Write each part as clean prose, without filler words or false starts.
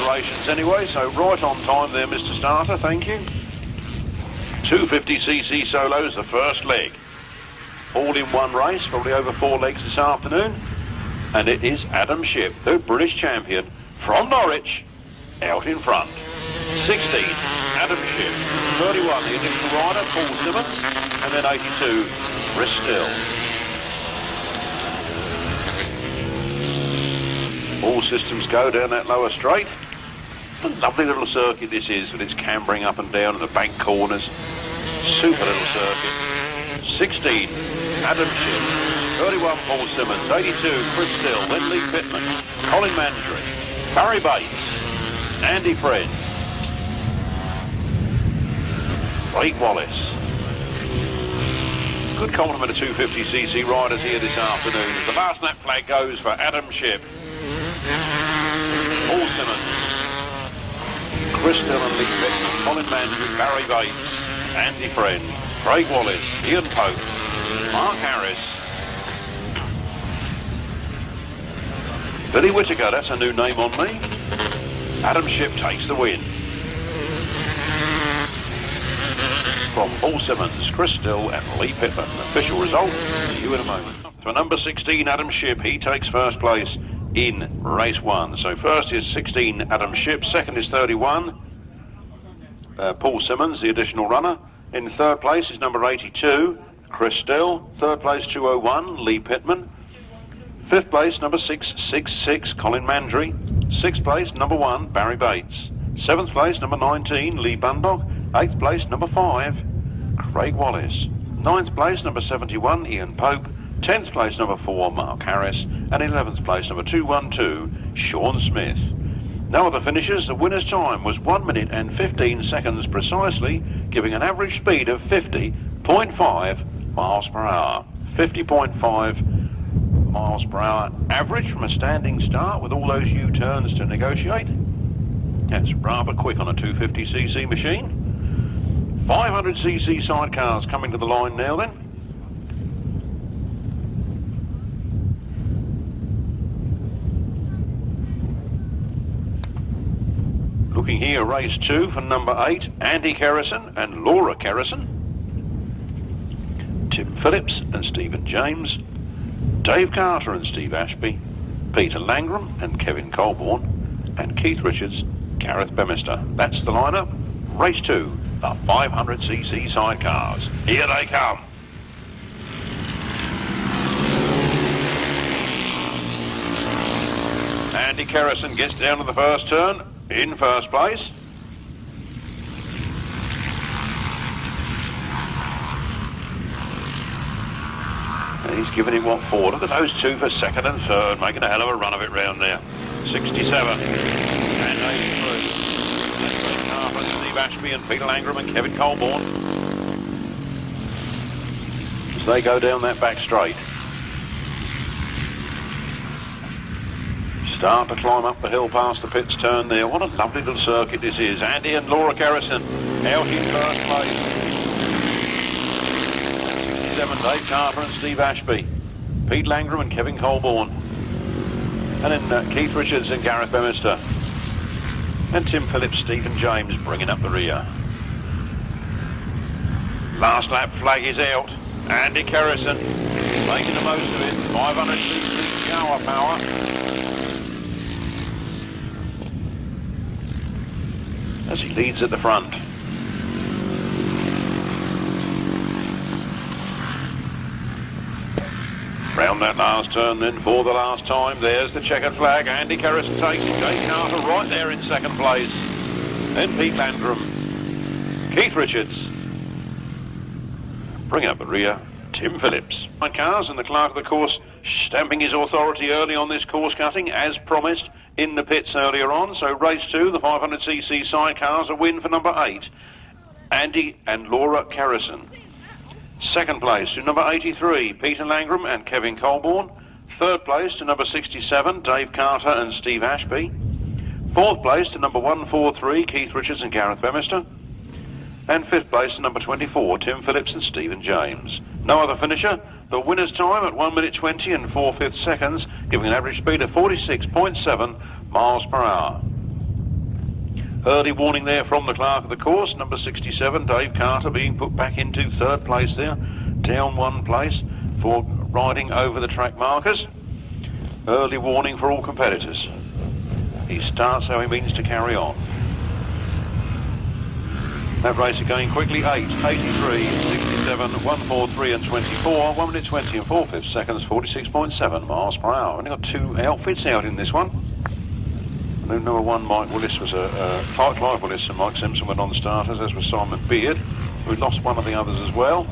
Congratulations anyway, so right on time there, Mr. Starter, thank you. 250cc solos, the first leg. All in one race, probably over 4 legs this afternoon. And it is Adam Shipp, the British champion from Norwich, out in front. 16, Adam Shipp. 31, the initial rider, Paul Simmons. And then 82, Chris Still. All systems go down that lower straight. A lovely little circuit this is, with its cambering up and down and the bank corners. Super little circuit. 16, Adam Shipp. 31, Paul Simmons. 82, Chris Still. Then Lee Pittman. Colin Mandry. Barry Bates. Andy Friend. Craig Wallace. Good complement of 250cc riders here this afternoon. The last lap flag goes for Adam Shipp. Paul Simmons, Chris Still and Lee Pittman, Colin Mandry, Barry Bates, Andy Friend, Craig Wallace, Ian Pope, Mark Harris, Billy Whittaker, that's a new name on me. Adam Shipp takes the win. From Paul Simmons, Chris Still and Lee Pittman. Official result, see you in a moment. For number 16, Adam Shipp, he takes first place in race 1. So first is 16, Adam Shipp. Second is 31, Paul Simmons, the additional runner. In third place is number 82, Chris Still. Third place, 201, Lee Pittman. Fifth place, number 666, Colin Mandry. Sixth place, number 1, Barry Bates. Seventh place, number 19, Lee Bundock. Eighth place, number 5, Craig Wallace. Ninth place, number 71, Ian Pope. 10th place, number 4, Mark Harris. And 11th place, number 212, Sean Smith. No other finishers. The winner's time was 1 minute and 15 seconds precisely, giving an average speed of 50.5 miles per hour. 50.5 miles per hour average from a standing start with all those U-turns to negotiate. That's rather quick on a 250cc machine. 500cc sidecars coming to the line now then. Looking here, race 2 for number 8, Andy Kerrison and Laura Kerrison. Tim Phillips and Stephen James. Dave Carter and Steve Ashby. Peter Langram and Kevin Colborne. And Keith Richards, Gareth Bemister. That's the lineup. Race 2, the 500cc sidecars. Here they come. Andy Kerrison gets down to the first turn in first place. And he's giving him what for. Look at those two for second and third, making a hell of a run of it round there. 67 and 83. Steve Ashby and Peter Langram and Kevin Colborne as they go down that back straight. Start to climb up the hill past the pits turn there. What a lovely little circuit this is. Andy and Laura Kerrison out in first place. 67, Dave Carter and Steve Ashby. Pete Langram and Kevin Colborne. And then Keith Richards and Gareth Bemister. And Tim Phillips, Stephen James bringing up the rear. Last lap flag is out. Andy Kerrison making the most of it. 500cc hour power. As he leads at the front. Round that last turn then for the last time. There's the checkered flag. Andy Kerrison takes it. Dave Carter right there in second place. Then Pete Landrum. Keith Richards. Bringing up the rear, Tim Phillips. Cars and the clerk of the course stamping his authority early on this course cutting as promised in the pits earlier on. So race 2, the 500cc sidecars, a win for number 8, Andy and Laura Kerrison. Second place to number 83, Peter Langram and Kevin Colborne. Third place to number 67, Dave Carter and Steve Ashby. Fourth place to number 143, Keith Richards and Gareth Bemister. And fifth place to number 24, Tim Phillips and Stephen James. No other finisher. The winner's time at 1 minute 20 and 4/5 seconds, giving an average speed of 46.7 miles per hour. Early warning there from the clerk of the course. Number 67, Dave Carter, being put back into third place there. Down one place for riding over the track markers. Early warning for all competitors. He starts how he means to carry on. That race again quickly, 8, 83, 67, 143 and 24, 1 minute 20 and 4/5 seconds, 46.7 miles per hour. Only got two outfits out in this one. Number 1, Mike Willis, was Clive Willis and Mike Simpson were non-starters, as was Simon Beard, who lost one of the others as well.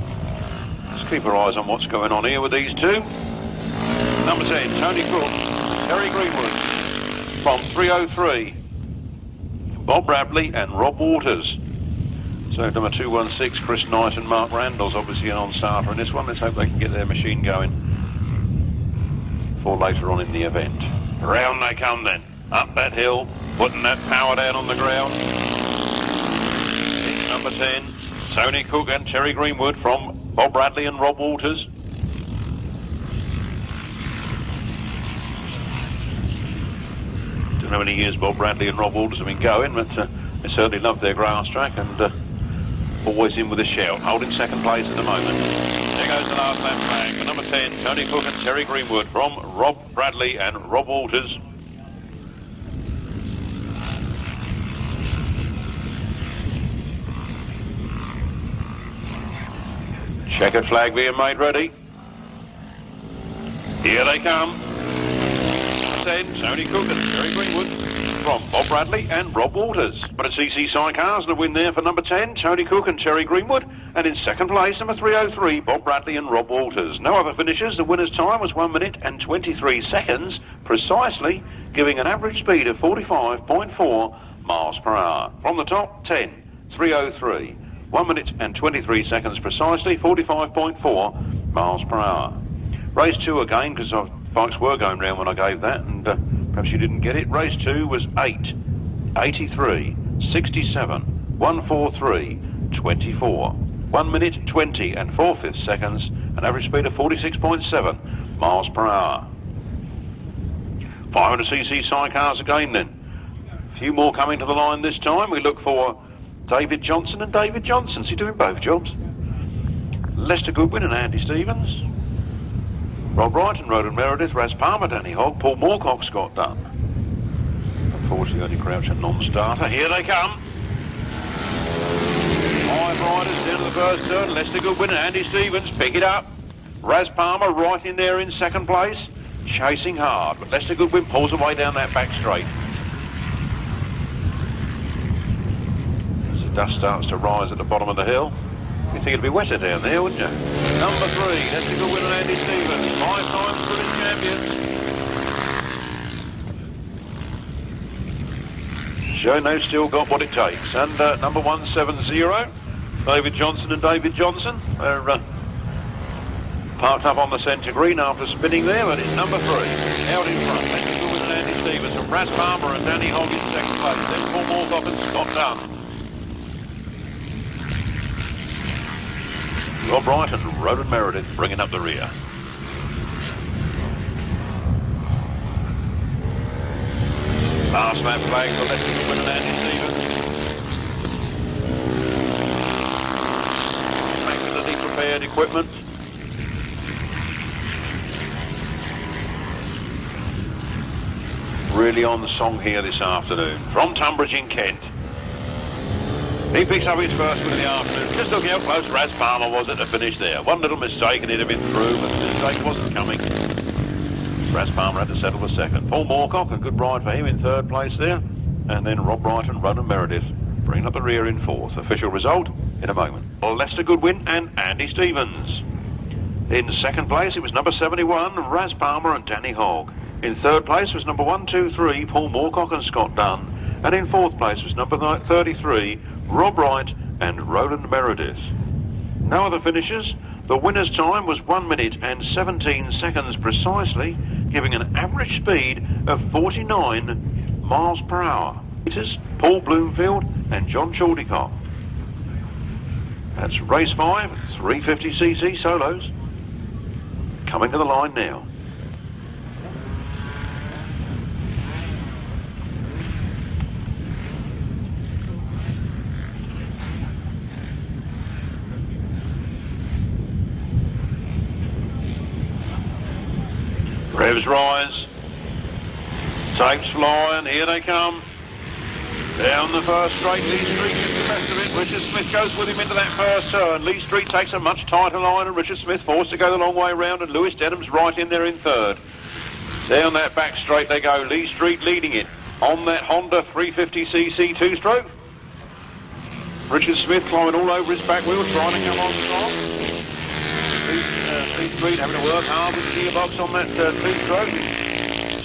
Let's keep our eyes on what's going on here with these two. Number 10, Tony Cook, Terry Greenwood, from 303, Bob Bradley and Rob Waters. So number 216, Chris Knight and Mark Randall's obviously an on-starter in this one. Let's hope they can get their machine going for later on in the event. Round they come then, up that hill, putting that power down on the ground. It's number 10, Tony Cook and Terry Greenwood from Bob Bradley and Rob Waters. Don't know how many years Bob Bradley and Rob Waters have been going, but they certainly love their Grasstrack and always in with a shout. Holding second place at the moment. There goes the last lap flag for number 10, Tony Cook and Terry Greenwood from Rob Bradley and Rob Waters. Checkered flag being made ready. Here they come. Then Tony Cook and Terry Greenwood from Bob Bradley and Rob Waters. But it's CC Sidecars and a win there for number 10, Tony Cook and Terry Greenwood. And in second place, number 303, Bob Bradley and Rob Waters. No other finishers. The winner's time was 1 minute and 23 seconds, precisely, giving an average speed of 45.4 miles per hour. From the top, 10, 303. 1 minute and 23 seconds precisely, 45.4 miles per hour. Race 2 again, because bikes were going round when I gave that, and perhaps you didn't get it. Race 2 was 8, 83, 67, 143, 24. 1 minute, 20 and 4/5 seconds, an average speed of 46.7 miles per hour. 500cc sidecars again then. A few more coming to the line this time. We look for David Johnson and David Johnson. Is he doing both jobs? Lester Goodwin and Andy Stevens. Rob Wright and Roden Meredith, Raz Palmer, Danny Hogg, Paul Moorcock, Scott Dunn. Unfortunately, only Crouch a non-starter. Here they come. 5 riders down to the first turn. Lester Goodwin and Andy Stevens pick it up. Raz Palmer right in there in second place, chasing hard. But Lester Goodwin pulls away down that back straight. As the dust starts to rise at the bottom of the hill. You'd think it'd be wetter down there, wouldn't you? Number 3, Lester Goodwin and Andy Stevens, 5 times British champions. Show they've still got what it takes. And number 170, David Johnson and David Johnson. They're parked up on the centre green after spinning there, but it's number 3. Out in front, Lester Goodwin and Andy Stevens, and Raz Palmer and Danny Hogg in second place. Then Paul Moorcock and Scott Dunn. Rob Wright and Roden Meredith bringing up the rear. Last lap flag for Lester Goodwin and Andy Stevens. Immaculately prepared equipment. Really on the song here this afternoon. From Tunbridge in Kent. He picks up his first win of the afternoon. Just looking how close Raz Palmer was at the finish there. One little mistake and he'd have been through, but the mistake wasn't coming. Raz Palmer had to settle for second. Paul Moorcock, a good ride for him in third place there. And then Rob Wright and Roden Meredith bringing up the rear in fourth. Official result in a moment. Lester Goodwin and Andy Stevens. In second place, it was number 71, Raz Palmer and Danny Hogg. In third place was number 123, Paul Moorcock and Scott Dunn. And in fourth place was number 33, Rob Wright and Roland Meredith. No other finishers. The winner's time was 1 minute and 17 seconds precisely, giving an average speed of 49 miles per hour. It is Paul Bloomfield and John Chaldicott. That's race 5, 350cc solos. Coming to the line now. Revs rise. Tapes fly, and here they come. Down the first straight, Lee Street gets the best of it. Richard Smith goes with him into that first turn. Lee Street takes a much tighter line, and Richard Smith forced to go the long way round, and Lewis Denham's right in there in third. Down that back straight they go, Lee Street leading it on that Honda 350cc two-stroke. Richard Smith climbing all over his back wheel, trying to come on strong. Lee Street having to work hard with the gearbox on that two-stroke.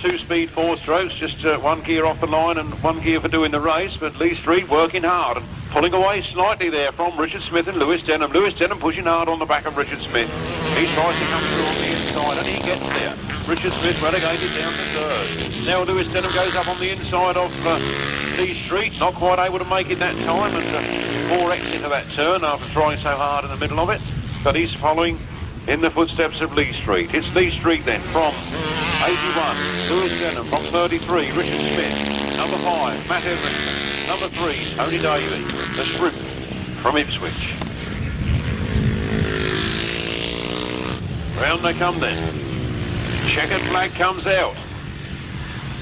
Two-speed, four strokes, just one gear off the line and one gear for doing the race, but Lee Street working hard and pulling away slightly there from Richard Smith and Lewis Denham. Lewis Denham pushing hard on the back of Richard Smith. He tries to come through on the inside and he gets there. Richard Smith relegated down to third. Now Lewis Denham goes up on the inside of Lee Street, not quite able to make it that time, and 4x into that turn after trying so hard in the middle of it, but he's following in the footsteps of Lee Street. It's Lee Street then from 81, Lewis Denham from 33, Richard Smith, number 5, Matt Evans, number 3, Tony Davey, the Shrimp from Ipswich. Round they come then. Checkered flag comes out.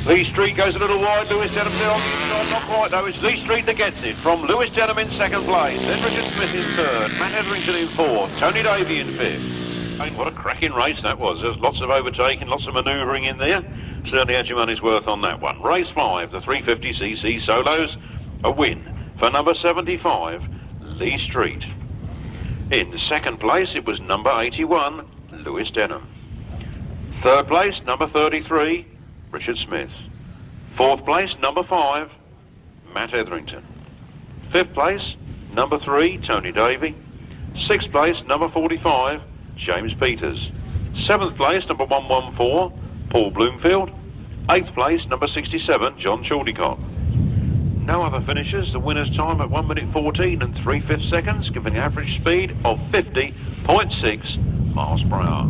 Lee Street goes a little wide, Lewis Denham's there on the inside, not quite though, it's Lee Street that gets it, from Lewis Denham in second place, then Richard Smith in third, Matt Etherington in fourth, Tony Davey in fifth. What a cracking race that was. There's lots of overtaking, lots of manoeuvring in there. Certainly had your money's worth on that one. Race 5, the 350cc solos, a win for number 75, Lee Street. In second place, it was number 81, Lewis Denham. Third place, number 33, Richard Smith. Fourth place, number 5, Matt Etherington. Fifth place, number 3, Tony Davey. Sixth place, number 45, James Peters. Seventh place, number 114, Paul Bloomfield. Eighth place, number 67, John Chaldicott. No other finishers. The winner's time at 1 minute 14 and 3/5 seconds, giving an average speed of 50.6 miles per hour.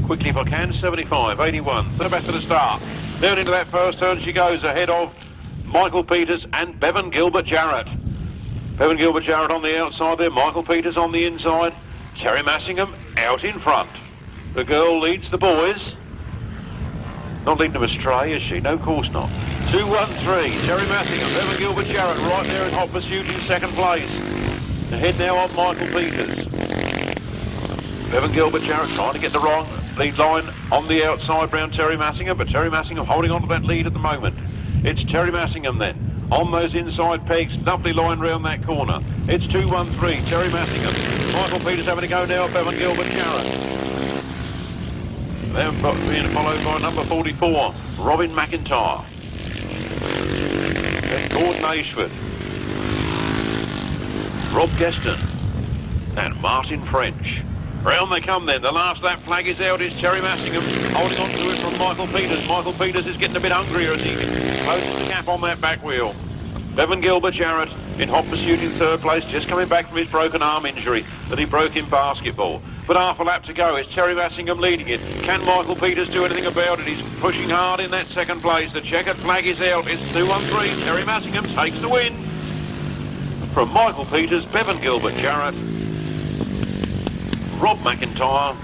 Quickly if I can, 75, 81, third back to the start. Down into that first turn she goes, ahead of Michael Peters and Bevan Gilbert Jarrett. Bevan Gilbert Jarrett on the outside there, Michael Peters on the inside. Terry Massingham out in front. The girl leads the boys. Not leading them astray, is she? No, of course not. 2-1-3, Terry Massingham, Bevan Gilbert Jarrett right there in hot pursuit in second place. Ahead now of Michael Peters. Bevan Gilbert Jarrett trying to get the wrong lead line on the outside round Terry Massingham, but Terry Massingham holding on to that lead at the moment. It's Terry Massingham then. On those inside pegs, lovely line round that corner. It's 2-1-3, Terry Massingham. Michael Peters having to go now, Bevan Gilbert Jarrett. They're being followed by number 44, Robin McIntyre. Then Gordon Ashford. Rob Geston. And Martin French. Round they come then. The last lap flag is out. It's Terry Massingham holding on to it from Michael Peters. Michael Peters is getting a bit hungrier as he closes the gap on that back wheel. Bevan Gilbert Jarrett in hot pursuit in third place, just coming back from his broken arm injury that he broke in basketball. But half a lap to go. It's Terry Massingham leading it. Can Michael Peters do anything about it? He's pushing hard in that second place. The checkered flag is out. It's 2-1-3. Terry Massingham takes the win. From Michael Peters, Bevan Gilbert Jarrett, Rob McIntyre,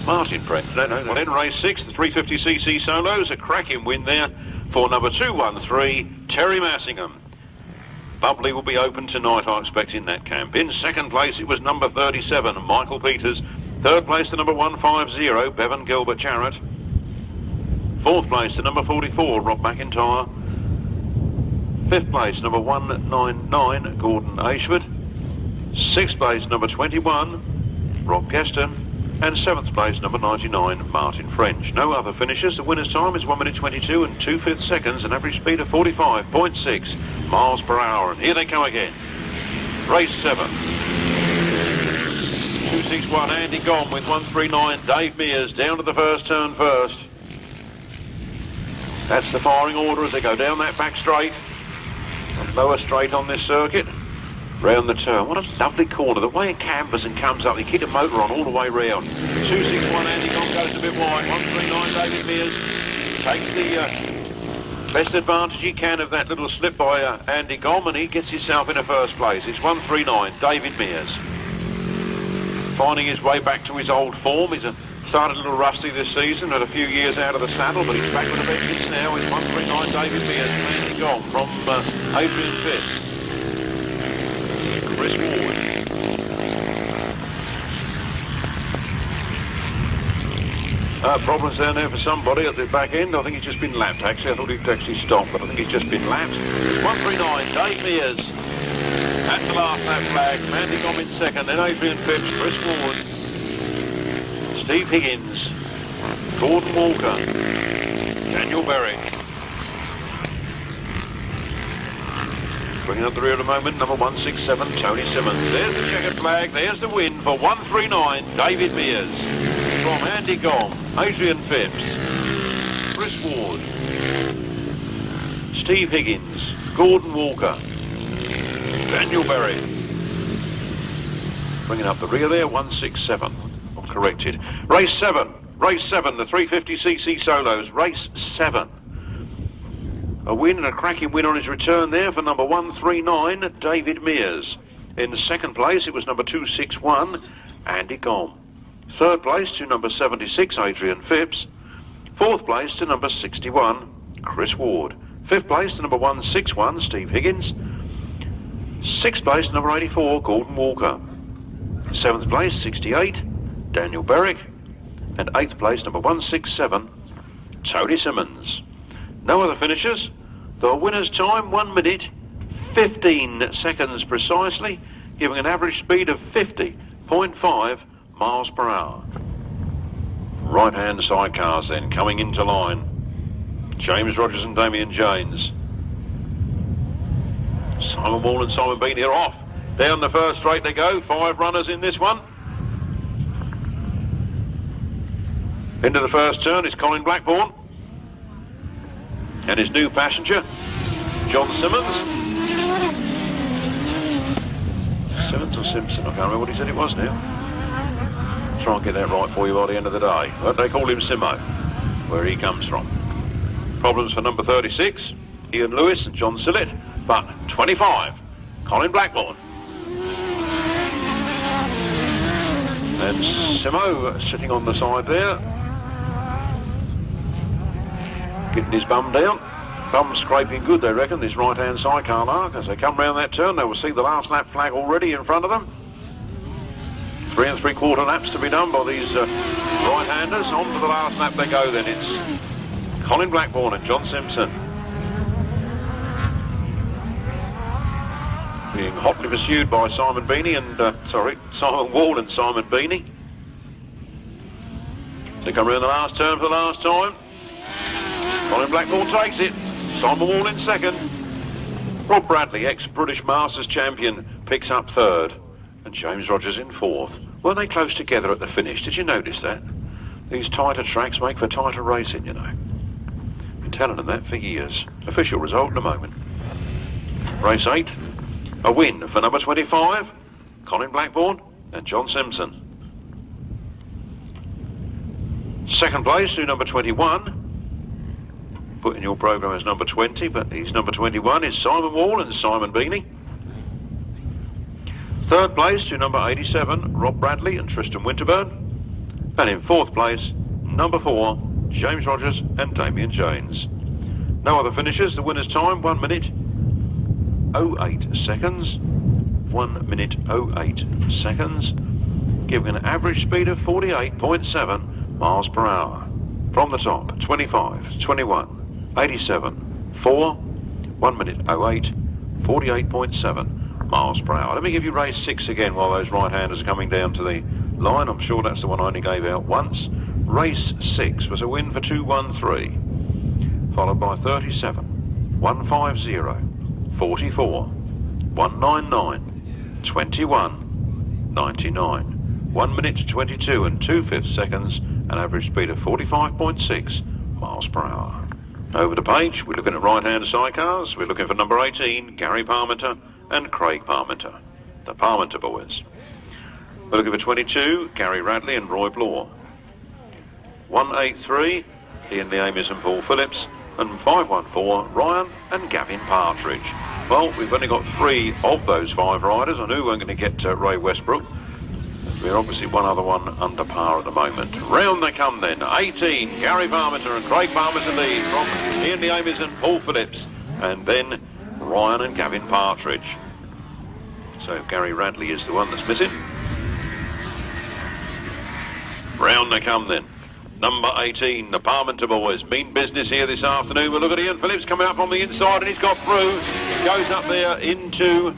Martin French. Well, then race 6, the 350cc solos, a cracking win there for number 2-1-3, Terry Massingham. Bubbly will be open tonight, I expect, in that camp. In second place, it was number 37, Michael Peters. Third place, the number 150, Bevan Gilbert Jarrett. Fourth place, the number 44, Rob McIntyre. Fifth place, number 199, Gordon Ashford. Sixth place, number 21, Rob Geston. And seventh place, number 99, Martin French. No other finishers. The winner's time is 1 minute 22 and 2/5 seconds, an average speed of 45.6 miles per hour. And here they come again. Race 7. 261, Andy Gom with 139, Dave Mears down to the first turn first. That's the firing order as they go down that back straight. Lower straight on this circuit. Round the turn. What a lovely corner. The way it cambers and comes up, you keep the motor on all the way round. 261, Andy Gom goes a bit wide. 139, David Mears takes the best advantage he can of that little slip by Andy Gom, and he gets himself in a first place. It's 139, David Mears. finding his way back to his old form. He's started a little rusty this season, had a few years out of the saddle, but he's back with a vengeance now. It's 139 David Mears, landing on from Adrian Phipps. Chris Ward. Problems down there for somebody at the back end. I think he's just been lapped, actually. I thought he'd actually stop, but I think he's just been lapped. It's 139 Dave Mears. That's the last lap flag. Landing on in second, then Adrian Phipps, Chris Ward, Steve Higgins, Gordon Walker, Daniel Berry. Bringing up the rear at the moment, number 167, Tony Simmons. There's the checkered flag, there's the win for 139, David Mears. From Andy Gong, Adrian Phipps, Chris Ward, Steve Higgins, Gordon Walker, Daniel Berry. Bringing up the rear there, 167. I'm corrected. Race 7, the 350cc solos, race 7. A win and a cracking win on his return there for number 139, David Mears. In the second place, it was number 261, Andy Gong. Third place to number 76, Adrian Phipps. Fourth place to number 61, Chris Ward. Fifth place to number 161, Steve Higgins. Sixth place to number 84, Gordon Walker. Seventh place, 68, Daniel Berwick. And eighth place, number 167, Tony Simmons. No other finishers. The winner's time, 1 minute, 15 seconds precisely, giving an average speed of 50.5 miles per hour. Right-hand sidecars then coming into line. James Rogers and Damien James. Simon Wall and Simon Bean are off. Down the first straight they go. 5 runners in this one. Into the first turn is Colin Blackburn. And his new passenger, John Simmons. Simmons or Simpson? I can't remember what he said it was now. Try and get that right for you by the end of the day. But they call him Simo, where he comes from. Problems for number 36, Ian Lewis and John Sillett. But 25, Colin Blackburn. And Simo sitting on the side there, getting his bum down. Bum scraping good, they reckon, this right-hand sidecar lark. As they come round that turn, they will see the last lap flag already in front of them. 3 3/4 laps to be done by these right-handers. On to the last lap they go then. It's Colin Blackburn and John Simpson. Being hotly pursued by Simon Wall and Simon Beanie. They come round the last turn for the last time. Colin Blackburn takes it. Simon Wall in second. Rob Bradley, ex-British Masters champion, picks up third. And James Rogers in fourth. Weren't they close together at the finish? Did you notice that? These tighter tracks make for tighter racing, you know. Been telling them that for years. Official result in a moment. Race 8. A win for number 25, Colin Blackburn and John Simpson. Second place to number 21. Put in your programme as number 20, but his number 21 is Simon Wall and Simon Beanie. Third place to number 87, Rob Bradley and Tristan Winterburn. And in fourth place, number 4, James Rogers and Damien James. No other finishers. The winner's time, 1 minute 08 seconds. 1 minute 08 seconds, giving an average speed of 48.7 miles per hour. From the top, 25, 21, 87, 4, 1 minute 08, 48.7 miles per hour. Let me give you race 6 again while those right-handers are coming down to the line. I'm sure that's the one I only gave out once. Race 6 was a win for 213, followed by 37, 150, 44, 199, 21, 99, 1 minute 22 and 2/5 seconds, an average speed of 45.6 miles per hour. Over the page, we're looking at right-hand sidecars. We're looking for number 18, Gary Parmenter and Craig Parmenter, the Parmenter boys. We're looking for 22, Gary Radley and Roy Bloor. 183, Ian Leamis and Paul Phillips. And 514, Ryan and Gavin Partridge. Well, we've only got 3 of those 5 riders. I knew we weren't going to get Ray Westbrook. We're obviously one other one under par at the moment. Round they come then. 18, Gary Parmenter and Craig Parmenter lead from Ian Leamis and Paul Phillips. And then Ryan and Gavin Partridge. So Gary Radley is the one that's missing. Round they come then. Number 18, the Parmenter boys. Mean business here this afternoon. We'll look at Ian Phillips coming up on the inside, and he's got through. Goes up there into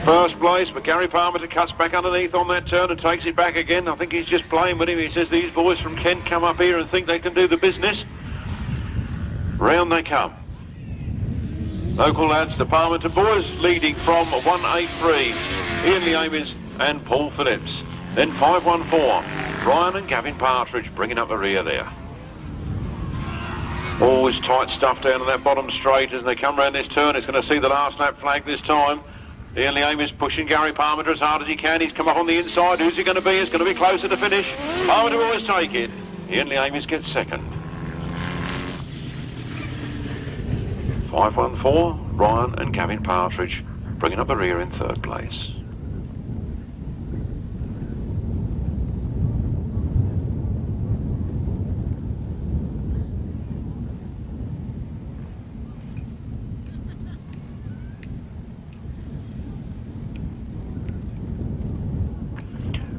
first place, but Gary Parmenter cuts back underneath on that turn and takes it back again. I think he's just playing with him. He says these boys from Kent come up here and think they can do the business. Round they come. Local lads, the Parmenter boys, leading from 183, Ian Leamis and Paul Phillips. Then 514, Ryan and Gavin Partridge bringing up the rear there. Always tight stuff down in that bottom straight as they come round this turn. It's going to see the last lap flag this time. Ian Leamis pushing Gary Parmenter as hard as he can. He's come up on the inside. Who's he going to be? It's going to be closer to finish. Parmenter always take it. Ian Leamis gets second. 514, Ryan and Gavin Partridge bringing up the rear in third place.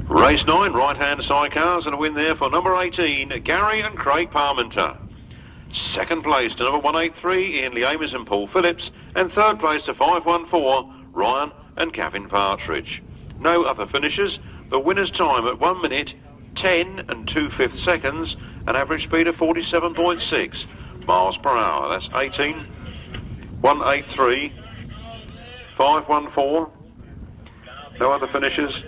Race 9, right-hand side cars, and a win there for number 18, Gary and Craig Parmenter. Second place to number 183, Ian Leamis and Paul Phillips, and third place to 514, Ryan and Gavin Partridge. No other finishers. The winner's time at 1 minute, 10 and 2/5 seconds, an average speed of 47.6 miles per hour. That's 18, 183, 514. No other finishers.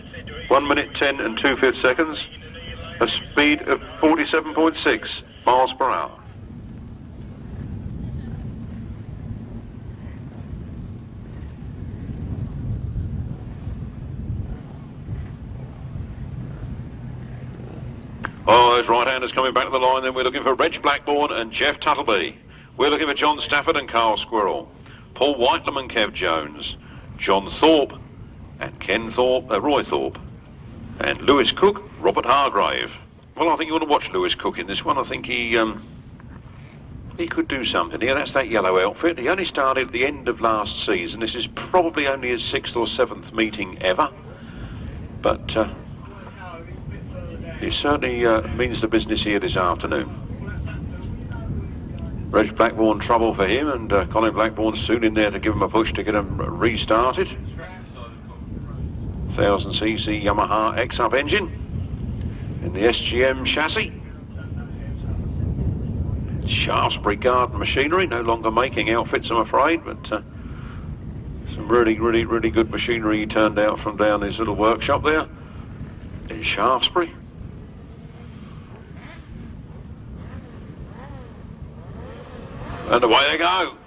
1 minute, 10 and 2/5 seconds, a speed of 47.6 miles per hour. Oh, those right-handers coming back to the line. Then we're looking for Reg Blackburn and Jeff Tuttleby. We're looking for John Stafford and Carl Squirrel, Paul Whitelam and Kev Jones, John Thorpe and Ken Thorpe, Roy Thorpe, and Lewis Cook, Robert Hargrave. Well, I think you want to watch Lewis Cook in this one. I think he could do something here. That's that yellow outfit. He only started at the end of last season. This is probably only his 6th or 7th meeting ever. But he certainly means the business here this afternoon. Reg Blackburn, trouble for him, and Colin Blackburn soon in there to give him a push to get him restarted. 1000cc Yamaha X-Up engine in the SGM chassis. Shaftesbury Garden Machinery, no longer making outfits, I'm afraid, but some really good machinery turned out from down his little workshop there in Shaftesbury. And away they go.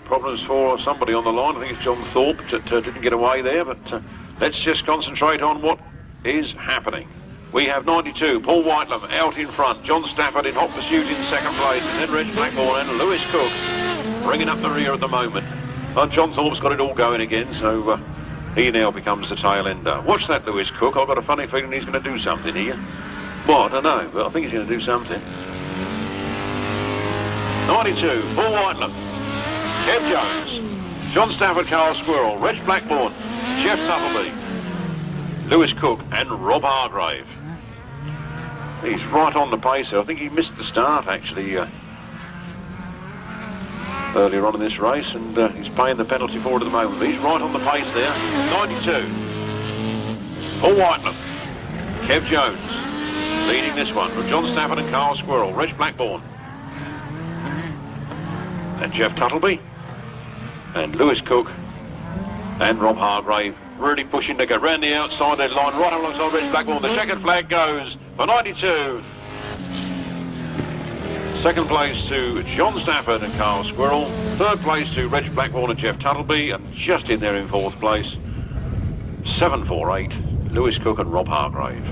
Problems for somebody on the line. I think it's John Thorpe that didn't get away there, but let's just concentrate on what is happening. We have 92, Paul Whitelam out in front, John Stafford in hot pursuit in second place, and then Reg Blackburn and Lewis Cook bringing up the rear at the moment. And John Thorpe's got it all going again, so he now becomes the tail ender. Watch that Lewis Cook. I've got a funny feeling he's going to do something here. Well, I don't know, but I think he's going to do something. 92, Paul Whitelam, Kev Jones, John Stafford, Carl Squirrel, Reg Blackburn, Jeff Tuttleby, Lewis Cook and Rob Hargrave. He's right on the pace. I think he missed the start actually earlier on in this race, and he's paying the penalty for it at the moment. But he's right on the pace there. 92, Paul Whitelam, Kev Jones leading this one from John Stafford and Carl Squirrel, Reg Blackburn and Jeff Tuttleby and Lewis Cook and Rob Hargrave really pushing to go round the outside that line right alongside Reg Blackburn. The checkered flag goes for 92. Second place to John Stafford and Carl Squirrel. Third place to Reg Blackburn and Jeff Tuttleby, and just in there in fourth place 748 Lewis Cook and Rob Hargrave,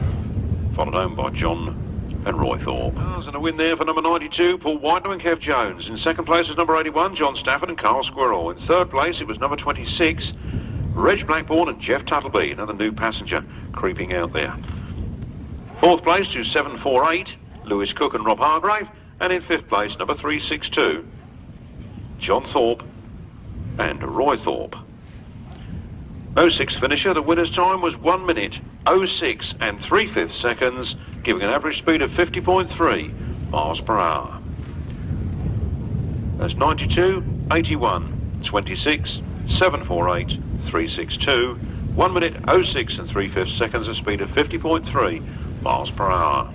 followed home by John and Roy Thorpe. And a win there for number 92, Paul Whitelam and Kev Jones. In second place was number 81, John Stafford and Carl Squirrel. In third place it was number 26, Reg Blackburn and Jeff Tuttleby, another new passenger creeping out there. Fourth place to 748, Lewis Cook and Rob Hargrave, and in fifth place, number 362, John Thorpe and Roy Thorpe. 06 finisher, the winner's time was 1 minute, 06 and 3/5 seconds, giving an average speed of 50.3 miles per hour. That's 92, 81, 26, 748, 362, 1 minute, 06 and 3/5 seconds, a speed of 50.3 miles per hour.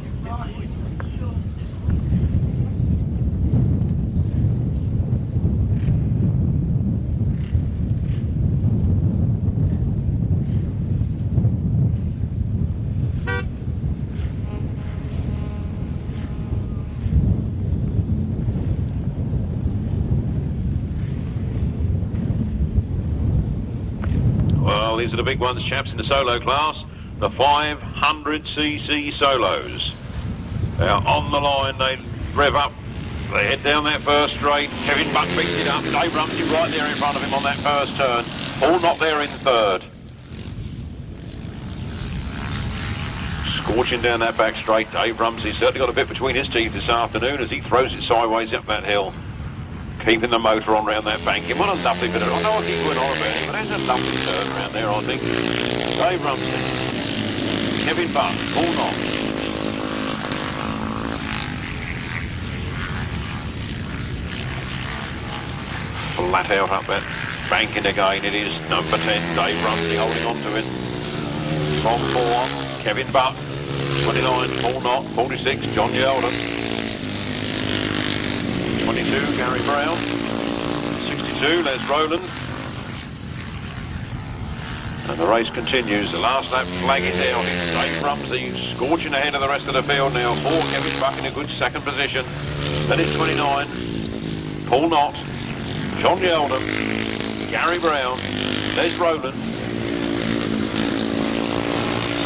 Well, these are the big ones, chaps, in the solo class. The 500cc solos. They're on the line, they rev up, they head down that first straight. Kevin Buck picks it up, Dave Rumsey right there in front of him on that first turn. All not there in third. Scorching down that back straight, Dave Rumsey certainly got a bit between his teeth this afternoon as he throws it sideways up that hill. Keeping the motor on round that banking. What a lovely bit of... I know I keep going on about it, but there's a lovely turn around there, I think. Dave Rumsey. Kevin Buck, all on. Flat out up that banking again. It is number 10, Dave Rumsey holding on to it. From 4, Kevin Buck. 29, Paul Knott. 46, John Yeldon. 22, Gary Brown. 62, Les Rowland. And the race continues. The last lap flag is out. It's Dave Rumsey scorching ahead of the rest of the field now. 4, Kevin Buck in a good second position. Then it's 29, Paul Knott, John Yeldon, Gary Brown, Les Rowland,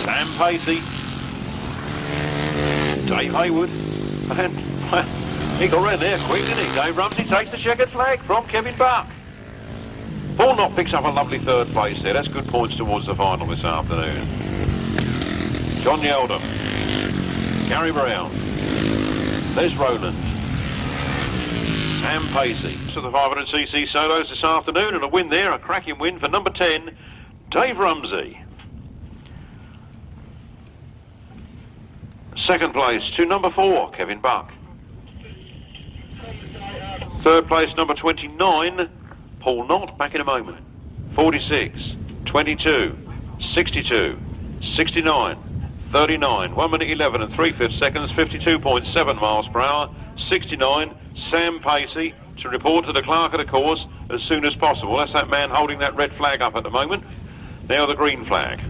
Sam Pacey, Dave Hayward, and he got around there quick, didn't he? Dave Rumsey takes the checkered flag from Kevin Buck. Paul Knott picks up a lovely third place there. That's good points towards the final this afternoon. John Yeldon, Gary Brown, Les Rowland, Sam Pacey. So the 500cc solos this afternoon, and a win there, a cracking win for number 10, Dave Rumsey. Second place to number 4, Kevin Buck. Third place, number 29, Paul Knott, back in a moment. 46, 22, 62, 69, 39, 1 minute 11 and 3/5 seconds, 52.7 miles per hour. 69, Sam Pacey to report to the clerk of the course as soon as possible. That's that man holding that red flag up at the moment. Now the green flag.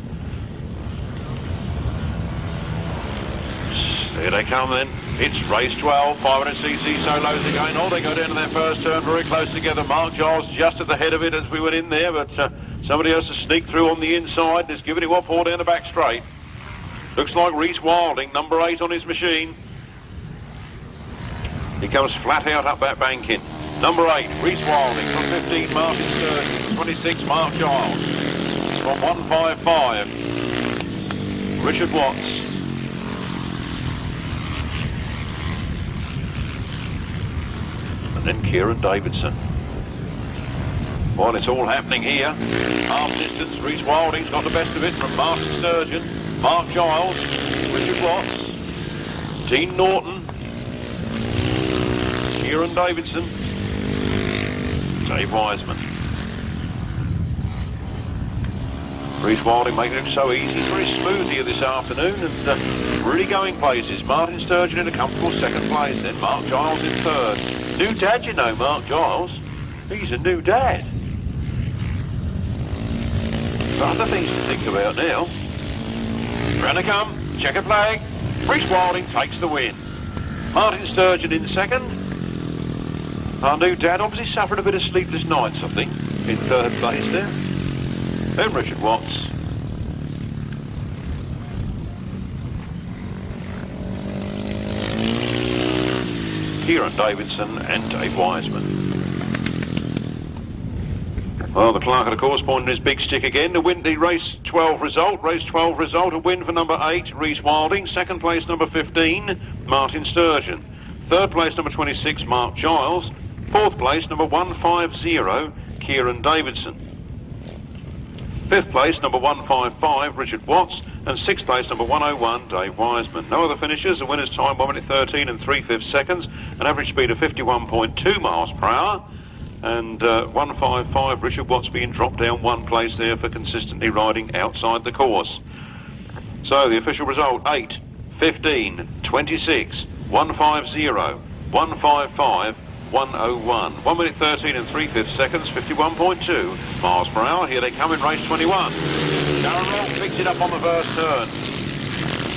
Here they come then. It's race 12, 500cc solos again. Oh, they go down to that first turn very close together. Mark Giles just at the head of it as we went in there, but somebody else has sneaked through on the inside. Just giving it what for down the back straight. Looks like Reece Wilding, number 8 on his machine. He comes flat out up that banking. Number 8, Reece Wilding. From 15, Martin Sturgeon. 26, Mark Giles. From 155, Richard Watts. Then Kieran Davidson. Well, it's all happening here. Half distance, Reece Wilding's got the best of it from Martin Sturgeon, Mark Giles, Richard Watts, Dean Norton, Kieran Davidson, Dave Wiseman. Reece Wilding making it so easy. It's very smooth here this afternoon and really going places. Martin Sturgeon in a comfortable second place, then Mark Giles in third. New dad, you know, Mark Giles. He's a new dad. Other things to think about now. Round they come, checker flag. Reece Wilding takes the win. Martin Sturgeon in second. Our new dad obviously suffered a bit of sleepless nights, I think, in third place there. Then Richard Watts. Kieran Davidson and Dave Wiseman. Well, the clerk at the course pointing his big stick again to win the race 12 result. Race 12 result, a win for number 8, Reese Wilding. Second place, number 15, Martin Sturgeon. Third place, number 26, Mark Giles. Fourth place, number 150, Kieran Davidson. Fifth place, number 155, Richard Watts. And sixth place, number 101, Dave Wiseman. No other finishers. The winner's time, 1 minute 13 and 3/5 seconds. An average speed of 51.2 miles per hour. And 155, Richard Watts being dropped down one place there for consistently riding outside the course. So the official result, 8, 15, 26, 150, 155, 101. 1 minute 13 and 3/5 seconds, 51.2 miles per hour. Here they come in race 21. Darren Rolph picks it up on the first turn.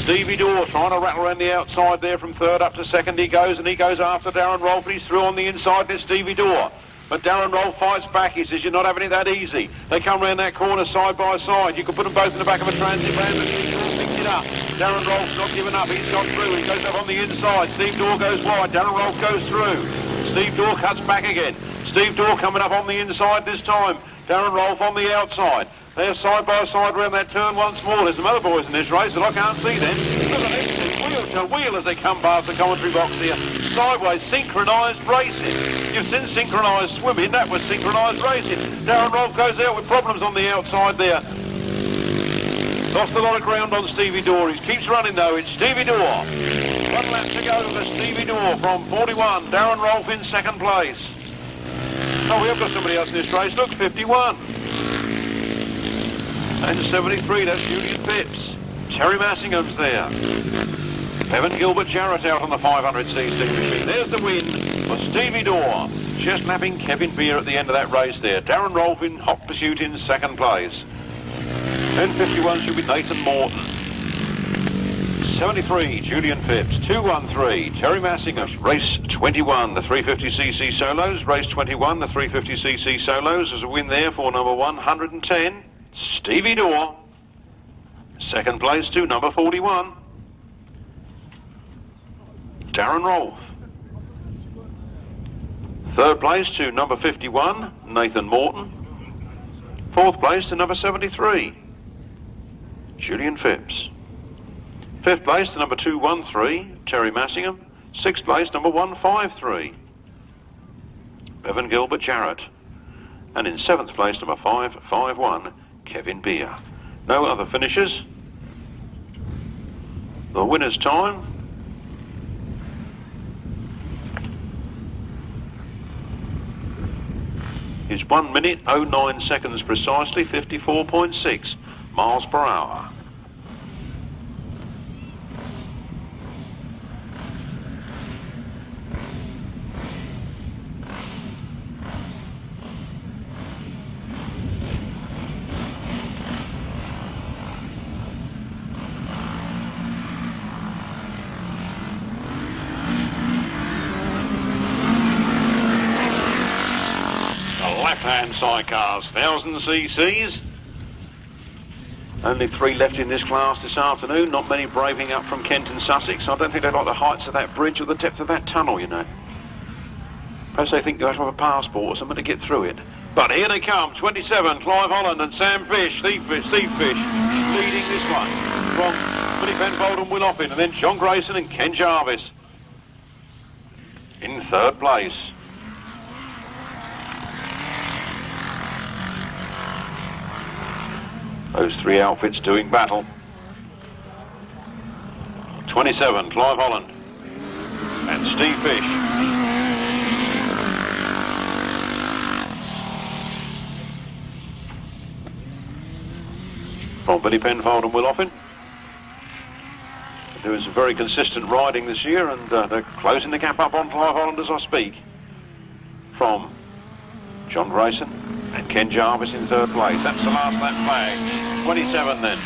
Stevie Daw trying to rattle around the outside there from third up to second. He goes after Darren Rolph, and he's through on the inside. There's Stevie Daw. But Darren Rolph fights back. He says, you're not having it that easy. They come round that corner side by side. You could put them both in the back of a transit van, but Steve Daw picks it up. Darren Rolph's not giving up. He's got through. He goes up on the inside. Steve Daw goes wide. Darren Rolph goes through. Steve Daw cuts back again. Steve Daw coming up on the inside this time. Darren Rolph on the outside. They're side by side around that turn once more. There's some other boys in this race that I can't see then. Look at them, wheel to wheel as they come past the commentary box here. Sideways, synchronised racing. You've seen synchronised swimming, that was synchronised racing. Darren Rolph goes out with problems on the outside there. Lost a lot of ground on Stevie Daw. He keeps running though. It's Stevie Daw. 1 lap to go for Stevie Daw from 41. Darren Rolph in second place. Oh, we have got somebody else in this race. Look, 51. And 73, that's Julian Phipps. Terry Massingham's there. Evan Gilbert Jarrett out on the 500cc machine. There's the win for Stevie Daw. Just lapping Kevin Beer at the end of that race there. Darren Rolph in hot pursuit in second place. 10.51 should be Nathan Morton. 73, Julian Phipps. 213, Terry Massingham. Race 21, the 350cc solos. Race 21, the 350cc solos. There's a win there for number 110, Stevie Daw. Second place to number 41, Darren Rolph. Third place to number 51, Nathan Morton. Fourth place to number 73, Julian Phipps. Fifth place to number 213, Terry Massingham. Sixth place, number 153, Bevan Gilbert Jarrett. And in seventh place, number 551, Kevin Beer. No other finishers. The winner's time is 1 minute 09 seconds precisely, 54.6 miles per hour. Left-hand side cars, 1000 cc's. Only 3 left in this class this afternoon. Not many braving up from Kent and Sussex. I don't think they like the heights of that bridge or the depth of that tunnel, you know. Perhaps they think you have to have a passport or something to get through it. But here they come, 27, Clive Holland and Sam Fish, Steve Fish leading this one from Billy Penfold and Will Offin, and then John Grayson and Ken Jarvis in third place. Those 3 outfits doing battle. 27, Clive Holland and Steve Fish. From Billy Penfold and Will Offin. They're doing some very consistent riding this year, and they're closing the gap up on Clive Holland as I speak. From John Grayson and Ken Jarvis in third place. That's the last lap flag. 27 then.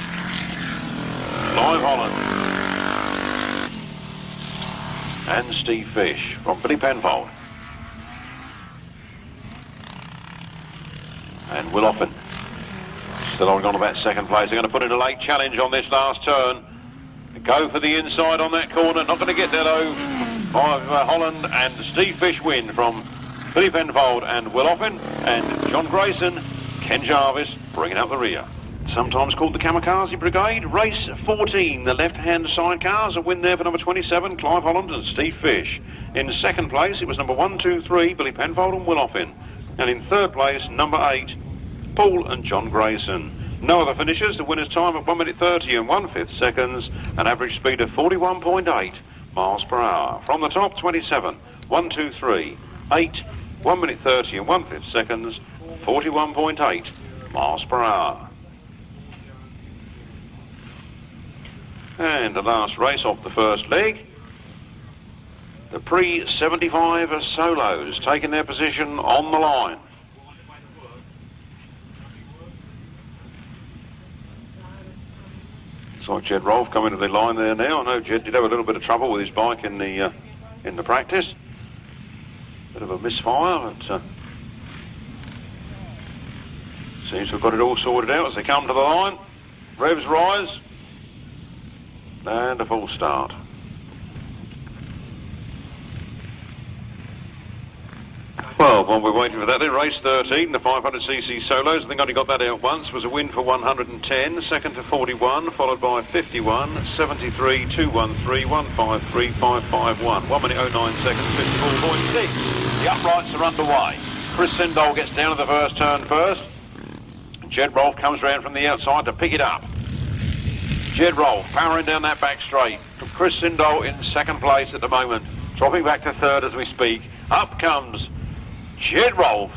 Clive Holland and Steve Fish from Billy Penfold. And Will Offin still holding on to that second place. They're going to put in a late challenge on this last turn. Go for the inside on that corner. Not going to get there though. Holland and Steve Fish win from Billy Penfold and Will Offin, and John Grayson Ken Jarvis bringing up the rear. Sometimes called the Kamikaze Brigade. Race 14, the left-hand side cars. A win there for number 27, Clive Holland and Steve Fish. In second place, it was number 1, 2, 3, Billy Penfold and Willoffin. And in third place, number 8, Paul and John Grayson. No other finishers. The winner's time of 1 minute 30 and 1/5 seconds. An average speed of 41.8 miles per hour. From the top, 27, 1, 2, 3, 8, 1 minute 30 and 1/5 seconds, 41.8 miles per hour. And the last race off the first leg, the pre-75 solos taking their position on the line. Looks like Jed Rolph coming to the line there now. I know Jed did have a little bit of trouble with his bike in the practice. Bit of a misfire, but seems to have got it all sorted out as they come to the line. Revs rise. And a full start. Well, while we're waiting for that, then race 13, the 500cc solos. I think I only got that out once. Was a win for 110, second to 41, followed by 51, 73, 213, 153, 551. 1 minute 09 seconds, 54.6. The uprights are underway. Chris Sindall gets down to the first turn first. Jed Rolph comes round from the outside to pick it up. Jed Rolph powering down that back straight. Chris Sindall in second place at the moment, dropping back to third as we speak. Up comes Jed Rolph.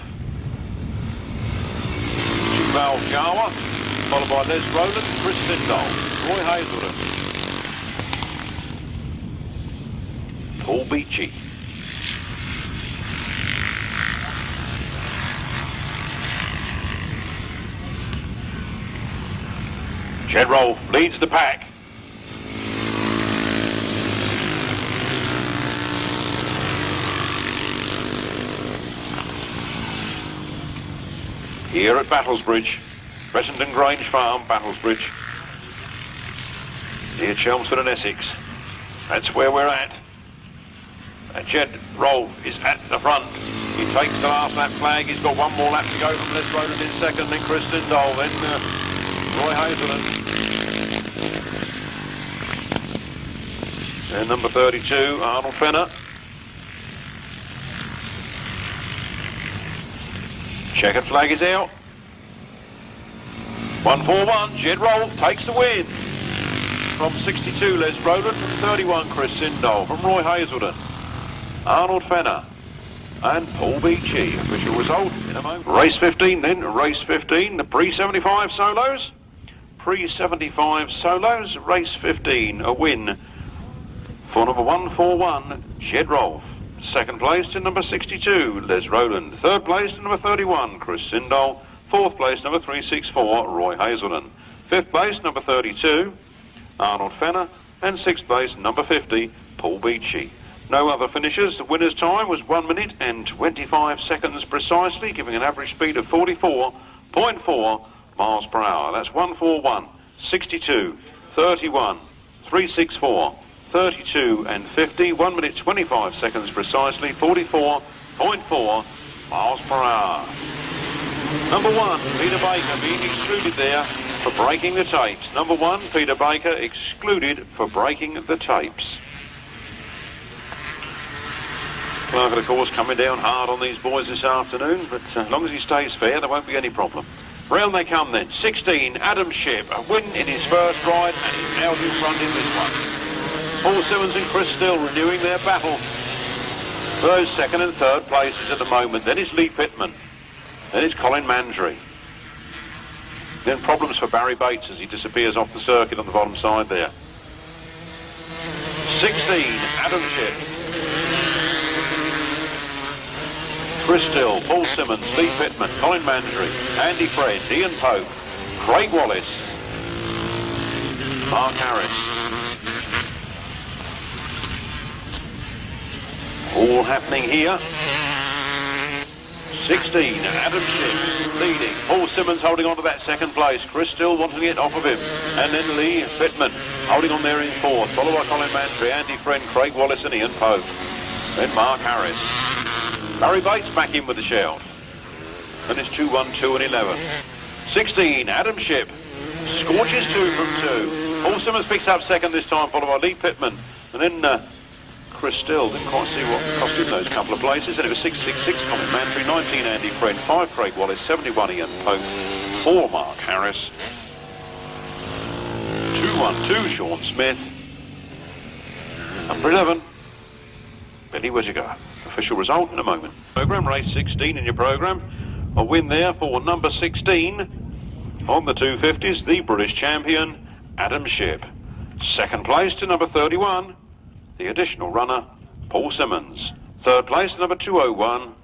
Val Jawa, followed by Les Rowland, Chris Sindall, Roy Hazelden, Paul Beachy. Jed Rolph leads the pack. Here at Battlesbridge, Bressenden Grange Farm, Battlesbridge, near Chelmsford and Essex. That's where we're at. And Jed Rolph is at the front. He takes the last lap flag. He's got one more lap to go from Les Rowland in second, then Chris Sindall, then Roy Hazelden. And number 32, Arnold Fenner. Checkered flag is out. 141, Jed Rolph takes the win. From 62, Les Rowland. From 31, Chris Sindall. From Roy Hazelden, Arnold Fenner and Paul Beachy. Official result in a moment. Race 15 then, race 15, the pre-75 solos. Pre-75 solos, race 15, a win for number 141, Jed Rolph. Second place to number 62, Les Rowland. Third place to number 31, Chris Sindall. Fourth place, number 364, Roy Hazelden. Fifth place, number 32, Arnold Fenner. And sixth place, number 50, Paul Beachy. No other finishers. The winner's time was 1 minute and 25 seconds precisely, giving an average speed of 44.4 miles per hour. That's 141, 62, 31, 364, 32 and 50. 1 minute 25 seconds precisely, 44.4 miles per hour. Number 1, Peter Baker being excluded there for breaking the tapes. Number 1, Peter Baker excluded for breaking the tapes. Clark, of course, coming down hard on these boys this afternoon, but as long as he stays fair, there won't be any problem. Round they come then. 16, Adam Shipp, a win in his first ride, and he's now in front in this one. Paul Simmons and Chris Still renewing their battle for those second and third places at the moment. Then it's Lee Pittman. Then it's Colin Mandry. Then problems for Barry Bates as he disappears off the circuit on the bottom side there. 16, Adam Shipp. Chris Still, Paul Simmons, Lee Pittman, Colin Mandry, Andy Fred, Ian Pope, Craig Wallace, Mark Harris. All happening here. 16, Adam Shipp leading. Paul Simmons holding on to that second place. Chris Still wanting it off of him. And then Lee Pittman holding on there in fourth. Followed by Colin Mandry, Andy Friend, Craig Wallace and Ian Pope. Then Mark Harris. Barry Bates back in with the shout. And it's 2, 1, 2 and 11. 16, Adam Ship. Scorches 2 from 2. Paul Simmons picks up second this time, followed by Lee Pittman. And then Chris Still didn't quite see what cost him those couple of places. And it was 666 Colin Mantry, 19 Andy Friend, 5 Craig Wallace, 71 Ian Pope, 4 Mark Harris, 212 Sean Smith, number 11 Billy Whittaker. Official result in a moment. Program race 16 in your program. A win there for number 16 on the 250s, the British champion Adam Ship. Second place to number 31, the additional runner Paul Simmons. Third place to number 201,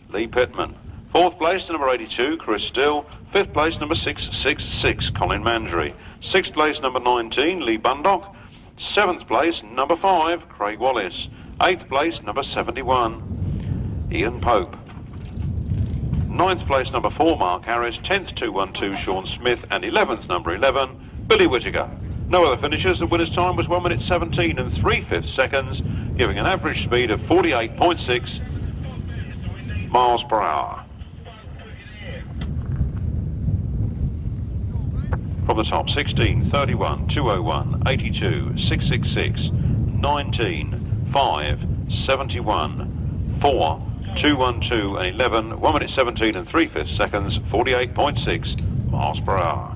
Lee Pittman. Fourth place to number 82, Chris Still. Fifth place number 666, Colin Mandry. Sixth place number 19, Lee Bundock. Seventh place number 5, Craig Wallace. Eighth place number 71, Ian Pope. Ninth place number 4, Mark Harris. 10th 212, Sean Smith. And 11th number 11, Billy Whittaker. No other finishers. The winner's time was 1 minute 17 and 3/5 seconds, giving an average speed of 48.6 miles per hour. From the top, 16, 31, 201, 82, 666, 19, 5, 71, 4, 212 and 11, 1 minute 17 and 3/5 seconds, 48.6 miles per hour.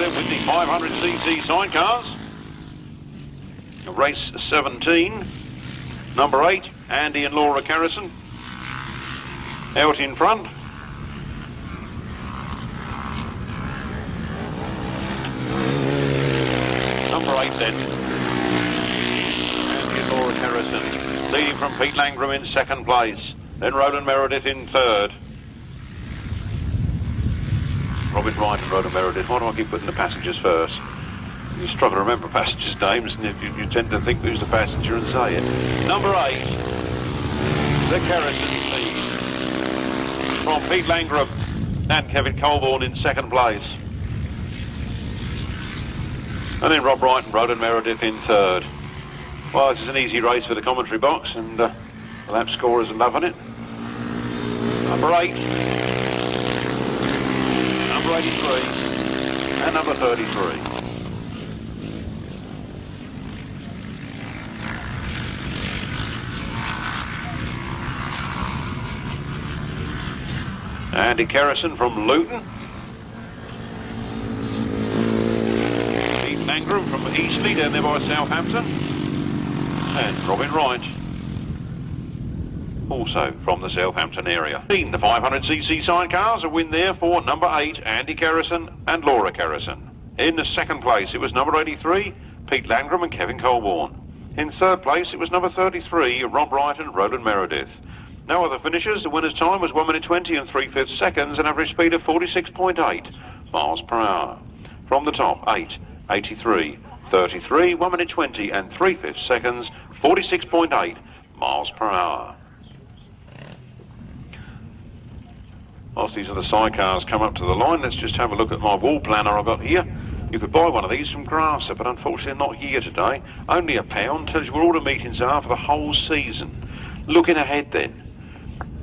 With the 500cc sidecars, race 17, number 8, Andy and Laura Carrison, out in front. Number 8 then, Andy and Laura Carrison, leading from Pete Langram in second place, then Roland Meredith in third. Robin Wright and Rhoda Meredith. Why do I keep putting the passengers first? You struggle to remember passengers' names, and you tend to think who's the passenger and say it. Number 8, the Carrison team, from Pete Langram and Kevin Colborne in second place. And then Rob Wright and Rhoda Meredith in third. Well, it's an easy race for the commentary box, and the lap scorers are loving it. Number 8. Number 83 and number 33. Andy Carrison from Luton. Steve Langram from Eastleigh down there by Southampton. And Robin Wright, also from the Southampton area. The 500cc sidecars, a win there for number 8, Andy Carrison and Laura Carrison. In the second place, it was number 83, Pete Langram and Kevin Colborne. In third place, it was number 33, Rob Wright and Roland Meredith. No other finishers. The winner's time was 1 minute 20 and 3/5 seconds, an average speed of 46.8 miles per hour. From the top, 8, 83, 33, 1 minute 20 and 3/5 seconds, 46.8 miles per hour. Whilst these other sidecars come up to the line, let's just have a look at my wall planner I've got here. You could buy one of these from Grasstrack, but unfortunately not here today. Only £1, tells you where all the meetings are for the whole season. Looking ahead then,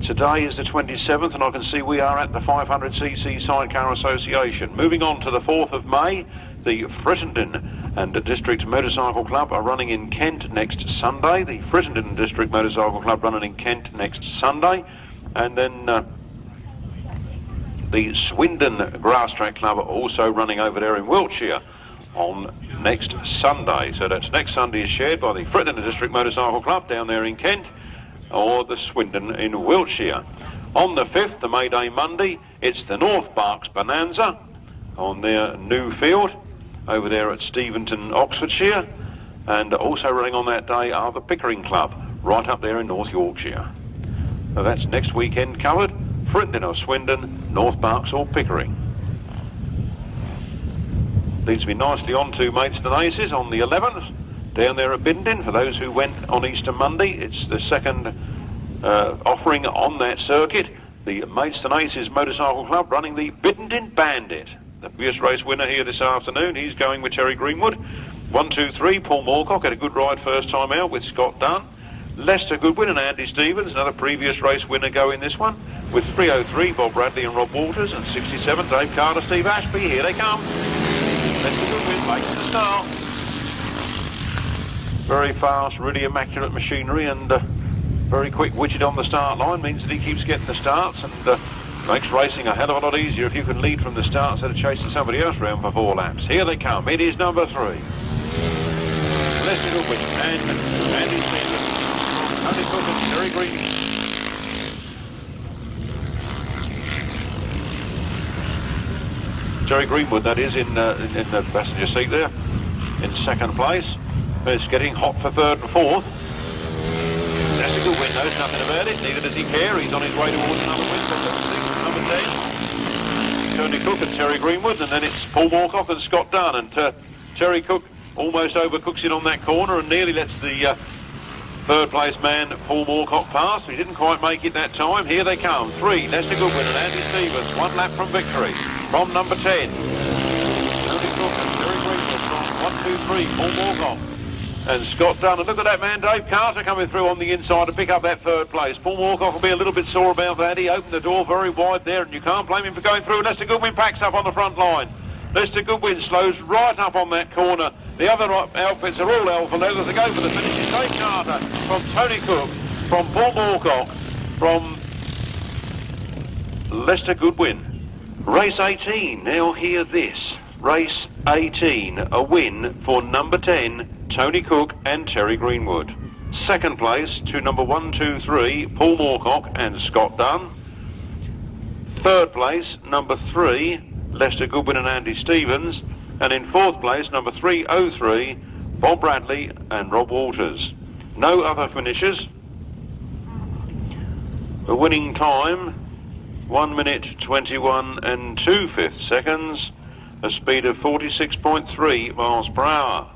today is the 27th, and I can see we are at the 500cc Sidecar Association. Moving on to the 4th of May, the Frittenden and District Motorcycle Club are running in Kent next Sunday. The Frittenden District Motorcycle Club running in Kent next Sunday. And then the Swindon Grasstrack Club are also running over there in Wiltshire on next Sunday. So that's next Sunday is shared by the Frittenden District Motorcycle Club down there in Kent, or the Swindon in Wiltshire. On the 5th, the May Day Monday, it's the North Berks Bonanza on their new field over there at Steventon, Oxfordshire. And also running on that day are the Pickering Club, right up there in North Yorkshire. So that's next weekend covered. Frittenden or Swindon, North Berks or Pickering. Needs to be nicely on to Maidstone Aces on the 11th. Down there at Bindon, for those who went on Easter Monday, it's the second offering on that circuit. The Maidstone Aces Motorcycle Club running the Bindon Bandit. The previous race winner here this afternoon, he's going with Terry Greenwood. 1, 2, 3, Paul Moorcock had a good ride first time out with Scott Dunn. Lester Goodwin and Andy Stevens, another previous race winner, go in this one. With 303, Bob Bradley and Rob Walters, and 67, Dave Carter, Steve Ashby. Here they come. Lester Goodwin makes the start. Very fast, really immaculate machinery, and very quick widget on the start line means that he keeps getting the starts and makes racing a hell of a lot easier if you can lead from the start instead of chasing somebody else around for 4 laps. Here they come. It is number 3. Lester Goodwin and Andy Stevens. Andy Cook and Terry Green. Terry Greenwood, that is, in the passenger seat there, in second place. It's getting hot for third and fourth. That's a good win, knows nothing about it, neither does he care. He's on his way towards another win from number 10. Tony Cook and Terry Greenwood, and then it's Paul Moorcock and Scott Dunn. And Terry Cook almost overcooks it on that corner and nearly lets the third place man Paul Moorcock pass, but he didn't quite make it that time. Here they come. 3, Lester Goodwin and Andy Stevens. 1 lap from victory from number 10. Tony Cook and Terry Greenwood from 1, 2, 3, Paul Moorcock and Scott Dunn. And look at that man, Dave Carter, coming through on the inside to pick up that third place. Paul Moorcock will be a little bit sore about that. He opened the door very wide there, and you can't blame him for going through. Lester Goodwin packs up on the front line. Lester Goodwin slows right up on that corner. The other outfits are all alpha leather to go for the finish. It's Dave Carter from Tony Cook, from Paul Moorcock, from Lester Goodwin. Race 18, now hear this. Race 18, a win for number 10, Tony Cook and Terry Greenwood. Second place to number 1, 2, 3, Paul Moorcock and Scott Dunn. Third place, number 3, Lester Goodwin and Andy Stevens. And in fourth place, number 303, Bob Bradley and Rob Walters. No other finishers. The winning time, 1 minute 21 and 2/5 seconds. A speed of 46.3 miles per hour.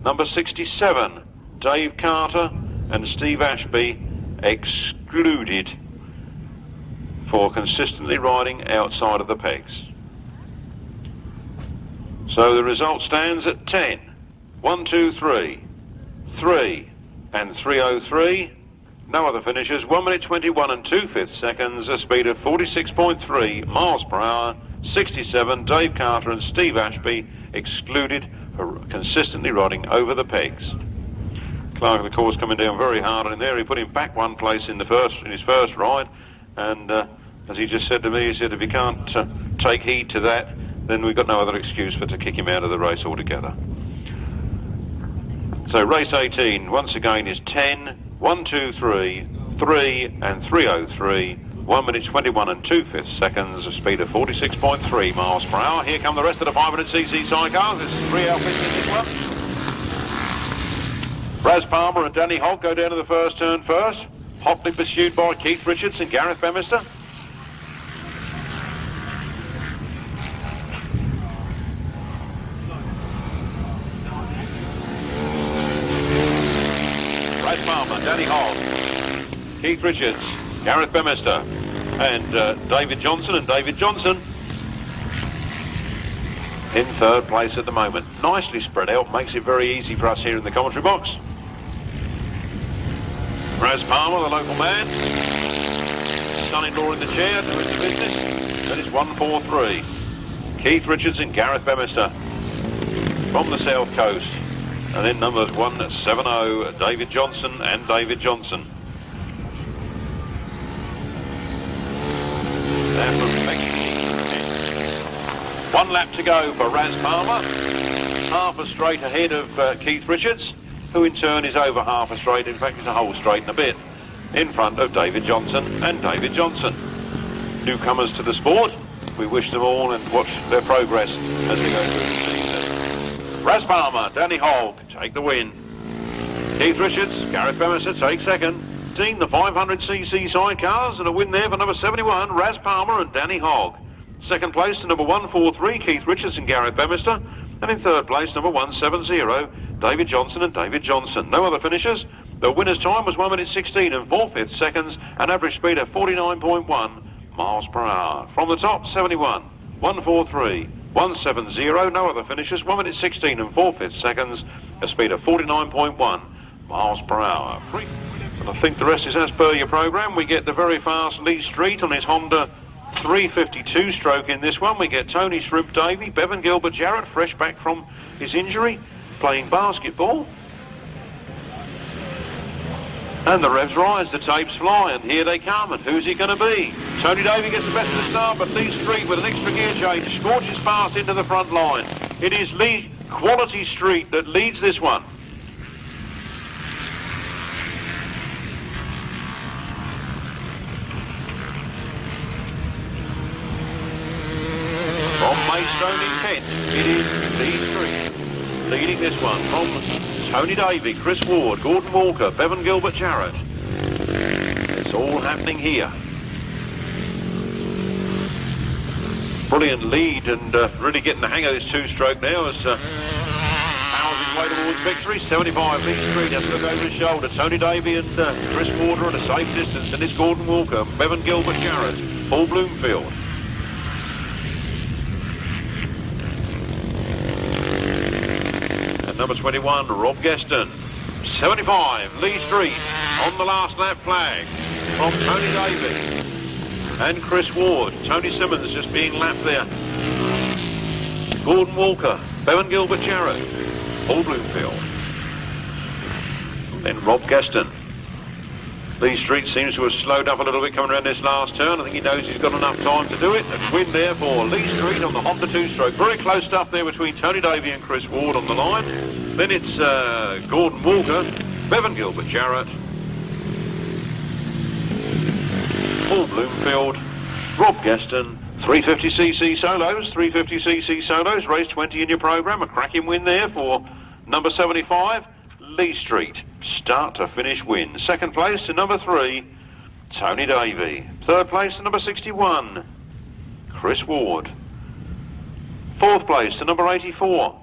Number 67, Dave Carter and Steve Ashby, excluded for consistently riding outside of the pegs. So the result stands at 10, 1, 2, 3, 3 and 303. No other finishers. 1 minute 21 and 2/5 seconds. A speed of 46.3 miles per hour. 67, Dave Carter and Steve Ashby, excluded for consistently riding over the pegs. Clark, of course, coming down very hard in there. He put him back 1 place in his first ride, and as he just said to me, he said if you can't take heed to that, then we've got no other excuse but to kick him out of the race altogether. So race 18 once again is 10, 1, 2, 3, 3 and 303. 1 minute 21 and 2/5 seconds, a speed of 46.3 miles per hour. Here come the rest of the 500cc sidecars. This is 3 outfits in this one. Raz Palmer and Danny Hogg go down to the first turn first, hotly pursued by Keith Richards and Gareth Bemister. Raz Palmer, Danny Hogg, Keith Richards, Gareth Bemister and David Johnson in third place at the moment. Nicely spread out, makes it very easy for us here in the commentary box. Raz Palmer, the local man, son-in-law in the chair, doing the business. That is 143. Keith Richards and Gareth Bemister from the south coast. And then numbers 170, David Johnson and David Johnson. 1 lap to go for Raz Palmer, half a straight ahead of Keith Richards, who in turn is over half a straight, in fact it's a whole straight and a bit, in front of David Johnson and David Johnson. Newcomers to the sport, we wish them all and watch their progress as they go through the season. Raz Palmer, Danny Hogg take the win. Keith Richards, Gareth Bemister take second. Team the 500cc sidecars, and a win there for number 71, Raz Palmer and Danny Hogg. Second place to number 143, Keith Richards and Gareth Bemister. And in third place, number 170, David Johnson and David Johnson. No other finishers. The winner's time was 1 minute 16 and 4/5 seconds, an average speed of 49.1 miles per hour. From the top, 71, 143, 170, no other finishers, 1 minute 16 and 4/5 seconds, a speed of 49.1 miles per hour. And I think the rest is as per your programme. We get the very fast Lee Street on his Honda 352 stroke in this one. We get Tony Shrimp Davey, Bevan Gilbert Jarrett, fresh back from his injury, playing basketball. And the revs rise, the tapes fly, and here they come, and who's he going to be? Tony Davey gets the best of the start, but Lee Street with an extra gear change scorches past into the front line. It is Lee Quality Street that leads this one. From Maidstone in Kent, it is Lee Street leading this one from Tony Davey, Chris Ward, Gordon Walker, Bevan Gilbert Jarrett. It's all happening here. Brilliant lead and really getting the hang of this two-stroke now as powers his way towards victory. 75 Lee Street has to look over his shoulder. Tony Davey and Chris Ward are at a safe distance, and it's Gordon Walker, Bevan Gilbert Jarrett, Paul Bloomfield. Number 21, Rob Geston. 75, Lee Street on the last lap flag from Tony Davey and Chris Ward. Tony Simmons just being lapped there. Gordon Walker, Bevan Gilbert Jarrett, Paul Bloomfield. Then Rob Geston. Lee Street seems to have slowed up a little bit coming around this last turn. I think he knows he's got enough time to do it. A win there for Lee Street on the Honda two-stroke. Very close stuff there between Tony Davey and Chris Ward on the line. Then it's Gordon Walker, Bevan Gilbert Jarrett, Paul Bloomfield, Rob Geston. 350cc solos, 350cc solos, race 20 in your programme. A cracking win there for number 75. Lee Street, start to finish win. Second place to number 3, Tony Davey. Third place to number 61, Chris Ward. Fourth place to number 84,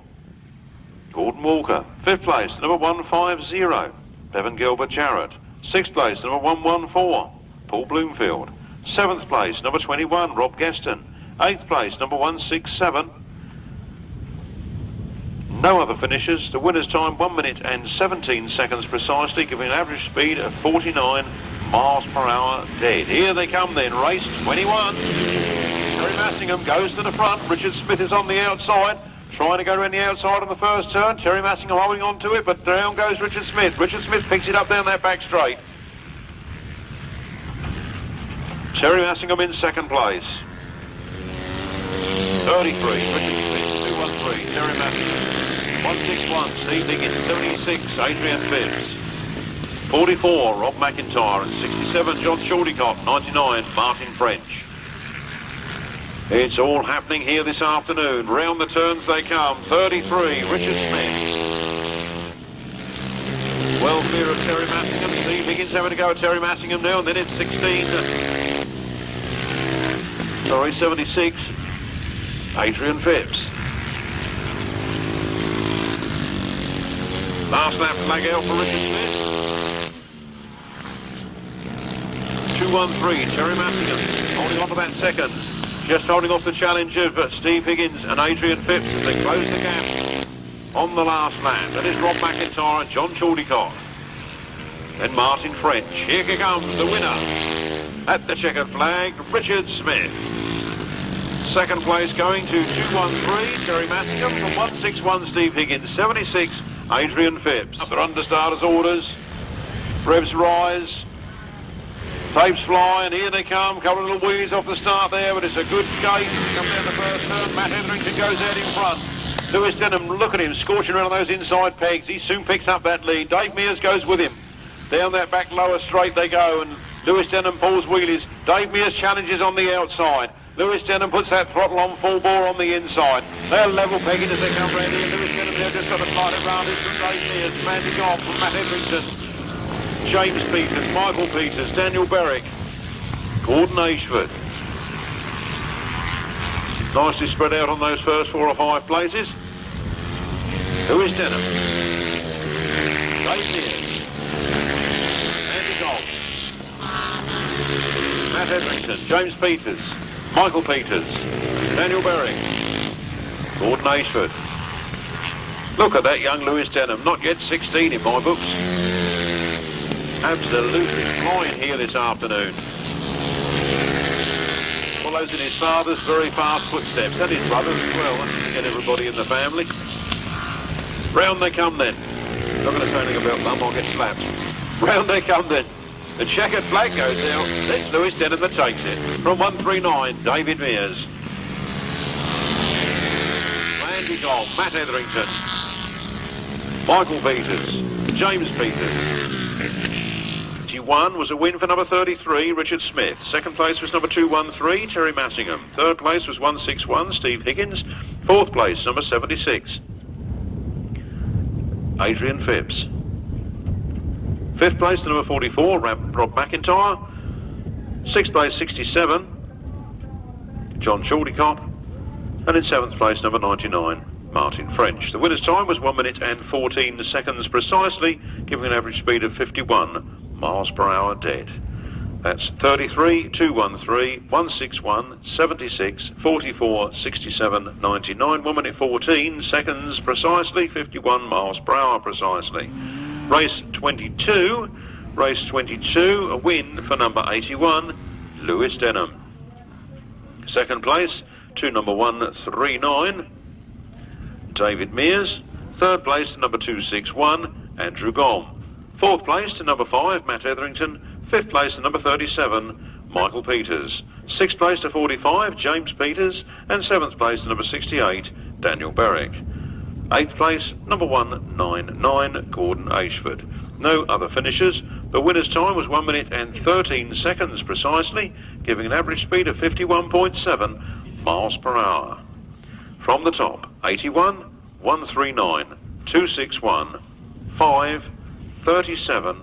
Gordon Walker. Fifth place to number 150, Bevan Gilbert Jarrett. Sixth place to number 114, Paul Bloomfield. Seventh place, number 21, Rob Geston. Eighth place, number 167. No other finishers. The winner's time 1 minute and 17 seconds precisely, giving an average speed of 49 miles per hour dead. Here they come then, race 21. Terry Massingham goes to the front. Richard Smith is on the outside, trying to go around the outside on the first turn. Terry Massingham holding on to it, but down goes Richard Smith. Richard Smith picks it up down that back straight. Terry Massingham in second place. 33, Richard Smith, 213, Terry Massingham. 161, Steve Higgins, 76, Adrian Phipps. 44, Rob McIntyre, and 67, John Shaldicott, 99, Martin French. It's all happening here this afternoon. Round the turns they come. 33, Richard Smith. Well clear of Terry Massingham. Steve Higgins having to go at Terry Massingham now, and then it's 76, Adrian Phipps. Last lap flag out for Richard Smith. 213, Terry Massingham holding on to that second. Just holding off the challenge of Steve Higgins and Adrian Phipps as they close the gap on the last lap. That is Rob McIntyre and John Shaldicott. Then Martin French. Here comes the winner at the checkered flag, Richard Smith. Second place going to 213, Terry Massingham, from 161, Steve Higgins, 76, Adrian Phipps. They're under starters' orders. Revs rise. Tapes fly, and here they come. A couple of little wheelies off the start there, but it's a good chase. Come down the first turn. Matt Etherington goes out in front. Lewis Denham, look at him, scorching around on those inside pegs. He soon picks up that lead. Dave Mears goes with him. Down that back lower straight they go, and Lewis Denham pulls wheelies. Dave Mears challenges on the outside. Lewis Denham puts that throttle on full bore on the inside. They're level pegging as they come round here. Lewis Denham there just got a slight advantage from Dave Mears. Commanding off from Matt Etherington. James Peters, Michael Peters, Daniel Berwick, Gordon Ashford. Nicely spread out on those first 4 or 5 places. Lewis Denham. Dave Mears. Andy Gold. Matt Etherington. James Peters. Michael Peters. Daniel Berry. Gordon Ashford. Look at that young Lewis Denham. Not yet 16 in my books. Absolutely flying here this afternoon. Follows in his father's very fast footsteps, and his brothers as well. Let's get everybody in the family. Round they come then. Not going to say anything about them, I'll get slapped. Round they come then. The checkered flag goes out. It's Lewis Denham that takes it. From 139, David Mears. Andy Gold, Matt Etherington. Michael Peters. James Peters. 1 was a win for number 33, Richard Smith. Second place was number 213, Terry Massingham. Third place was 161, Steve Higgins. Fourth place, number 76, Adrian Phipps. Fifth place, number 44, Rob McIntyre. Sixth place, 67, John Chaldicott. And in seventh place, number 99, Martin French. The winner's time was 1 minute and 14 seconds precisely, giving an average speed of 51 miles per hour dead. That's 33, 213, 161, 76, 44, 67, 99, 1 minute 14 seconds precisely, 51 miles per hour precisely. Race 22, a win for number 81, Lewis Denham. Second place to number 139, David Mears. Third place to number 261, Andrew Gom. Fourth place to number 5, Matt Etherington. Fifth place to number 37, Michael Peters. Sixth place to 45, James Peters. And seventh place to number 68, Daniel Berwick. Eighth place, number 199, Gordon Ashford. No other finishers. The winner's time was 1 minute and 13 seconds precisely, giving an average speed of 51.7 miles per hour. From the top, 81, 139, 261, 5, 37,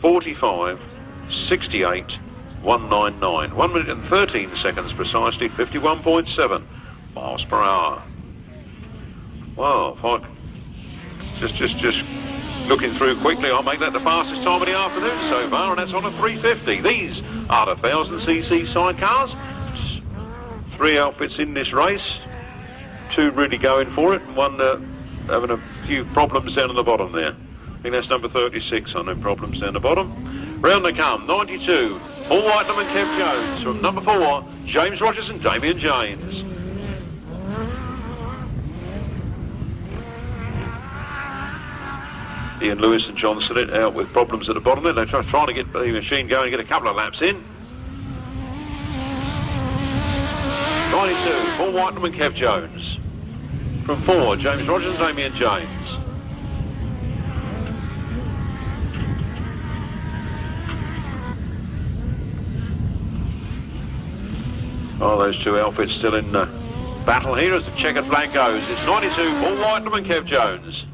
45, 68, 199. 1 minute and 13 seconds precisely, 51.7 miles per hour. Well, if I just looking through quickly, I'll make that the fastest time of the afternoon so far, and that's on a 350. These are the 1000cc sidecars. 3 outfits in this race. 2 really going for it, and 1 having a few problems down at the bottom there. I think that's number 36 on them problems down the bottom. Round they come, 92, Paul Whitelam and Kev Jones. From number 4, James Rogers and Damien James. Ian Lewis and John Sinnott out with problems at the bottom there. They're trying to get the machine going and get a couple of laps in. 92, Paul Whitelam and Kev Jones. From 4, James Rogers and Damien James. Oh, those 2 outfits still in battle here as the checkered flag goes. It's 92, Paul Whitelam and Kev Jones.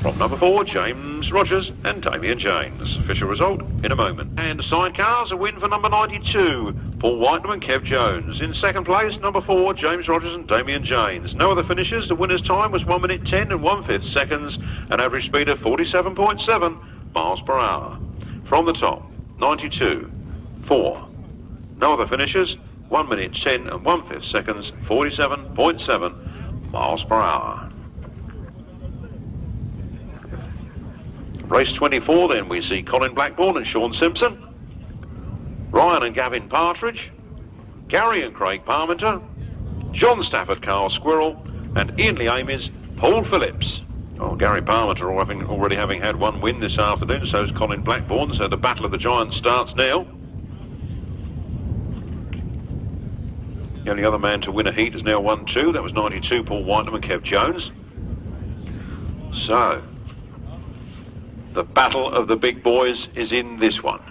From number 4, James Rogers and Damien James. Official result in a moment. And sidecars, a win for number 92, Paul Whitelam and Kev Jones. In second place, number 4, James Rogers and Damien James. No other finishers. The winner's time was 1 minute 10 and 1/5 seconds, an average speed of 47.7 miles per hour. From the top, 92, 4. No other finishers. 1 minute 10 and 1/5 seconds, 47.7 miles per hour. Race 24 then, we see Colin Blackburn and Sean Simpson, Ryan and Gavin Partridge, Gary and Craig Parmenter, John Stafford, Carl Squirrel, and Ian Lee Amies, Paul Phillips. Oh, Gary Parmenter already having had 1 win this afternoon, so is Colin Blackburn, so the Battle of the Giants starts now. The only other man to win a heat has now won 2. That was 92, Paul Whitelam and Kev Jones. So, the battle of the big boys is in this one.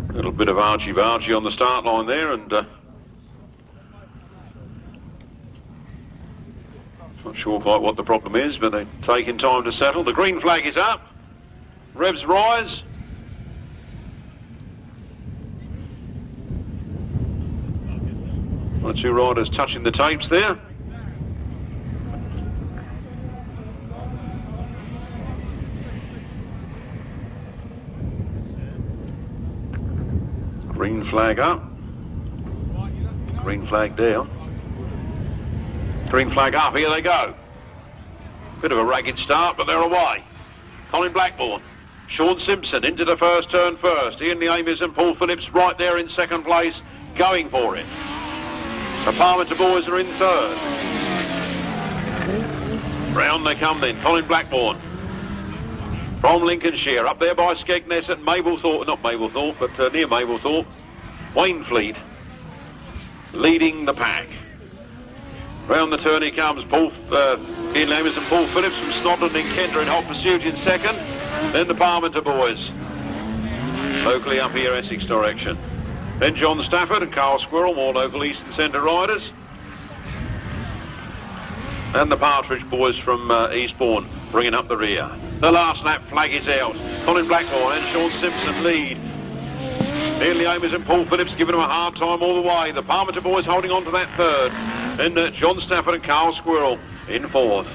A little bit of argy-bargy on the start line there, and Not sure quite what the problem is, but they're taking time to settle. The green flag is up. Revs rise. One or two riders touching the tapes there. Green flag up. Green flag down. Green flag up, here they go. Bit of a ragged start, but they're away. Colin Blackburn, Sean Simpson into the first turn first. Ian Leamers and Paul Phillips right there in second place, going for it. The Parmenter boys are in third. Round they come then, Colin Blackburn. From Lincolnshire, up there by Skegness at Mablethorpe, not Mablethorpe, but near Mablethorpe. Wainfleet leading the pack. Round the turn he comes, Ian Leamers and Paul Phillips from Snodland and Kendra in hot pursuit in second. Then the Parmenter boys, locally up here Essex direction. Then John Stafford and Carl Squirrel, more local east and centre riders. And the Partridge boys from Eastbourne bringing up the rear. The last lap flag is out. Colin Blackburn and Sean Simpson lead. Ian Leamers and Paul Phillips giving them a hard time all the way. The Parmenter boys holding on to that third. Then John Stafford and Carl Squirrel in fourth.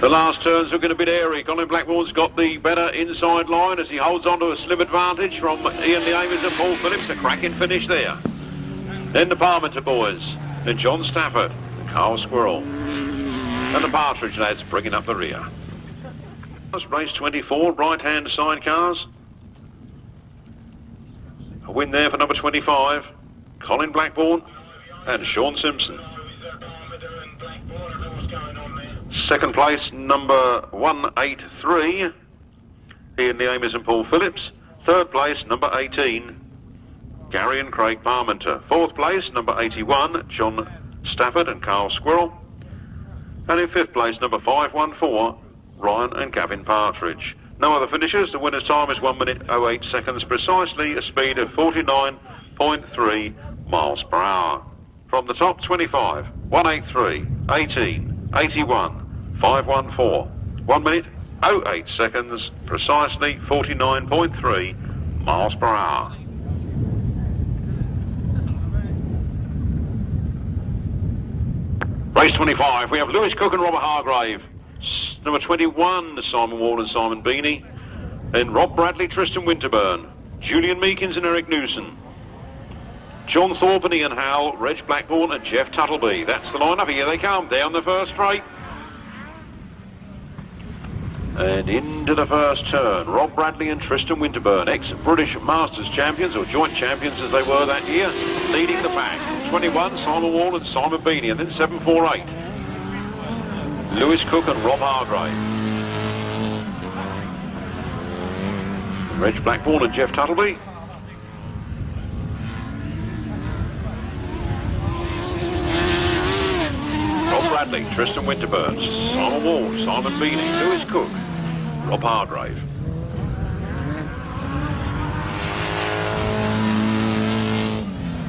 The last turns looking a bit airy. Colin Blackburn's got the better inside line as he holds on to a slim advantage from Ian Leamers and Paul Phillips. A cracking finish there. Then the Parmenter boys. Then John Stafford and Carl Squirrel. And the Partridge lads bringing up the rear. Race 24, right-hand sidecars. A win there for number 25, Colin Blackburn and Sean Simpson. Second place, number 183, Ian Leamers and Paul Phillips. Third place, number 18, Gary and Craig Parmenter. Fourth place, number 81, John Stafford and Carl Squirrel. And in fifth place, number 514, Ryan and Gavin Partridge. No other finishers. The winner's time is 1 minute 08 seconds precisely, a speed of 49.3 miles per hour. From the top, 25, 183, 18, 81, 514. 1 minute 08 seconds precisely, 49.3 miles per hour. Race 25, we have Lewis Cook and Robert Hargrave. Number 21, Simon Wall and Simon Beanie. Then Rob Bradley, Tristan Winterburn. Julian Meekins and Eric Newson. John Thorpe and Ian Howell, Reg Blackburn and Jeff Tuttleby. That's the lineup. Here they come, down the first straight. And into the first turn, Rob Bradley and Tristan Winterburn, ex-British Masters champions, or joint champions as they were that year, leading the pack. 21, Simon Wall and Simon Beanie, and then 748. Lewis Cook and Rob Hargrave. Reg Blackburn and Jeff Tuttleby. Rob Bradley, Tristan Winterburn, Simon Wall, Simon Beanie, Lewis Cook, Rob Hargrave.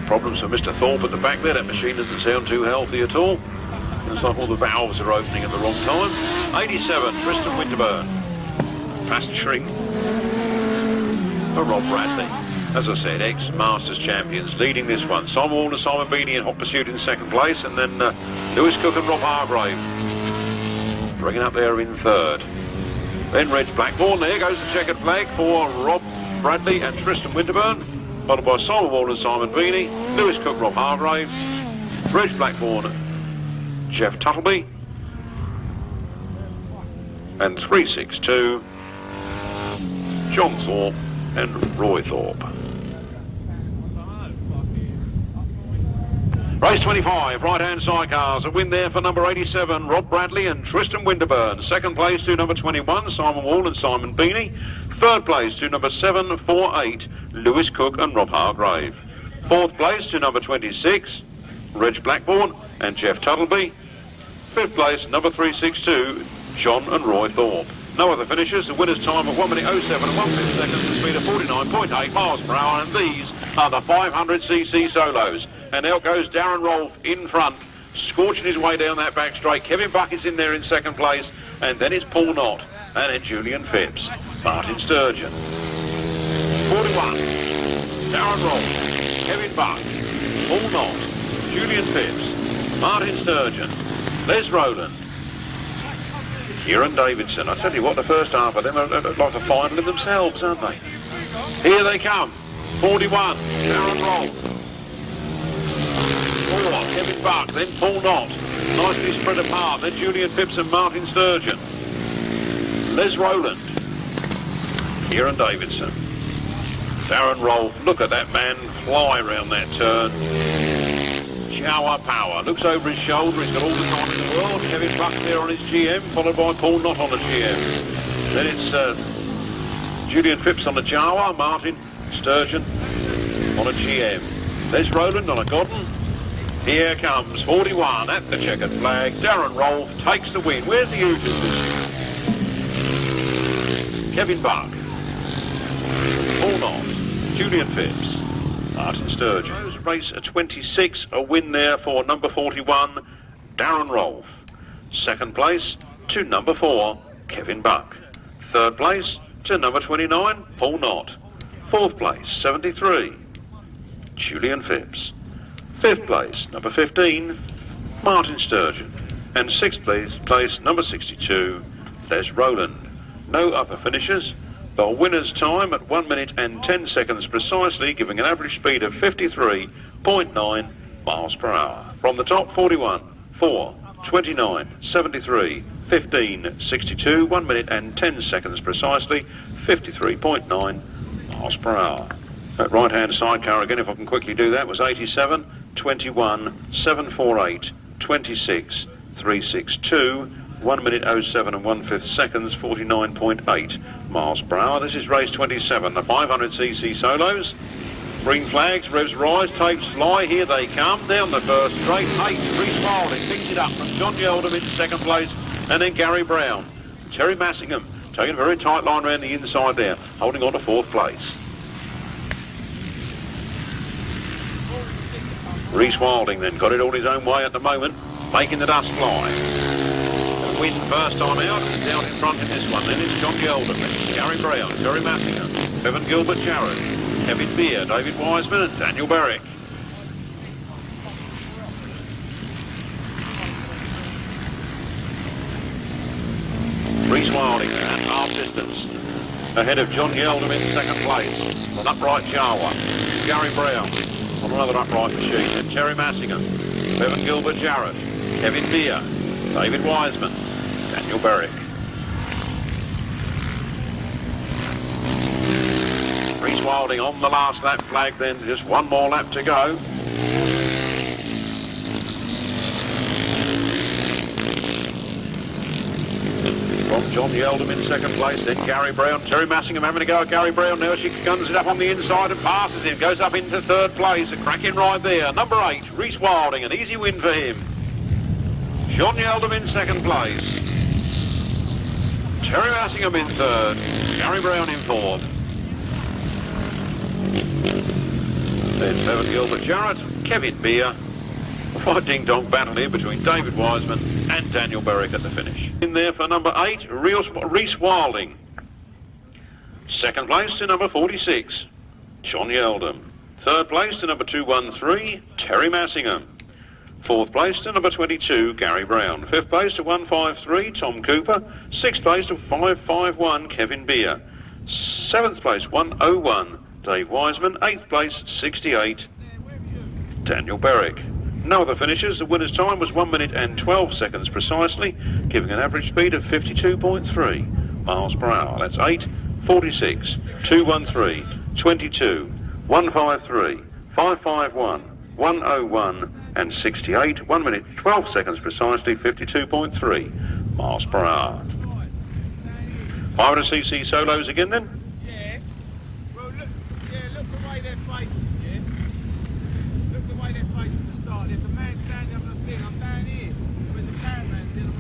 Problems for Mr. Thorpe at the back there. That machine doesn't sound too healthy at all. Looks like all the valves are opening at the wrong time. 87, Tristan Winterburn. Pasturing for Rob Bradley. As I said, ex-Masters champions leading this one. Simon Wall and Simon Beanie in hot pursuit in second place. And then Lewis Cook and Rob Hargrave bringing up there in third. Then Reg Blackburn. There goes the checkered flag for Rob Bradley and Tristan Winterburn. Followed by Simon Wall and Simon Beanie. Lewis Cook, Rob Hargrave. Reg Blackburn, Jeff Tuttleby. And 362, John Thorpe and Roy Thorpe. Race 25, right-hand side cars. A win there for number 87, Rob Bradley and Tristan Winterburn. Second place to number 21, Simon Wall and Simon Beanie. Third place to number 748, Lewis Cook and Rob Hargrave. Fourth place to number 26, Reg Blackburn and Jeff Tuttleby. Fifth place, number 362, John and Roy Thorpe. No other finishers. The winner's time of 1 minute 07 and 1/5 seconds, the speed of 49.8 miles per hour, and these are the 500cc solos. And out goes Darren Rolph in front, scorching his way down that back straight. Kevin Buck is in there in second place, and then it's Paul Knott, and then Julian Phipps. Martin Sturgeon. 41. Darren Rolph, Kevin Buck, Paul Knott, Julian Phipps, Martin Sturgeon, Les Rowland, Kieran Davidson. I tell you what, the first half of them are like a final in themselves, aren't they? Here they come. 41, Darren Rolph. 4, Kevin Buck, then Paul Knott. Nicely spread apart, then Julian Phipps and Martin Sturgeon. Les Rowland, Kieran Davidson. Darren Rolph, look at that man fly round that turn. Shower power, looks over his shoulder, he's got all the time in the world. Kevin Buck there on his GM, followed by Paul Knott on the GM. Then it's Julian Phipps on the Jawa, Martin Sturgeon on a GM. Les Rowland on a Godden. Here comes 41 at the checkered flag. Darren Rolph takes the win. Where's the Hooters? Kevin Buck, Paul Knott, Julian Phipps, Martin Sturgeon. Race at 26, a win there for number 41, Darren Rolph. Second place to number 4, Kevin Buck. Third place to number 29, Paul Knott. Fourth place, 73, Julian Phipps. Fifth place, number 15, Martin Sturgeon. And sixth place, number 62, Les Rowland. No other finishers. The winner's time at 1 minute and 10 seconds precisely, giving an average speed of 53.9 miles per hour. From the top, 41, 4, 29, 73, 15, 62, 1 minute and 10 seconds precisely, 53.9 miles per hour. That right-hand sidecar again, if I can quickly do that, was 87, 21, 748, 26, 362, 1 minute 07 and 1/5 seconds, 49.8 miles per hour. This is race 27, the 500cc solos. Green flags, revs rise, tapes fly, here they come. Down the first straight, 8, Reece Wilding picks it up from John Yeldham in second place, and then Gary Brown. Terry Massingham taking a very tight line around the inside there, holding on to fourth place. Reece Wilding then got it all his own way at the moment, making the dust fly. Win first time out in front in this one. Then it's John Yeldham, Gary Brown, Terry Massingham, Bevan Gilbert Jarrett, Kevin Beer, David Wiseman and Daniel Berwick. Reece Wilding at half distance, ahead of John Yeldham in second place. An upright Jawa, Gary Brown on another upright machine, and Terry Massingham, Bevan Gilbert Jarrett, Kevin Beer, David Wiseman, Daniel Berwick. Reece Wilding on the last lap flag then, just one more lap to go. From John Yeldham in second place, then Gary Brown. Terry Massingham having a go at Gary Brown now. She guns it up on the inside and passes him. Goes up into third place. A cracking ride there. Number 8, Reece Wilding. An easy win for him. John Yeldham in second place. Terry Massingham in third. Gary Brown in fourth. Then Bevan Gilbert Jarrett, Kevin Beer. A fight ding-dong battle here between David Wiseman and Daniel Berwick at the finish. In there for number 8, Reece Wilding. Second place to number 46, John Yeldham. Third place to number 213, Terry Massingham. Fourth place to number 22, Gary Brown. Fifth place to 153, Tom Cooper. Sixth place to 551, Kevin Beer. Seventh place, 101, Dave Wiseman. Eighth place, 68, Daniel Berwick. No other finishers. The winner's time was 1 minute and 12 seconds precisely, giving an average speed of 52.3 miles per hour. That's 8, 46, 213, 22, 153, 551, 101 and 68. 1 minute 12 seconds precisely, 52.3 miles per hour. 500cc solos again then? Yeah. Well, look the way they're facing, yeah? Look the way they're facing the start. There's a man standing up on the thing. I'm down here. There's a caravan. There's a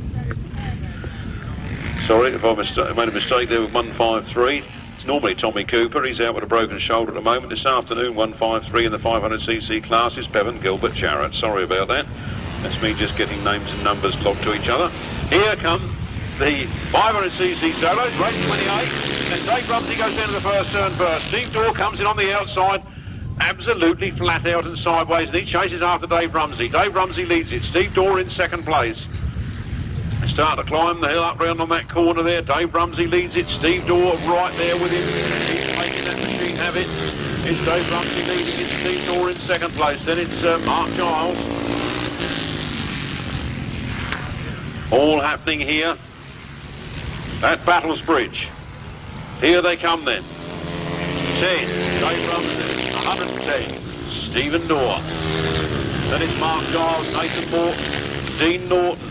caravan down here. Sorry if I made a mistake there with 153. It's normally Tommy Cooper. He's out with a broken shoulder at the moment. This afternoon, 153 in the 500cc class is Bevan Gilbert Jarrett. Sorry about that. That's me just getting names and numbers logged to each other. Here come the 500cc solos, race 28, and Dave Rumsey goes down to the first turn first. Steve Daw comes in on the outside, absolutely flat out and sideways, and he chases after Dave Rumsey. Dave Rumsey leads it, Steve Daw in second place. They start to climb the hill up round on that corner there. Dave Rumsey leads it, Steve Daw right there with him. He's making that machine have it. It's Dave Rumsey leading it, Steve Daw in second place. Then it's Mark Giles. All happening here at Battlesbridge. Here they come then. 10, Dave Rumsey. 110, Stephen Daw. Then it's Mark Giles, Nathan Morton, Dean Norton,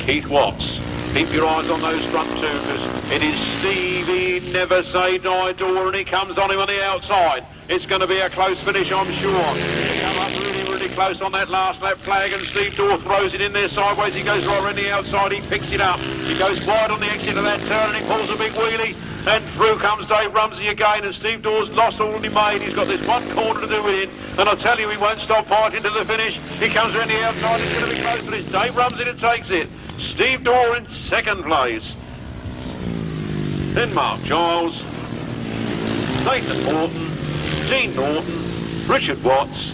Keith Watts. Keep your eyes on those front two, because it is Stevie Never Say Die Daw, and he comes on him on the outside. It's going to be a close finish, I'm sure. They come up really close on that last lap flag, and Steve Daw throws it in there sideways. He goes right around the outside, he picks it up. He goes wide on the exit of that turn, and he pulls a big wheelie. And through comes Dave Rumsey again, and Steve Daw's lost all he made. He's got this one corner to do it in, and I tell you, he won't stop fighting to the finish. He comes around the outside, it's going to be close, but it's Dave Rumsey that takes it. Steve Daw in second place. Then Mark Giles, Nathan Morton, Dean Norton, Richard Watts,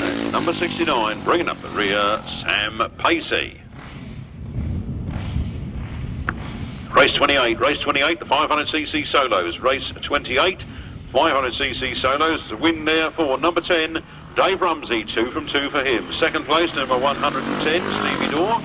and number 69, bringing up the rear, Sam Pacey. Race 28, the 500cc solos. Race 28, 500cc solos. The win there for number 10, Dave Rumsey, 2 from 2 for him. Second place to number 110, Stevie Daw.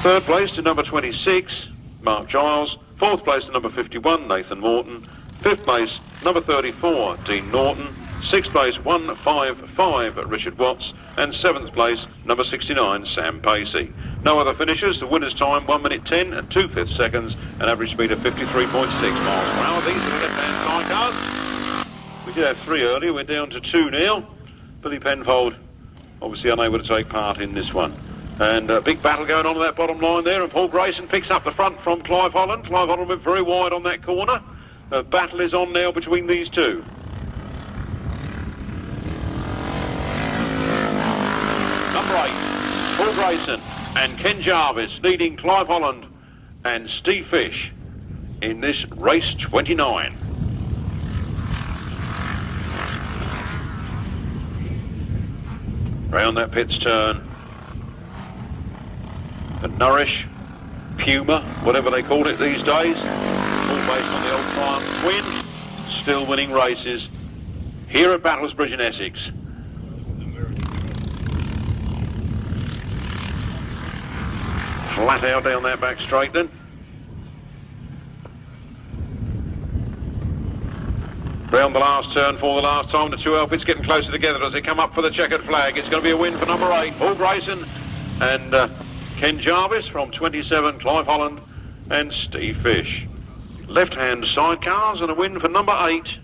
Third place to number 26, Mark Giles. Fourth place to number 51, Nathan Morton. Fifth place, number 34, Dean Norton. Sixth place, 155, Richard Watts. And seventh place, number 69, Sam Pacey. No other finishers. The winner's time, 1 minute 10 and 2/5 seconds, an average speed of 53.6 miles per hour. These are the left-hand side cars. We did have 3 earlier. We're down to 2 now. Billy Penfold, obviously unable to take part in this one. And a big battle going on at that bottom line there, and Paul Grayson picks up the front from Clive Holland. Clive Holland went very wide on that corner. The battle is on now between these two. Number 8, Paul Grayson and Ken Jarvis leading Clive Holland and Steve Fish in this race 29. Round that pits turn. The Nourish, Puma, whatever they call it these days, all based on the old Triumph Twin, still winning races here at Battlesbridge in Essex. Flat out down that back straight then. Round the last turn for the last time. The two outfits getting closer together as they come up for the checkered flag. It's going to be a win for number 8, Paul Grayson and Ken Jarvis from 27, Clive Holland and Steve Fish. Left-hand sidecars and a win for number 8,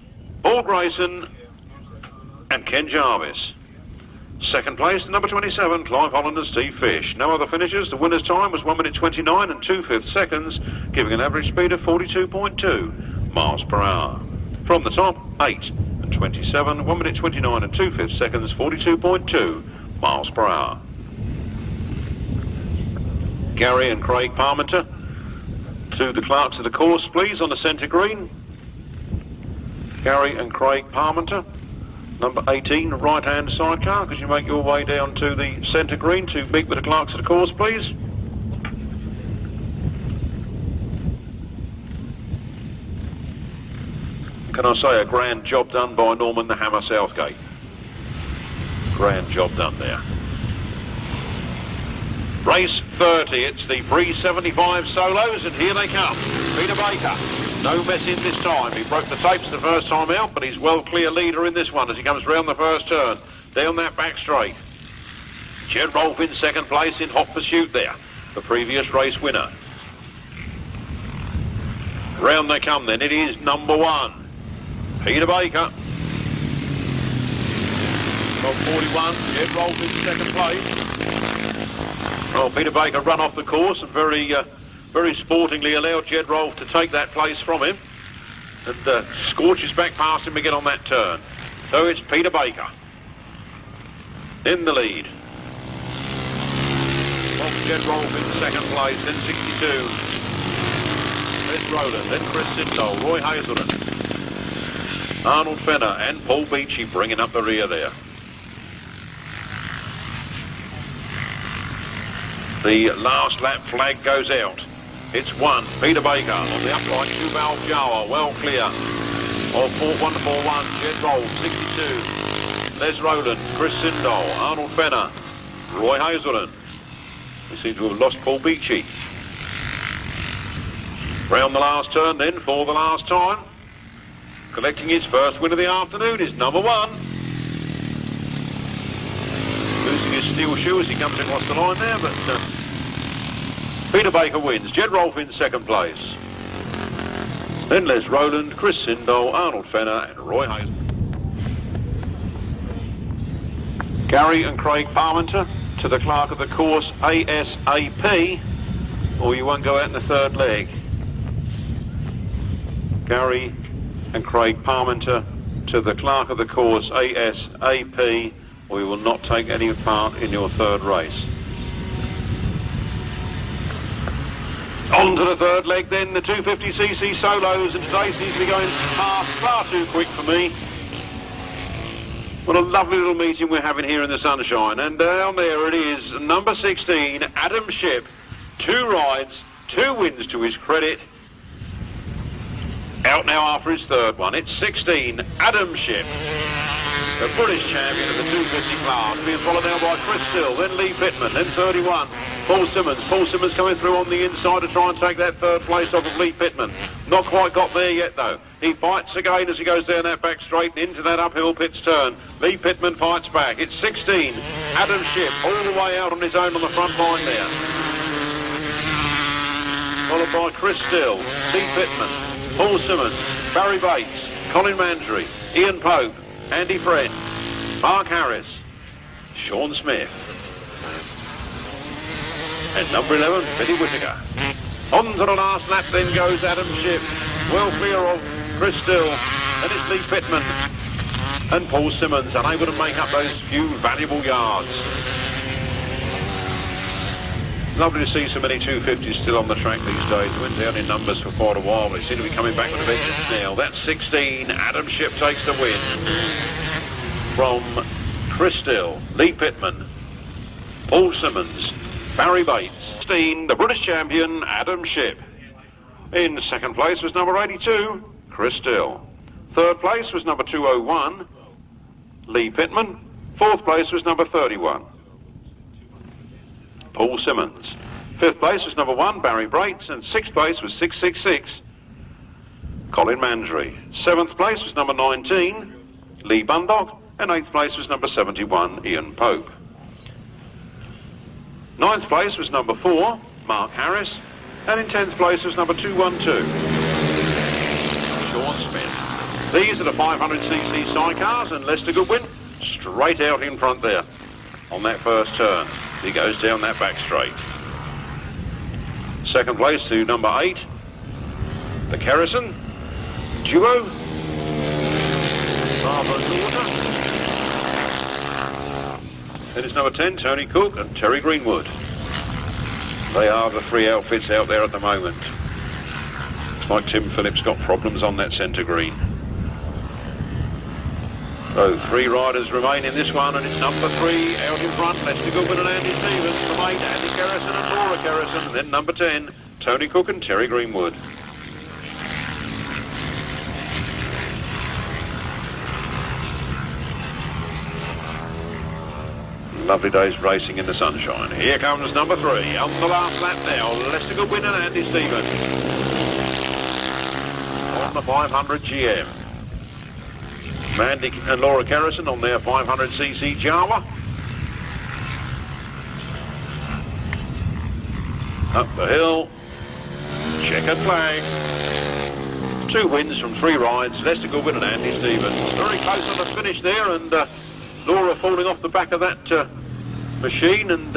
Paul Grayson and Ken Jarvis. Second place, number 27, Clive Holland and Steve Fish. No other finishers. The winner's time was 1 minute 29 and 2/5 seconds, giving an average speed of 42.2 miles per hour. From the top, 8 and 27, 1 minute 29 and 2/5 seconds, 42.2 miles per hour. Gary and Craig Parmenter to the clerks of the course, please, on the centre green. Gary and Craig Parmenter. Number 18, right-hand sidecar. Could you make your way down to the centre green to meet with the clerks of the course, please? Can I say a grand job done by Norman the Hammer Southgate? Grand job done there. Race 30, it's the 375 solos, and here they come. Peter Baker. No mess in this time. He broke the tapes the first time out, but he's well clear leader in this one as he comes round the first turn. Down that back straight. Jed Rolph in second place in hot pursuit there. The previous race winner. Round they come then. It is number 1. Peter Baker. From 41, Jed Rolph in second place. Well, Peter Baker run off the course and very sportingly allowed Jed Rolph to take that place from him and scorches back past him again on that turn. So it's Peter Baker in the lead. Jed Rolph in second place, then 62. There's Roland, then Chris Sidlow, Roy Hazelden, Arnold Fenner and Paul Beachy bringing up the rear there. The last lap flag goes out. It's 1, Peter Baker on the upright, 2 valve Jawa, well clear of 141, Jed Rolph, 62. Les Roland, Chris Sidlow, Arnold Fenner, Roy Hazelden. We seem to have lost Paul Beachy. Round the last turn then for the last time. Collecting his first win of the afternoon is number 1. Losing his steel shoe as he comes across the line there, but Peter Baker wins. Jed Rolph in second place. Then Les Roland, Chris Sindall, Arnold Fenner and Roy Hazelden. Gary and Craig Parmenter to the clerk of the course ASAP, or you won't go out in the third leg. Gary and Craig Parmenter to the clerk of the course ASAP, or you will not take any part in your third race. On to the third leg then, the 250cc solos, and today seems to be going far too quick for me. What a lovely little meeting we're having here in the sunshine. And down there it is, number 16, Adam Shipp. 2 rides, 2 wins to his credit. Out now after his third one. It's 16, Adam Shipp, the British champion of the 250 class, being followed now by Chris Still, then Lee Pittman, then 31, Paul Simmons. Paul Simmons coming through on the inside to try and take that third place off of Lee Pittman. Not quite got there yet though. He fights again as he goes down that back straight into that uphill pits turn. Lee Pittman fights back. It's 16, Adam Shipp, all the way out on his own on the front line there. Followed by Chris Still, Lee Pittman, Paul Simmons, Barry Bates, Colin Mandry, Ian Pope, Andy Friend, Mark Harris, Sean Smith, and number 11, Billy Whittaker. On to the last lap then goes Adam Shipp, well clear of Chris Still, and it's Lee Pittman and Paul Simmons, unable to make up those few valuable yards. Lovely to see so many 250s still on the track these days. Went down in numbers for quite a while, but they seem to be coming back with a vengeance now. That's 16. Adam Shipp takes the win from Chris Still, Lee Pittman, Paul Simmons, Barry Bates. 16, the British champion, Adam Shipp. In second place was number 82, Chris Still. Third place was number 201, Lee Pittman. Fourth place was number 31, Paul Simmons. Fifth place was number 1, Barry Bates, and sixth place was 666, Colin Mandry. Seventh place was number 19, Lee Bundock, and eighth place was number 71, Ian Pope. Ninth place was number 4, Mark Harris, and in 10th place was number 212, Sean Smith. These are the 500cc sidecars, and Lester Goodwin straight out in front there on that first turn. He goes down that back straight. Second place to number 8, the Kerrison duo, father and daughter. Then it's number 10, Tony Cook and Terry Greenwood. They are the 3 outfits out there at the moment. Looks like Tim Phillips got problems on that centre green. So 3 riders remain in this one, and it's number 3 out in front, Lester Goodwin and Andy Stevens, number 8, Andy Kerrison and Laura Kerrison, and then number 10, Tony Cook and Terry Greenwood. Lovely days racing in the sunshine. Here comes number 3 on the last lap now, Lester Goodwin and Andy Stevens on the 500 GM. Mandy and Laura Kerrison on their 500cc Jawa. Up the hill, checkered flag. 2 wins from 3 rides, Lester Goodwin and Andy Stevens. Very close on the finish there, and Laura falling off the back of that machine, and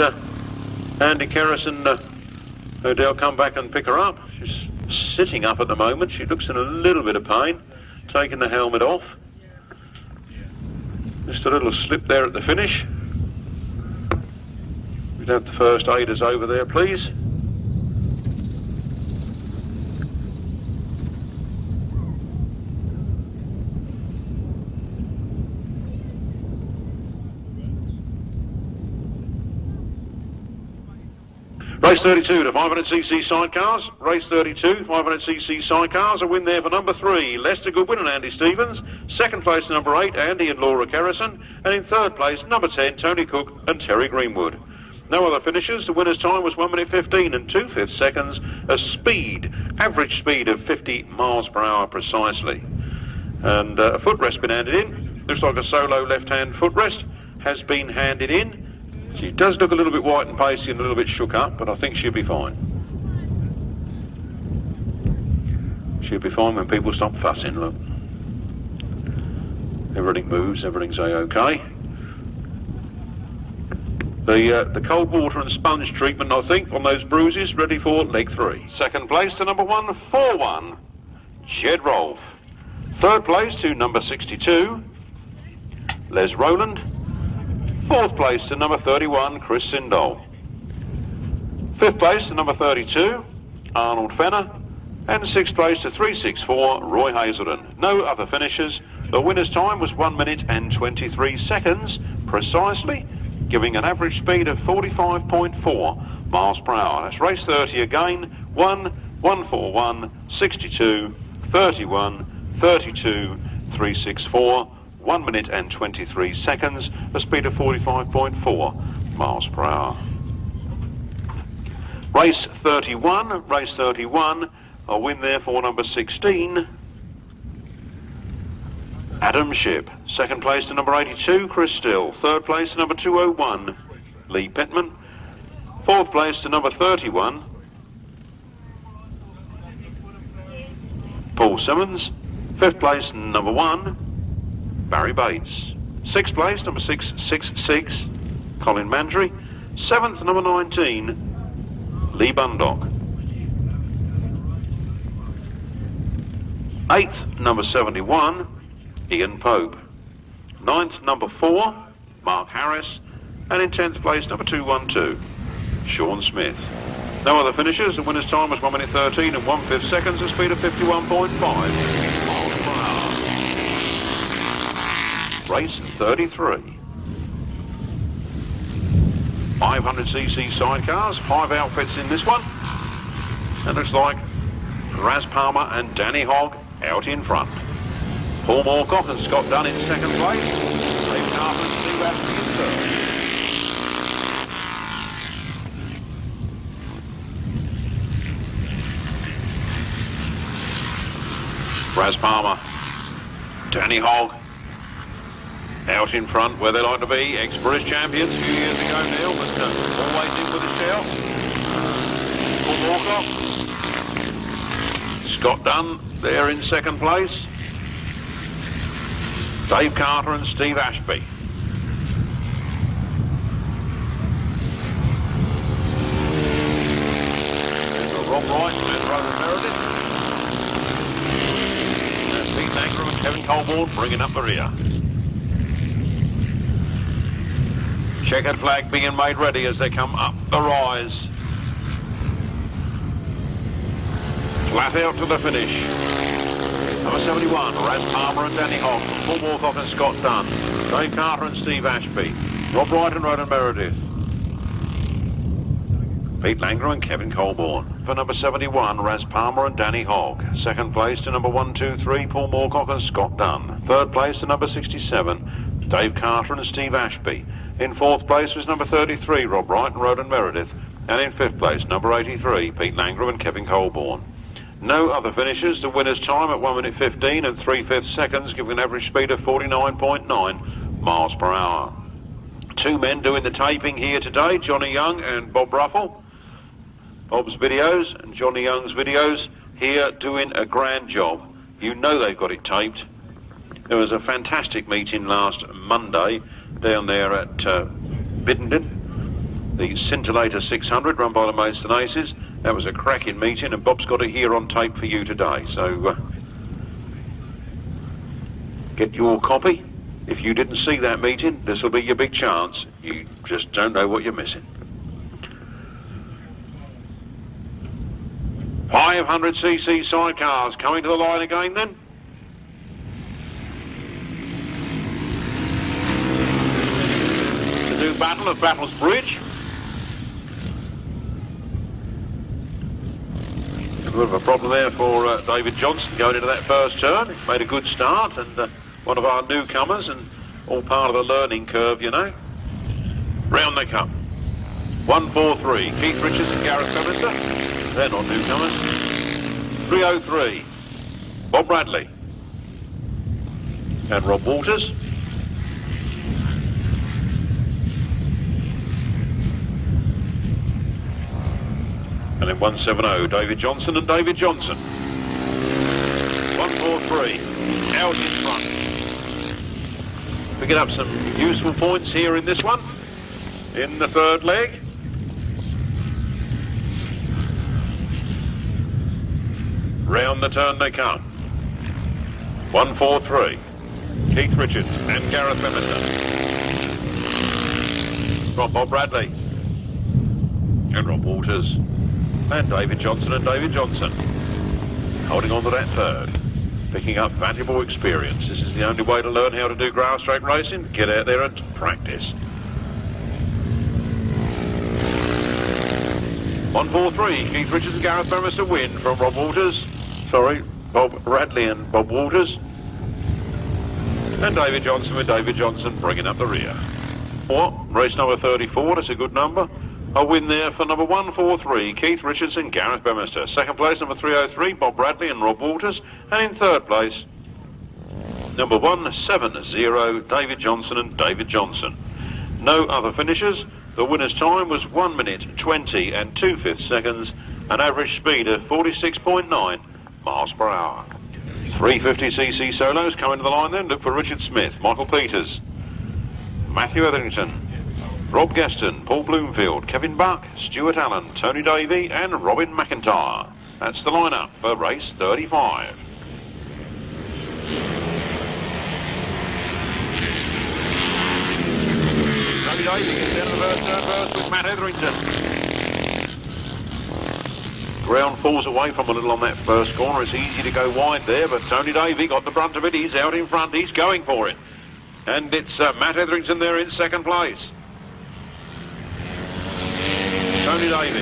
Andy Kerrison no doubt come back and pick her up. She's sitting up at the moment. She looks in a little bit of pain, taking the helmet off. Just a little slip there at the finish. We'd have the first aiders over there, please. Race 32 to 500cc sidecars. Race 32, 500cc sidecars. A win there for number 3, Lester Goodwin and Andy Stevens. Second place, number 8, Andy and Laura Kerrison. And in third place, number 10, Tony Cook and Terry Greenwood. No other finishers. The winner's time was 1 minute 15 and 2/5 seconds. Average speed of 50 miles per hour precisely. And a footrest been handed in. Looks like a solo left-hand footrest has been handed in. She does look a little bit white and pasty and a little bit shook up, but I think she'll be fine. She'll be fine when people stop fussing, look. Everything moves, everything's A-OK. The cold water and sponge treatment, I think, on those bruises, ready for leg 3. Second place to number 1, 4-1, Jed Rolph. Third place to number 62, Les Rowland. Fourth place to number 31, Chris Sindall. Fifth place to number 32, Arnold Fenner. And sixth place to 364, Roy Hazelden. No other finishers. The winner's time was 1 minute and 23 seconds precisely, giving an average speed of 45.4 miles per hour. That's race 30 again. 1-141, 62, 31, 32, 364. 1 minute and 23 seconds, a speed of 45.4 miles per hour. Race 31, a win there for number 16, Adam Shipp. Second place to number 82, Chris Still. Third place to number 201, Lee Pittman. Fourth place to number 31, Paul Simmons. Fifth place, number 1, Barry Bates. Sixth place, number 666, Colin Mandry. Seventh, number 19, Lee Bundock. Eighth, number 71, Ian Pope. Ninth, number 4, Mark Harris. And in 10th place, number 212, Sean Smith. No other finishers. The winner's time was 1 minute 13 and 1/5 seconds, a speed of 51.5 miles per hour. Race 33. 500cc sidecars, 5 outfits in this one. And looks like Raz Palmer and Danny Hogg out in front. Paul Moorcock and Scott Dunn in second place. Dave Carter and Steve Ashby in third. Raz Palmer, Danny Hogg, out in front where they like to be, ex-British champions a few years ago now, but always in with a shout. Paul Moorcock, Scott Dunn there in second place, Dave Carter and Steve Ashby. There's Rob Wright and Roland Meredith. Pete Langrum and Kevin Colborne bringing up the rear. Checkered flag being made ready as they come up the rise. Flat out to the finish. Number 71, Raz Palmer and Danny Hogg. Paul Moorcock and Scott Dunn. Dave Carter and Steve Ashby. Rob Wright and Roland Meredith. Pete Langrum and Kevin Colborne. For number 71, Raz Palmer and Danny Hogg. Second place to number 123, Paul Moorcock and Scott Dunn. Third place to number 67, Dave Carter and Steve Ashby. In fourth place was number 33, Rob Wright and Roland Meredith. And in fifth place, number 83, Pete Langrum and Kevin Colborne. No other finishers. The winner's time at 1 minute 15 and 3/5 seconds, giving an average speed of 49.9 miles per hour. Two men doing the taping here today, Johnny Young and Bob Ruffle. Bob's videos and Johnny Young's videos here doing a grand job. You know they've got it taped. There was a fantastic meeting last Monday down there at Biddenden, the Scintillator 600 run by the Maidstone Aces. That was a cracking meeting, and Bob's got it here on tape for you today. So get your copy If you didn't see that meeting, this will be your big chance. You just don't know what you're missing. 500cc sidecars coming to the line again then. The new battle of Battlesbridge. A bit of a problem there for David Johnson going into that first turn. He made a good start, and one of our newcomers, and all part of the learning curve, you know. Round they come. 143, Keith Richards and Gareth Clementer. They're not newcomers. 303, Bob Bradley and Rob Walters. And then 170, David Johnson and David Johnson. 143, out in front. Picking up some useful points here in this one, in the third leg. Round the turn they come. 143, Keith Richards and Gareth Clementer. From Bob Bradley and Rob Walters. And David Johnson and David Johnson. Holding on to that third. Picking up valuable experience. This is the only way to learn how to do Grasstrack racing. Get out there and practice. 143, Keith Richards and Gareth Clementer win from Rob Walters. Sorry, Bob Bradley and Bob Walters. And David Johnson with David Johnson bringing up the rear. Race number 34, that's a good number. A win there for number 143, Keith Richards and Gareth Clementer. Second place, number 303, Bob Bradley and Rob Walters. And in third place, number 170, David Johnson and David Johnson. No other finishers. The winner's time was 1 minute 20 and 2/5 seconds, an average speed of 46.9 miles per hour. 350cc solos coming to the line then. Look for Richard Smith, Michael Peters, Matthew Etherington, Rob Gaston, Paul Bloomfield, Kevin Buck, Stuart Allen, Tony Davey and Robin McIntyre. That's the lineup for race 35. Tony Davey gets down to the first turn first with Matt Etherington. Ground falls away from a little on that first corner. It's easy to go wide there, but Tony Davey got the brunt of it. He's out in front. He's going for it. And it's Matt Etherington there in second place. Tony Davey,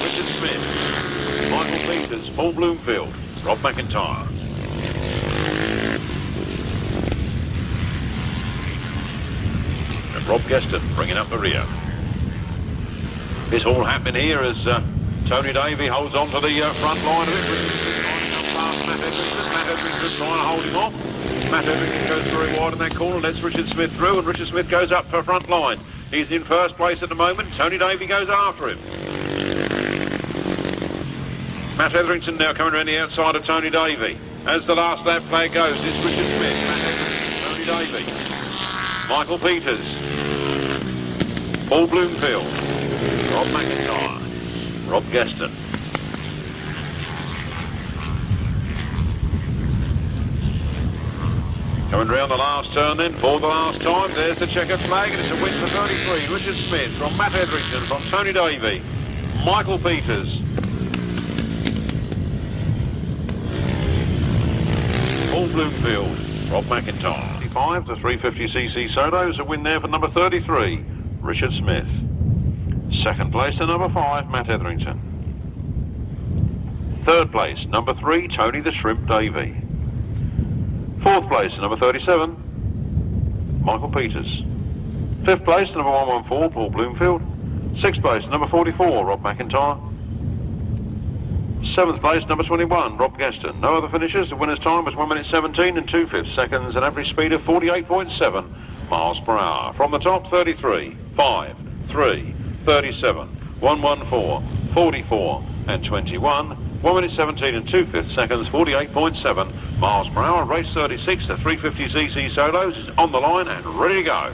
Richard Smith, Michael Peters, Paul Bloomfield, Rob McIntyre. And Rob Gaston bringing up the rear. It's all happening here as Tony Davey holds on to the front line of it. Matt Etherington trying to hold him off. Matt Etherington goes very wide in that corner, lets Richard Smith through, and Richard Smith goes up for front line. He's in first place at the moment. Tony Davey goes after him. Matt Etherington now coming around the outside of Tony Davey. As the last lap play goes, it's Richard Smith, Matt Etherington, Tony Davey, Michael Peters, Paul Bloomfield, Rob McIntyre, Rob Gaston. Coming round the last turn then for the last time. There's the checkered flag and it's a win for 33. Richard Smith from Matt Etherington, from Tony Davey, Michael Peters, Paul Bloomfield, Rob McIntyre. 5 to 350cc solos, a win there for number 33, Richard Smith. Second place to number 5, Matt Etherington. Third place, number 3, Tony the Shrimp Davey. Fourth place, number 37, Michael Peters. Fifth place, number 114, Paul Bloomfield. Sixth place, number 44, Rob McIntyre. Seventh place, number 21, Rob Gaston. No other finishers. The winner's time was 1 minute 17 and 2/5 seconds, an average speed of 48.7 miles per hour. From the top, 33, 5, 3, 37, 114, 44 and 21. 1 minute 17 and 2/5 seconds, 48.7 miles per hour. Race 36, the 350cc solos is on the line and ready to go.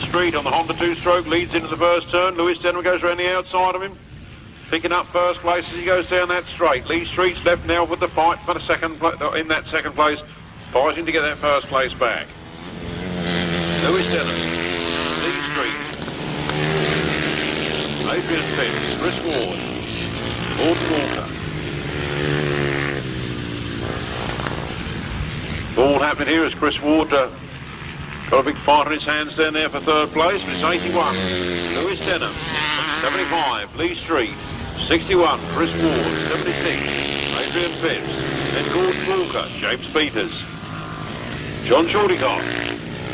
Street on the Honda 2-stroke leads into the first turn. Lewis Denham goes around the outside of him. picking up first place as he goes down that straight. Lee Street's left now with the fight for the in that second place, fighting to get that first place back. Lewis Denham, Lee Street, Adrian Phipps, Chris Ward, Gordon Walker. All happening here as Chris Ward got a big fight on his hands down there for third place, but it's 81. Lewis Denham, 75, Lee Street, 61, Chris Ward, 76, Adrian Phipps, then Gordon Walker, James Peters, John Shortycott,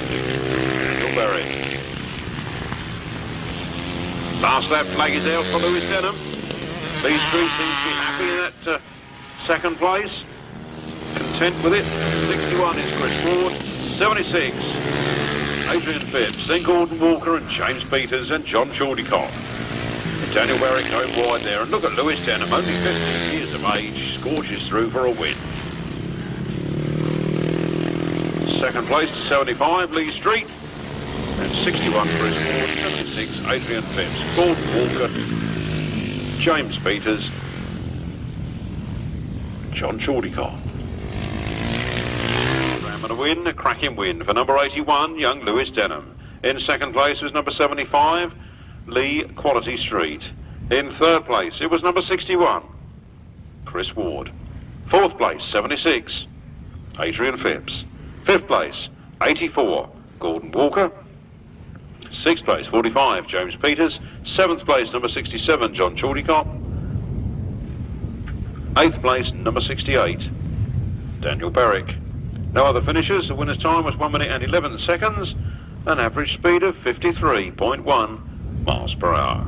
Daniel Berry. Last lap flag is out for Lewis Denham. Lee Street seems to be happy in that second place. Content with it. 61 is Chris Ward, 76, Adrian Phipps, then Gordon Walker and James Peters and John Shortycott. Daniel Berry going wide there, and look at Lewis Denham, only 15 years of age, scorches through for a win. Second place to 75, Lee Street, and 61 Chris Ward, 76 Adrian Phipps, Gordon Walker, James Peters, John Shortycott. And a win, a cracking win for number 81, young Lewis Denham. In second place was number 75, Lee Quality Street. In third place, it was number 61, Chris Ward. Fourth place, 76, Adrian Phipps. Fifth place, 84, Gordon Walker. Sixth place, 45, James Peters. Seventh place, number 67, John Shortycott. Eighth place, number 68, Daniel Berry. No other finishers. The winner's time was 1 minute and 11 seconds, an average speed of 53.1 miles per hour.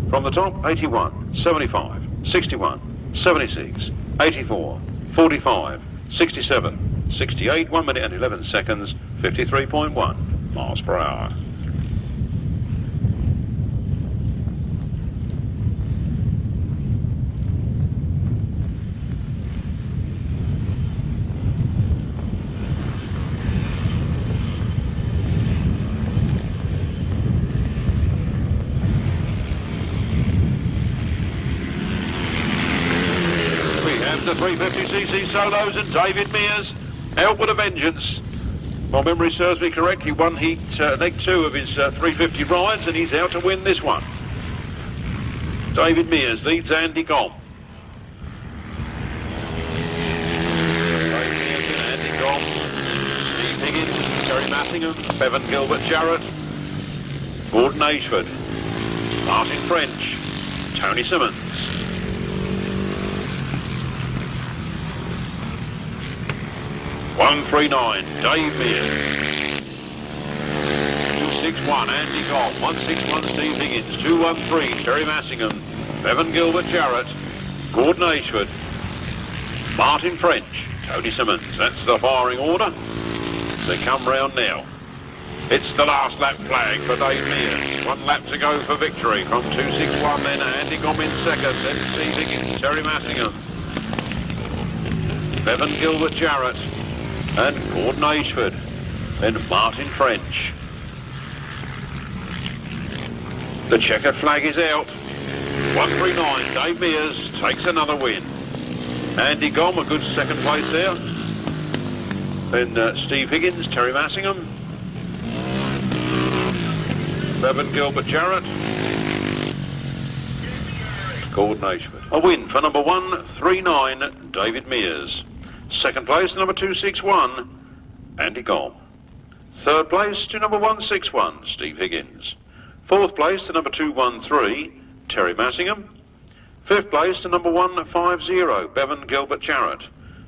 From the top, 81, 75, 61, 76, 84, 45, 67, 68, 1 minute and 11 seconds, 53.1 miles per hour. The 350cc solos and David Mears out with a vengeance. My memory serves me correct, he won heat leg 2 of his 350 rides, and he's out to win this one. David Mears leads Andy Gom. Andy Gom, Steve Higgins, Terry Massingham, Bevan Gilbert Jarrett, Gordon Ashford, Martin French, Tony Simmons. 139, Dave Mears. 261, Andy Goff. 161, Steve Higgins. 213, Terry Massingham. Bevan Gilbert Jarrett. Gordon Ashford. Martin French. Tony Simmons. That's the firing order. They come round now. It's the last lap flag for Dave Mears. 1 lap to go for victory. From 261, then Andy Goff in second. Then Steve Higgins, Terry Massingham. Bevan Gilbert Jarrett. And Gordon Ashford, and Martin French. The checkered flag is out. 139, Dave Mears takes another win. Andy Gom, a good second place there. Then Steve Higgins, Terry Massingham, Bevan Gilbert Jarrett, Gordon Ashford. A win for number 139, David Mears. Second place to number 261, Andy Gom. Third place to number 161, Steve Higgins. Fourth place to number 213, Terry Massingham. Fifth place to number 150, Bevan Gilbert Jarrett.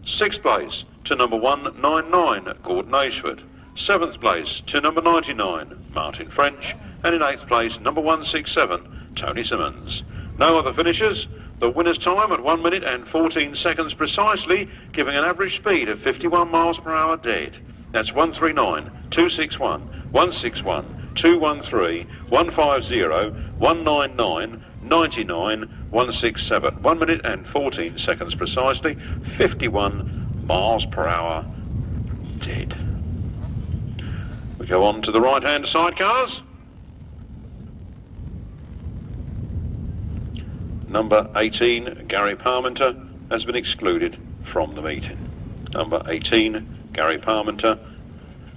Sixth place to number 199, Gordon Ashford. Seventh place to number 99, Martin French. And in eighth place, number 167, Tony Simmons. No other finishers. The winner's time at 1 minute and 14 seconds precisely, giving an average speed of 51 miles per hour dead. That's 139, 261, 161, 213, 150, 199, 99, 167. 1 minute and 14 seconds precisely, 51 miles per hour dead. We go on to the right-hand sidecars. number 18, Gary Parmenter, has been excluded from the meeting. Number 18, Gary Parmenter,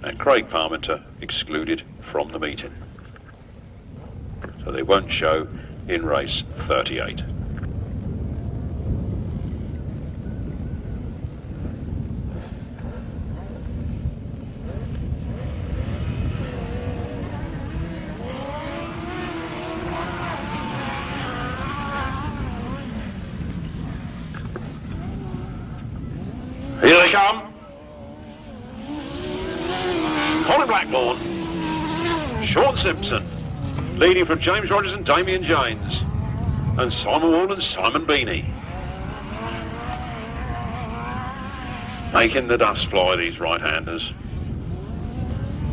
and Craig Parmenter excluded from the meeting. So they won't show in race 38. Here they come. Colin Blackburn, Sean Simpson, leading from James Rogers and Damien James, and Simon Wall and Simon Beanie. Making the dust fly, these right-handers.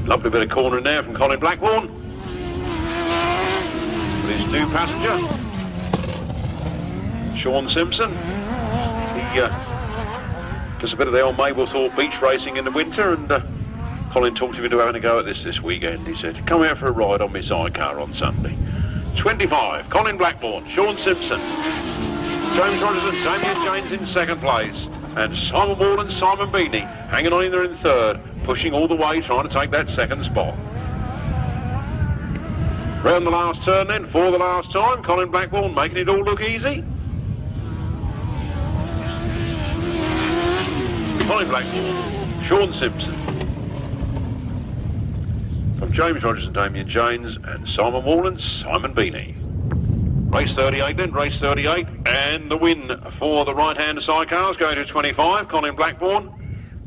Lovely bit of cornering there from Colin Blackburn. With his new passenger, Sean Simpson. He does a bit of the old Mablethorpe beach racing in the winter, and Colin talked him into having a go at this weekend. He said, come out for a ride on my sidecar on Sunday. 25, Colin Blackburn, Sean Simpson, James Rogers and Damien James in second place, and Simon Wall and Simon Beanie hanging on in there in third, pushing all the way, trying to take that second spot. Round the last turn then, for the last time, Colin Blackburn making it all look easy. Colin Blackburn, Sean Simpson, from James Rogers and Damien James, and Simon Wall and Simon Beanie. Race 38 then, race 38, and the win for the right-hand sidecars going to 25, Colin Blackburn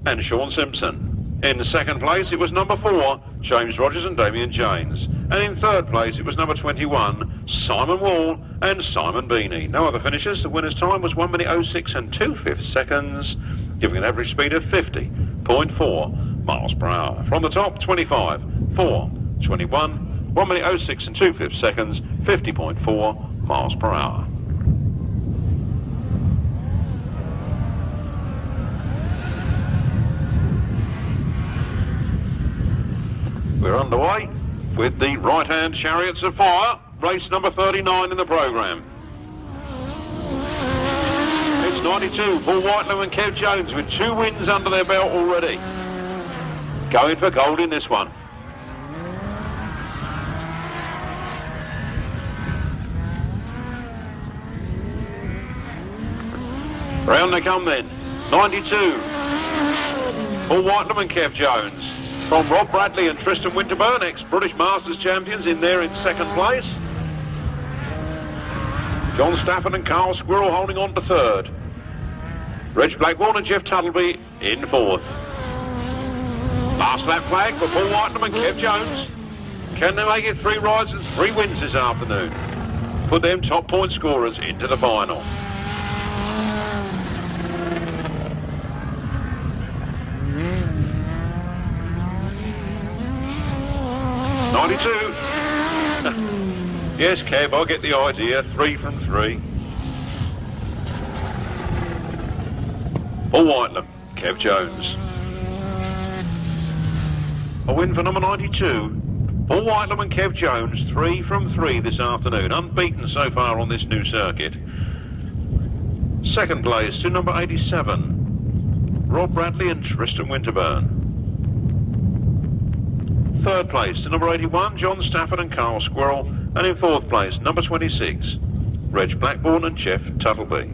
and Sean Simpson. In second place it was number 4, James Rogers and Damien James, and in third place it was number 21, Simon Wall and Simon Beanie. No other finishers. The winner's time was 1 minute 06 and 2/5 seconds, giving an average speed of 50.4 miles per hour. From the top, 25, 4, 21, 1 minute 06 and 2/5 seconds, 50.4 miles per hour. We're underway with the right-hand Chariots of Fire, race number 39 in the programme. It's 92, Paul Whitelow and Kev Jones with 2 wins under their belt already. Going for gold in this one. Round they come then. 92, Paul Whitelow and Kev Jones. From Rob Bradley and Tristan Winterburn, ex-British Masters champions, in there in second place. John Stafford and Carl Squirrel holding on to third. Reg Blackburn and Jeff Tuttleby in fourth. Last lap flag for Paul Whitelow and Kev Jones. Can they make it 3 rides and 3 wins this afternoon? Put them top point scorers into the final. Yes, Kev, I get the idea. 3 from 3. Paul Whitelow, Kev Jones. A win for number 92. Paul Whitelow and Kev Jones, 3 from 3 this afternoon. Unbeaten so far on this new circuit. Second place to number 87. Rob Bradley and Tristan Winterburn. Third place to number 81, John Stafford and Carl Squirrel, and in fourth place, number 26, Reg Blackburn and Jeff Tuttleby.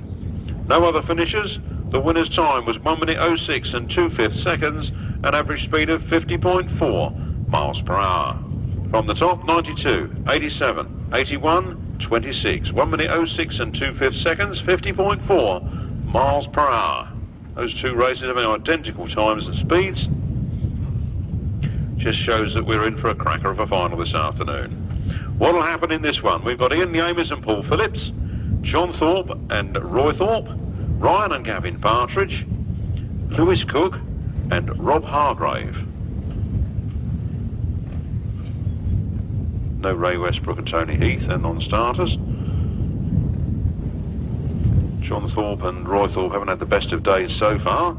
No other finishers. The winner's time was 1 minute 06 and 2/5 seconds, an average speed of 50.4 miles per hour. From the top, 92, 87, 81, 26, 1 minute 06 and 2/5 seconds, 50.4 miles per hour. Those 2 races have identical times and speeds. Just shows that we're in for a cracker of a final this afternoon. What will happen in this one? We've got Ian Yamis and Paul Phillips, John Thorpe and Roy Thorpe, Ryan and Gavin Partridge, Lewis Cook and Rob Hargrave. No Ray Westbrook and Tony Heath, they're non-starters. John Thorpe and Roy Thorpe haven't had the best of days so far,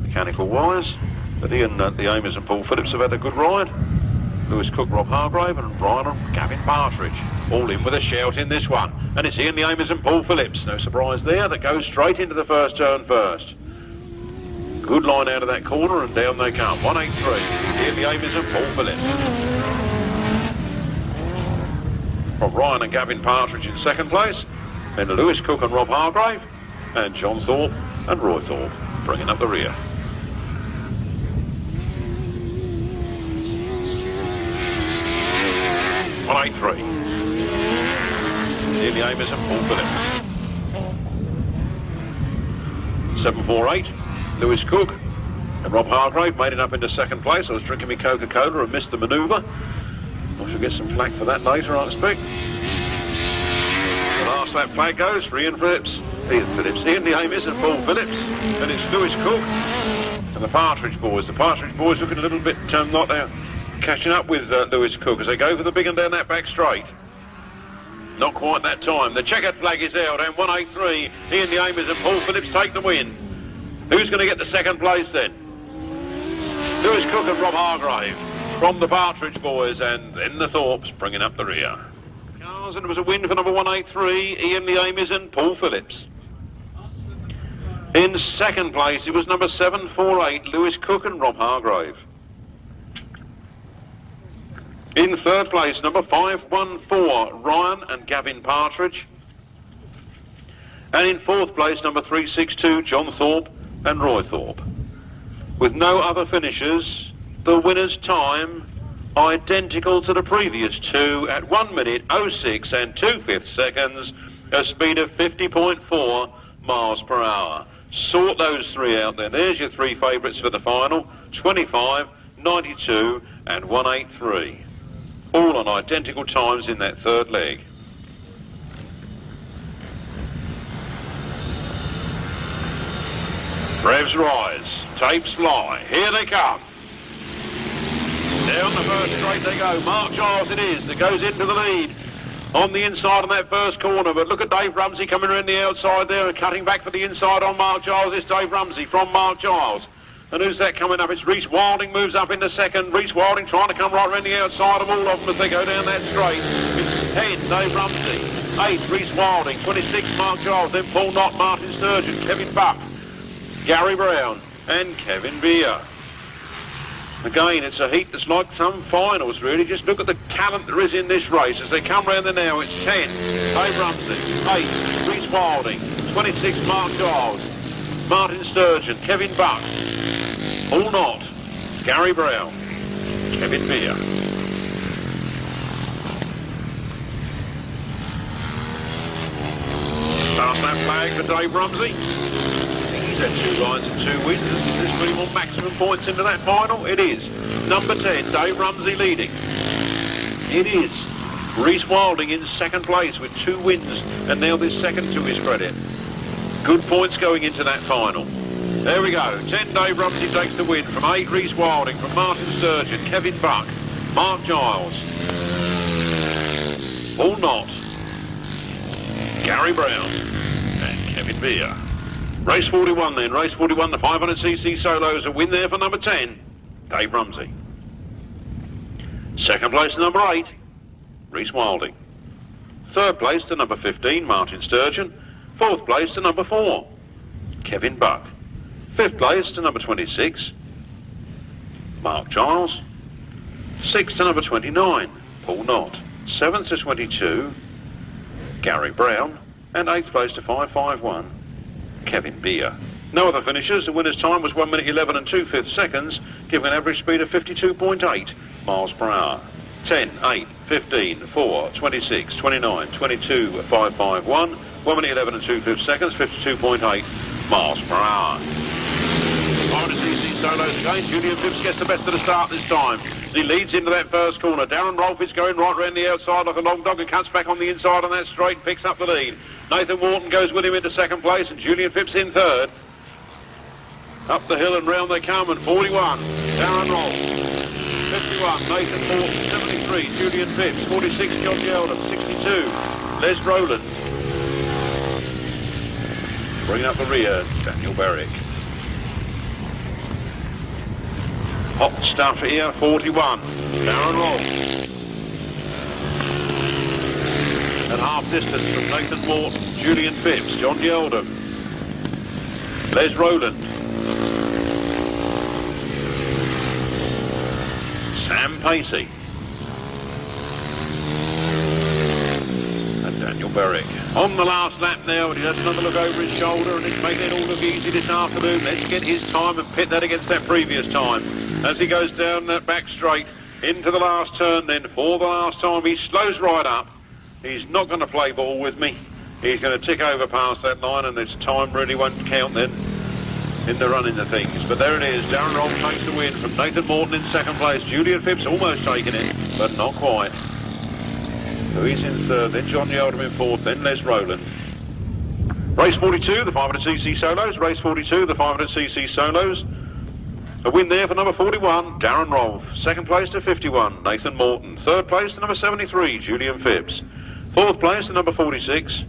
mechanical wise. But Ian, the Amers and Paul Phillips have had a good ride. Lewis Cook, Rob Hargrave and Ryan and Gavin Partridge. All in with a shout in this one. And it's Ian the Amers and Paul Phillips. No surprise there, that goes straight into the first turn first. Good line out of that corner and down they come. 183, Ian the Amers and Paul Phillips. From Ryan and Gavin Partridge in second place. Then Lewis Cook and Rob Hargrave. And John Thorpe and Roy Thorpe bringing up the rear. One 8-3. Ian the Amers and Paul Phillips. 7-4-8. Lewis Cook and Rob Hargrave made it up into second place. I was drinking me Coca-Cola and missed the manoeuvre. I shall get some flack for that later, I expect. The last lap flag goes for Ian the Amers and Paul Phillips. Then it's Lewis Cook and the Partridge boys. The Partridge boys looking a little bit not out, catching up with Lewis Cook as they go for the big and down that back straight. Not quite that time. The checkered flag is out and 183. Ian the Amers and Paul Phillips take the win. Who's going to get the second place then? Lewis Cook and Rob Hargrave from the Partridge boys, and then the Thorpes bringing up the rear. Cars, and it was a win for number 183, Ian the Amers and Paul Phillips. In second place, it was number 748, Lewis Cook and Rob Hargrave. In third place, number 514, Ryan and Gavin Partridge. And in fourth place, number 362, John Thorpe and Roy Thorpe. With no other finishers, the winner's time identical to the previous two at 1 minute 06 and 2/5 seconds, a speed of 50.4 miles per hour. Sort those three out then. There's your three favourites for the final, 25, 92 and 183. All on identical times in that third leg. Revs rise, tapes fly, here they come. Down the first straight they go. Mark Giles it is that goes into the lead on the inside on that first corner, but look at Dave Rumsey coming around the outside there and cutting back for the inside on Mark Giles. It's Dave Rumsey from Mark Giles. And who's that coming up? It's Reece Wilding moves up into second. Reece Wilding trying to come right around the outside of all of them as they go down that straight. It's 10, Dave Rumsey. 8, Reece Wilding. 26, Mark Giles. Then Paul Knott, Martin Sturgeon, Kevin Buck, Gary Brown and Kevin Beer. Again, it's a heat that's like some finals, really. Just look at the talent there is in this race. As they come round there now, it's 10, Dave Rumsey. 8, Reece Wilding. 26, Mark Giles, Martin Sturgeon, Kevin Buck, Paul Knott, Gary Brown, Kevin Beer. Start that flag for Dave Rumsey. He's had 2 lines and 2 wins. Is this really more maximum points into that final? It is. Number 10, Dave Rumsey leading. It is. Reece Wilding in second place with 2 wins, and now this second to his credit. Good points going into that final. There we go. 10, Dave Rumsey takes the win. From 8, Reece Wilding. From Martin Sturgeon, Kevin Buck, Mark Giles, Paul Knott, Gary Brown and Kevin Beer. Race 41 then. Race 41, the 500cc solos. A win there for number 10, Dave Rumsey. Second place to number 8, Reece Wilding. Third place to number 15, Martin Sturgeon. Fourth place to number 4, Kevin Buck. Fifth place to number 26, Mark Giles. Sixth to number 29, Paul Knott. Seventh to 22, Gary Brown. And eighth place to 551, Kevin Beer. No other finishers. The winner's time was 1 minute 11 and 2/5 seconds, giving an average speed of 52.8 miles per hour. 10, 8, 15, 4, 26, 29, 22, 551, 1 minute 11 and 2/5 seconds, 52.8 miles per hour. 500cc solos again. Julian Phipps gets the best of the start this time. He leads into that first corner. Darren Rolph is going right round the outside like a long dog and cuts back on the inside on that straight and picks up the lead. Nathan Wharton goes with him into second place and Julian Phipps in third. Up the hill and round they come, and 41, Darren Rolph. 51, Nathan Wharton. 73, Julian Phipps. 46, John Yeldon. 62, Les Rowland. Bringing up the rear, Daniel Berwick. Hot stuff here, 41. Darren Rolph. At half distance from Nathan Morton, Julian Phipps, John Yeldham, Les Rowland, Sam Pacey, and Daniel Berwick. On the last lap now, and he has another look over his shoulder, and it's making it all look easy this afternoon. Let's get his time and pit that against that previous time. As he goes down that back straight into the last turn then, for the last time, he slows right up. He's not going to play ball with me. He's going to tick over past that line, and this time really won't count then in the running of things. But there it is. Darren Rolph takes the win from Nathan Morton in second place. Julian Phipps almost taken it, but not quite. So he's in third, then John Yeldham in fourth, then Les Rowland. Race 42, the 500cc solos. Race 42, the 500cc solos. A win there for number 41, Darren Rolph. Second place to 51, Nathan Morton. Third place to number 73, Julian Phipps. Fourth place to number 46,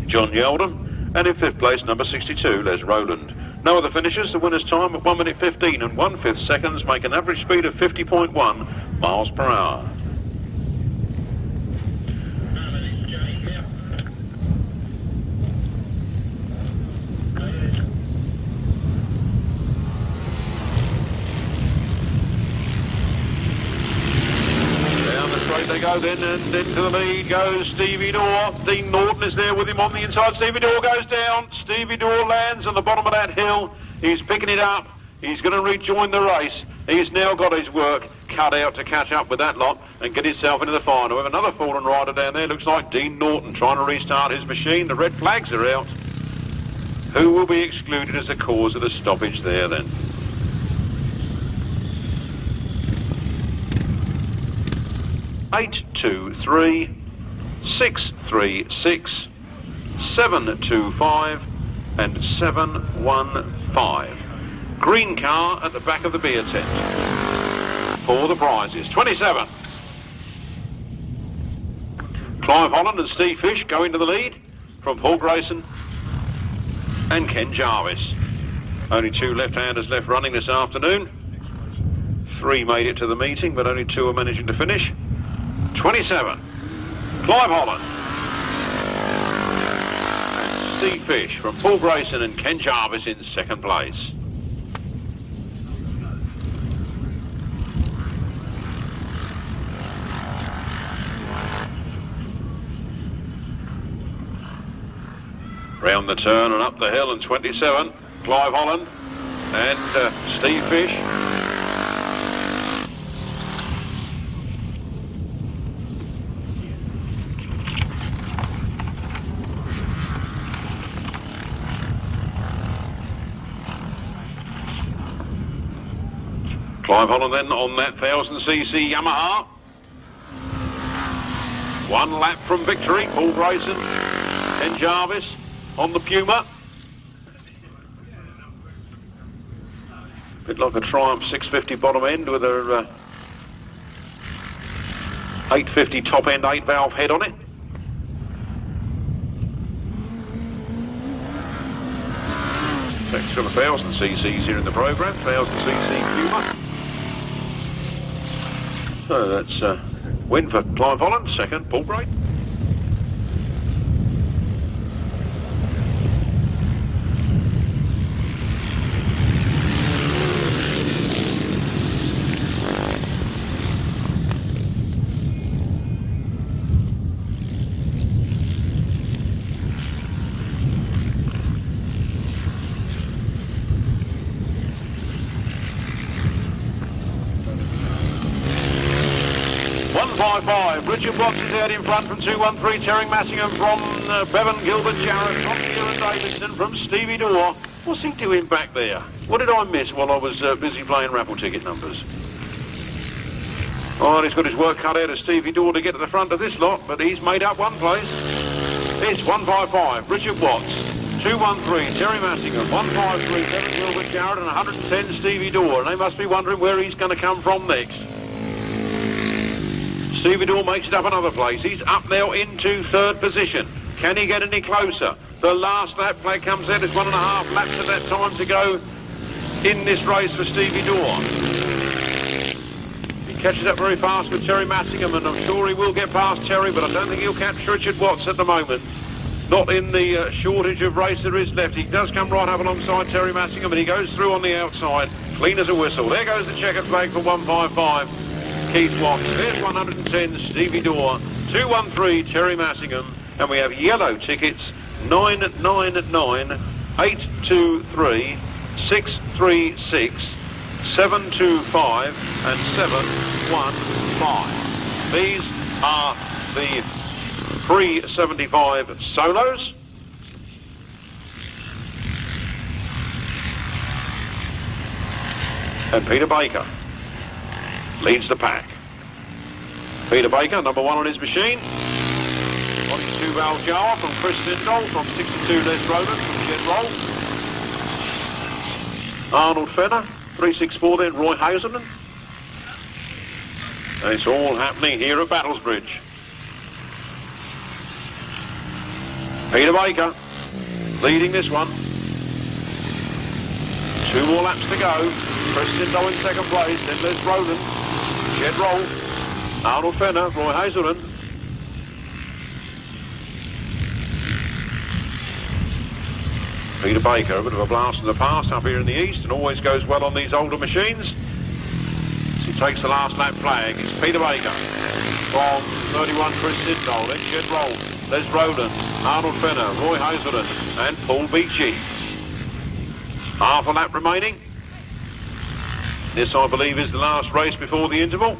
John Yeldham. And in fifth place, number 62, Les Rowland. No other finishers. The winner's time of 1 minute 15 and 1/5 seconds, make an average speed of 50.1 miles per hour. They go then, and into the lead goes Stevie Daw. Dean Norton is there with him on the inside. Stevie Daw goes down. Stevie Daw lands on the bottom of that hill. He's picking it up. He's going to rejoin the race. He's now got his work cut out to catch up with that lot and get himself into the final. We have another fallen rider down there. Looks like Dean Norton trying to restart his machine. The red flags are out. Who will be excluded as the cause of the stoppage there then? 823 636 725 and 715. Green car at the back of the beer tent for the prizes. 27. Clive Holland and Steve Fish go into the lead from Paul Grayson and Ken Jarvis. Only two left-handers left running this afternoon. 3 made it to the meeting, but only 2 are managing to finish. 27, Clive Holland and Steve Fish from Paul Grayson and Ken Jarvis in second place. Round the turn and up the hill, and 27, Clive Holland and Steve Fish. Clive Holland then on that 1000cc Yamaha. 1 lap from victory. Paul Grayson and Jarvis on the Puma. Bit like a Triumph 650 bottom end with a 850 top end 8 valve head on it. Next to the 1000cc's here in the programme, 1000cc Puma. So that's a win for Clive Holland, second, Paul Grayson. Richard Watts is out in front from 213, Terry Massingham from Bevan, Gilbert, Jarrett, from Kieran Davidson, from Stevie Daw. What's he doing back there? What did I miss while I was busy playing raffle ticket numbers? Oh, he's got his work cut out of Stevie Daw to get to the front of this lot, but he's made up one place. It's 155, Richard Watts, 213, Terry Massingham, 153, Bevan, Gilbert, Jarrett, and 110, Stevie Daw. And they must be wondering where he's going to come from next. Stevie Daw makes it up another place. He's up now into third position. Can he get any closer? The last lap flag comes out. It's 1.5 laps at that time to go. in this race for Stevie Daw. He catches up very fast with Terry Massingham, and I'm sure he will get past Terry, but I don't think he'll catch Richard Watts at the moment. Not in the shortage of race there is left. He does come right up alongside Terry Massingham, and he goes through on the outside, clean as a whistle. There goes the checkered flag for 155. Keith Watts. There's 110, Stevie Daw. 213, Terry Massingham. And we have yellow tickets, 999, 823, 636, 725 and 715. These are the pre-75 solos. And Peter Baker leads the pack. Peter Baker, number one on his machine. On his two-valve jar from Chris Sindall, from 62 Les Roland, from Jed Rolph. Arnold Fenner, 364 then, Roy Hazelden. And it's all happening here at Battlesbridge. Peter Baker leading this one. 2 more laps to go. Chris Sindall in second place, then Les Roland, Jed Rolph, Arnold Fenner, Roy Hazelden. Peter Baker, a bit of a blast from the past up here in the east, and always goes well on these older machines. As he takes the last lap flag, it's Peter Baker from 31 Chris Sindall, then Jed Rolph, Les Roland, Arnold Fenner, Roy Hazelden and Paul Beachy. Half a lap remaining. This, I believe, is the last race before the interval.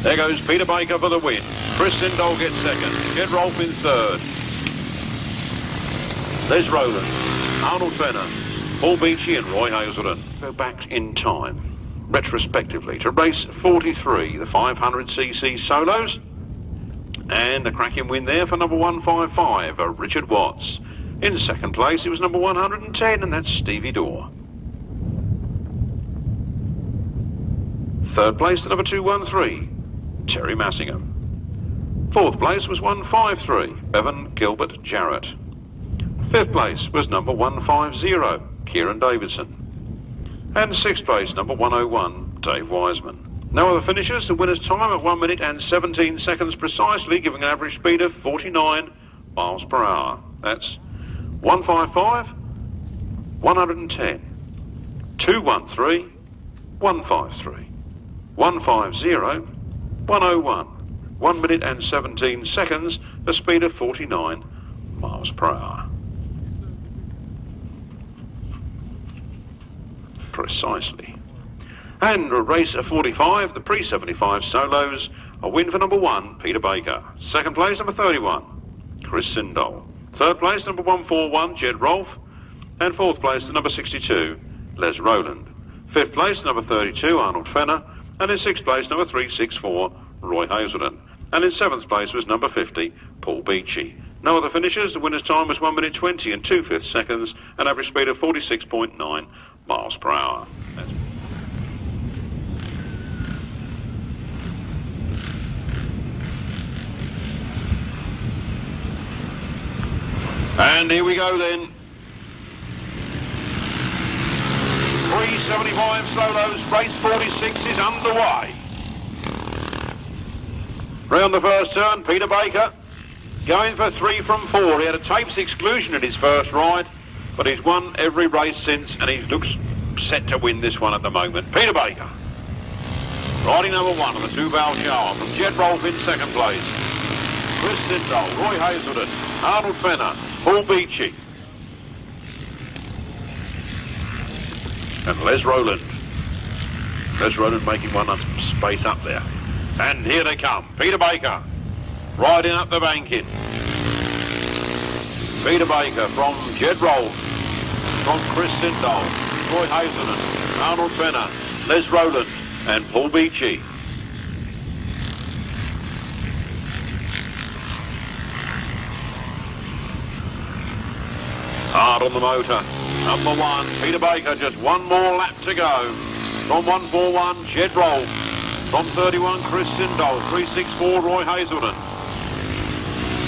There goes Peter Baker for the win. Chris Sindall gets second. Jed Rolph in third. Les Roland, Arnold Fenner, Paul Beachy and Roy Hazelden. Go back in time, retrospectively, to race 43, the 500cc solos. And a cracking win there for number 155, Richard Watts. In second place, it was number 110, and that's Stevie Daw. Third place to number 213, Terry Massingham. Fourth place was 153, Bevan Gilbert Jarrett. Fifth place was number 150, Kieran Davidson. And sixth place, number 101, Dave Wiseman. No other finishers. The winner's time at 1 minute and 17 seconds precisely, giving an average speed of 49 miles per hour. That's 155, 110, 213, 153, 150, 101. 1 minute and 17 seconds, a speed of 49 miles per hour. Precisely. And a race of 45, the pre-75 solos, a win for number 1, Peter Baker. Second place, number 31, Chris Sindall. Third place, number 141, Jed Rolph. And fourth place, the number 62, Les Roland. Fifth place, number 32, Arnold Fenner. And in sixth place, number 364, Roy Hazelden. And in seventh place was number 50, Paul Beachy. No other finishers. The winner's time was 1 minute 20 and 2/5 seconds, an average speed of 46.9 miles per hour. And here we go then. 375 solos, race 46 is underway. Round the first turn, Peter Baker going for 3 from 4. He had a tapes exclusion in his first ride, but he's won every race since, and he looks set to win this one at the moment. Peter Baker, riding number 1 on the two-valve jar from Jed Rolph in second place. Chris Sindall, Roy Hazelden, Arnold Fenner, Paul Beachy. And Les Roland. Les Roland making one space up there. And here they come. Peter Baker riding up the banking. Peter Baker from Jed Rolph, from Chris Sindall, Roy Hazelden, Arnold Fenner, Les Roland and Paul Beachy. Hard on the motor. Number 1, Peter Baker, just one more lap to go. From 141, Jed Rolph. From 31, Chris Sindall. 364, Roy Hazelden.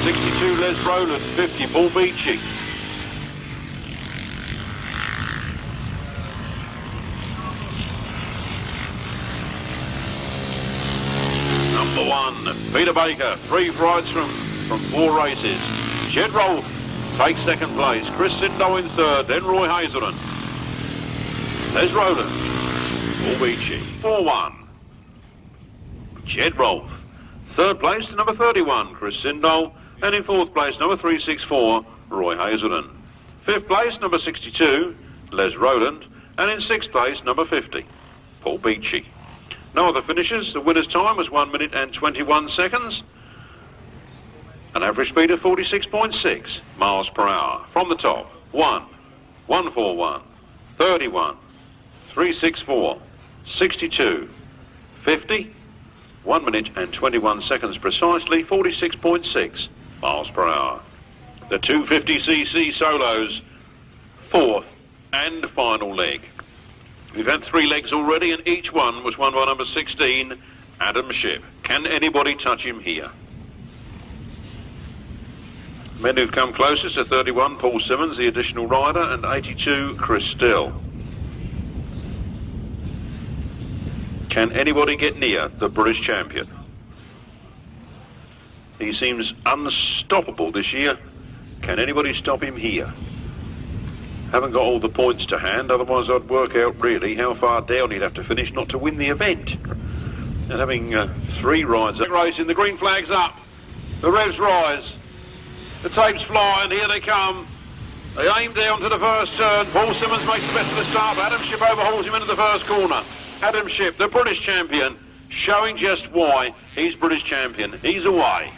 62, Les Roland. 50, Paul Beachy. Number 1, Peter Baker, 3 rides from 4 races. Jed Rolph takes 2nd place. Steve Daw in 3rd, then Roy Hazelden. Les Rowland, Paul Beachy. 4-1, Jed Rolph. 3rd place to number 31, Steve Daw, and in 4th place, number 364, Roy Hazelden. 5th place, number 62, Les Rowland, and in 6th place, number 50, Paul Beachy. No other finishes. The winner's time was 1 minute and 21 seconds. An average speed of 46.6 miles per hour. From the top, 1, 141, 31, 364, 62, 50, 1 minute and 21 seconds precisely, 46.6 miles per hour. The 250cc solos, 4th and final leg. We've had 3 legs already, and each one was won by number 16, Adam Shipp. Can anybody touch him here? Men who've come closest are 31, Paul Simmons, the additional rider, and 82, Chris Still. Can anybody get near the British champion? He seems unstoppable this year. Can anybody stop him here? Haven't got all the points to hand, otherwise I'd work out really how far down he'd have to finish not to win the event. And having 3 rides up. Racing, the green flag's up. The revs rise. The tapes fly, and here they come. They aim down to the first turn. Paul Simmons makes the best of the start. Adam Shipp overhauls him into the first corner. Adam Shipp, the British champion, showing just why he's British champion. He's away.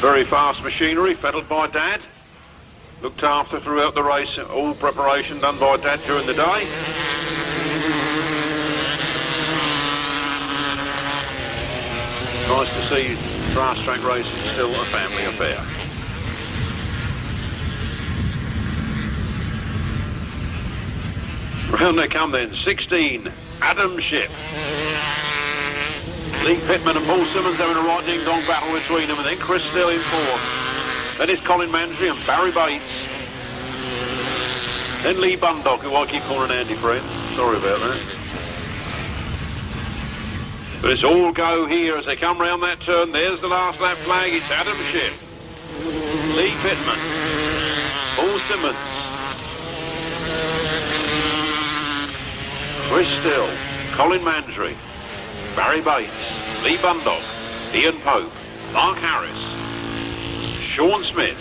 Very fast machinery, fettled by Dad. Looked after throughout the race, all preparation done by Dad during the day. Nice to see Grasstrack racing still a family affair. Round they come then, 16, Adam Shipp. Lee Pittman and Paul Simmons having a right ding-dong battle between them, and then Chris Still in 4th. Then it's Colin Mandry and Barry Bates. Then Lee Bundock, who I keep calling Andy Friend. Sorry about that. But it's all go here as they come round that turn. There's the last lap flag. It's Adam Shipp, Lee Pittman, Paul Simmons, Chris Still, Colin Mandry, Barry Bates, Lee Bundock, Ian Pope, Mark Harris, Sean Smith,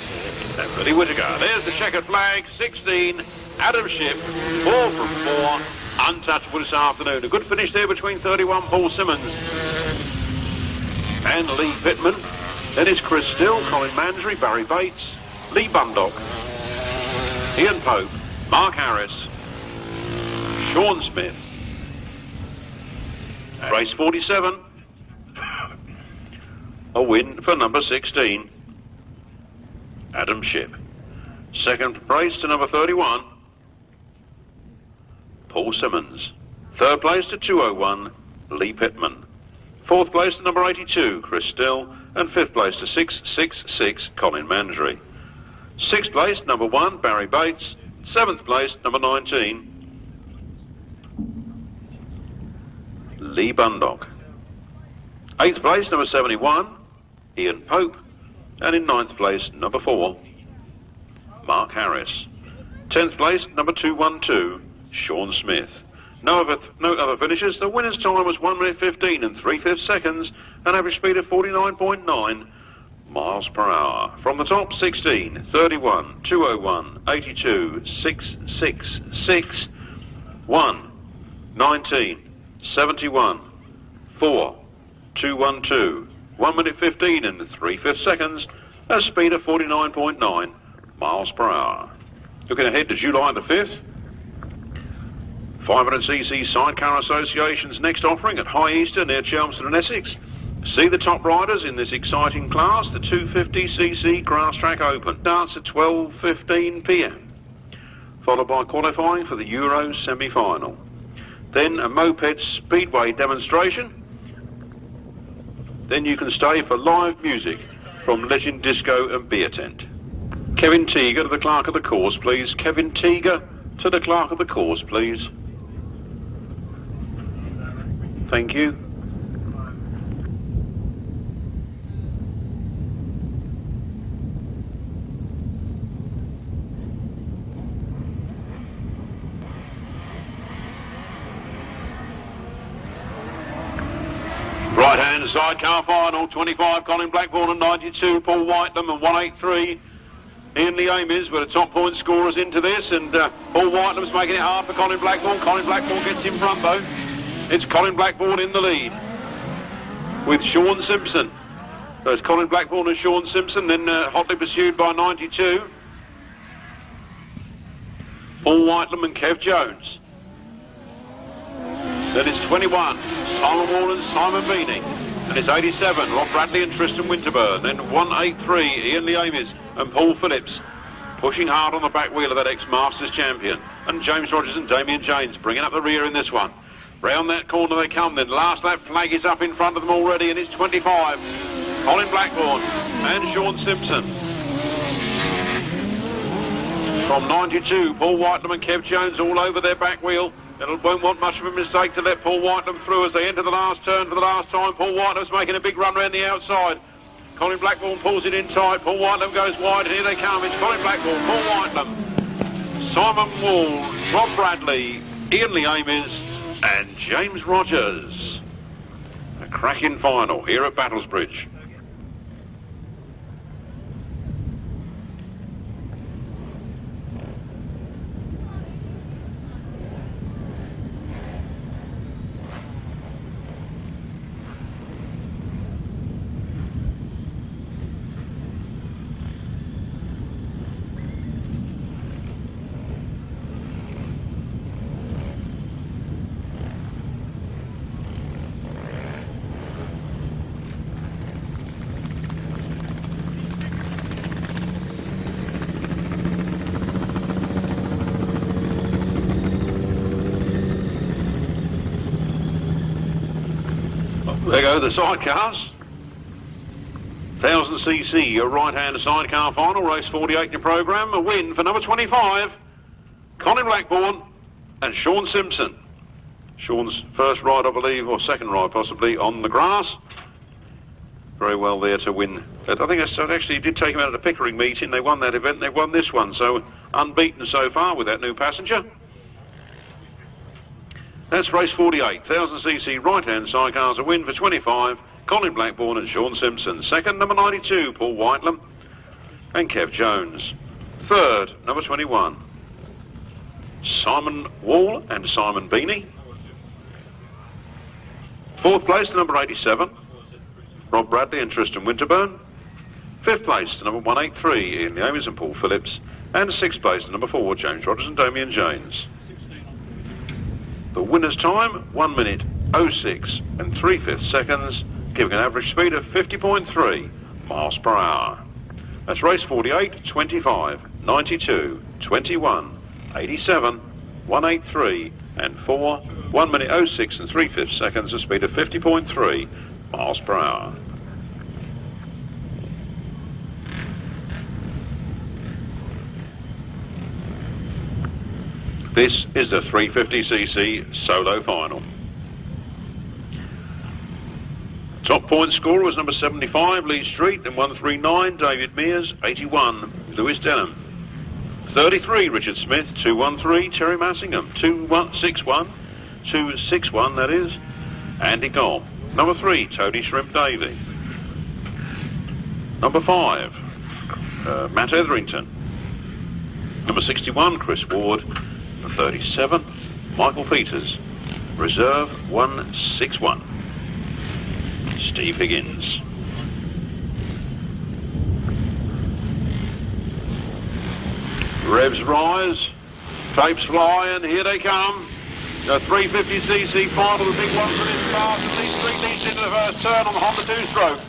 and Billy Whittaker. There's the checkered flag, 16, Adam Shipp, 4 from 4, untouchable this afternoon. A good finish there between 31, Paul Simmons and Lee Pittman. Then it's Chris Still, Colin Mandry, Barry Bates, Lee Bundock, Ian Pope, Mark Harris, Sean Smith. Race 47, a win for number 16, Adam Shipp. 2nd place to number 31, Paul Simmons. 3rd place to 201, Lee Pittman. 4th place to number 82, Chris Still, and 5th place to 666, Colin Mandry. 6th place, number 1, Barry Bates. 7th place, number 19, Lee Bundock. 8th place, number 71, Ian Pope. And in 9th place, number 4, Mark Harris. 10th place, number 212, Sean Smith. No other finishes. The winner's time was 1 minute 15 and 3/5 seconds, an average speed of 49.9 miles per hour. From the top, 16, 31, 201, 82, 666, 1, 19, 71, 4, 212, 1 minute 15 and 3/5 seconds, a speed of 49.9 miles per hour. Looking ahead to July the 5th, 500cc Sidecar Association's next offering at High Easter near Chelmsford and Essex. See the top riders in this exciting class. The 250cc Grasstrack Open starts at 12:15 p.m, followed by qualifying for the Euro semi-final. Then a moped speedway demonstration. Then you can stay for live music from Legend Disco and Beer Tent. Kevin Teager to the clerk of the course, please. Kevin Teager to the clerk of the course, please. Thank you. Right hand sidecar final, 25 Colin Blackburn and 92 Paul Whitelam and 183 Ian Lee Ames were the top point scorers into this, and Paul Whitelam's making it hard for Colin Blackburn. Colin Blackburn gets in front though. It's Colin Blackburn in the lead with Sean Simpson. So it's Colin Blackburn and Sean Simpson, then hotly pursued by 92 Paul Whitelam and Kev Jones. Then it's 21 Simon Wall and Simon Beanie, and it's 87 Rob Bradley and Tristan Winterburn. Then 183 Ian Lee Ames and Paul Phillips pushing hard on the back wheel of that ex-Masters champion, and James Rogers and Damien James bringing up the rear in this one. Round that corner they come then. Last lap flag is up in front of them already, and it's 25 Colin Blackburn and Sean Simpson. From 92 Paul Whitelam and Kev Jones all over their back wheel. It won't want much of a mistake to let Paul Whitelam through as they enter the last turn for the last time. Paul Whitelam's making a big run round the outside. Colin Blackburn pulls it in tight. Paul Whitelam goes wide, and here they come. It's Colin Blackburn, Paul Whitelam, Simon Wall, Rob Bradley, Ian Lee Ames and James Rogers. A cracking final here at Battlesbridge. There go the sidecars. 1000cc, your right-hand sidecar final, race 48 in your programme. A win for number 25, Colin Blackburn and Sean Simpson. Sean's first ride, I believe, or second ride possibly, on the grass. Very well there to win. I think that actually did take him out of the Pickering meeting. They won that event, they won this one, so unbeaten so far with that new passenger. That's race 48, 1000cc right-hand sidecars, a win for 25, Colin Blackburn and Sean Simpson. Second, number 92, Paul Whitelam and Kev Jones. Third, number 21, Simon Wall and Simon Beanie. Fourth place, number 87, Rob Bradley and Tristan Winterburn. Fifth place, number 183, Ian Lee Ames and Paul Phillips. And sixth place, number 4, James Rogers and Damien James. The winner's time, 1 minute 06 and 3/5 seconds, giving an average speed of 50.3 miles per hour. That's race 48, 25, 92, 21, 87, 183 and 4, 1 minute 06 and 3/5 seconds, a speed of 50.3 miles per hour. This is the 350cc solo final. Top point scorer was number 75, Lee Street, and 139, David Mears, 81, Lewis Denham. 33, Richard Smith, 213, Terry Massingham, 261, 261 that is, Andy Goll. Number 3, Tony Shrimp Davey. Number 5, Matt Etherington. Number 61, Chris Ward. 37, Michael Peters. Reserve 161, Steve Higgins. Revs rise, tapes fly, and here they come. The 350cc final, the big one for this class, and these three leads into the first turn on the Honda 2-stroke.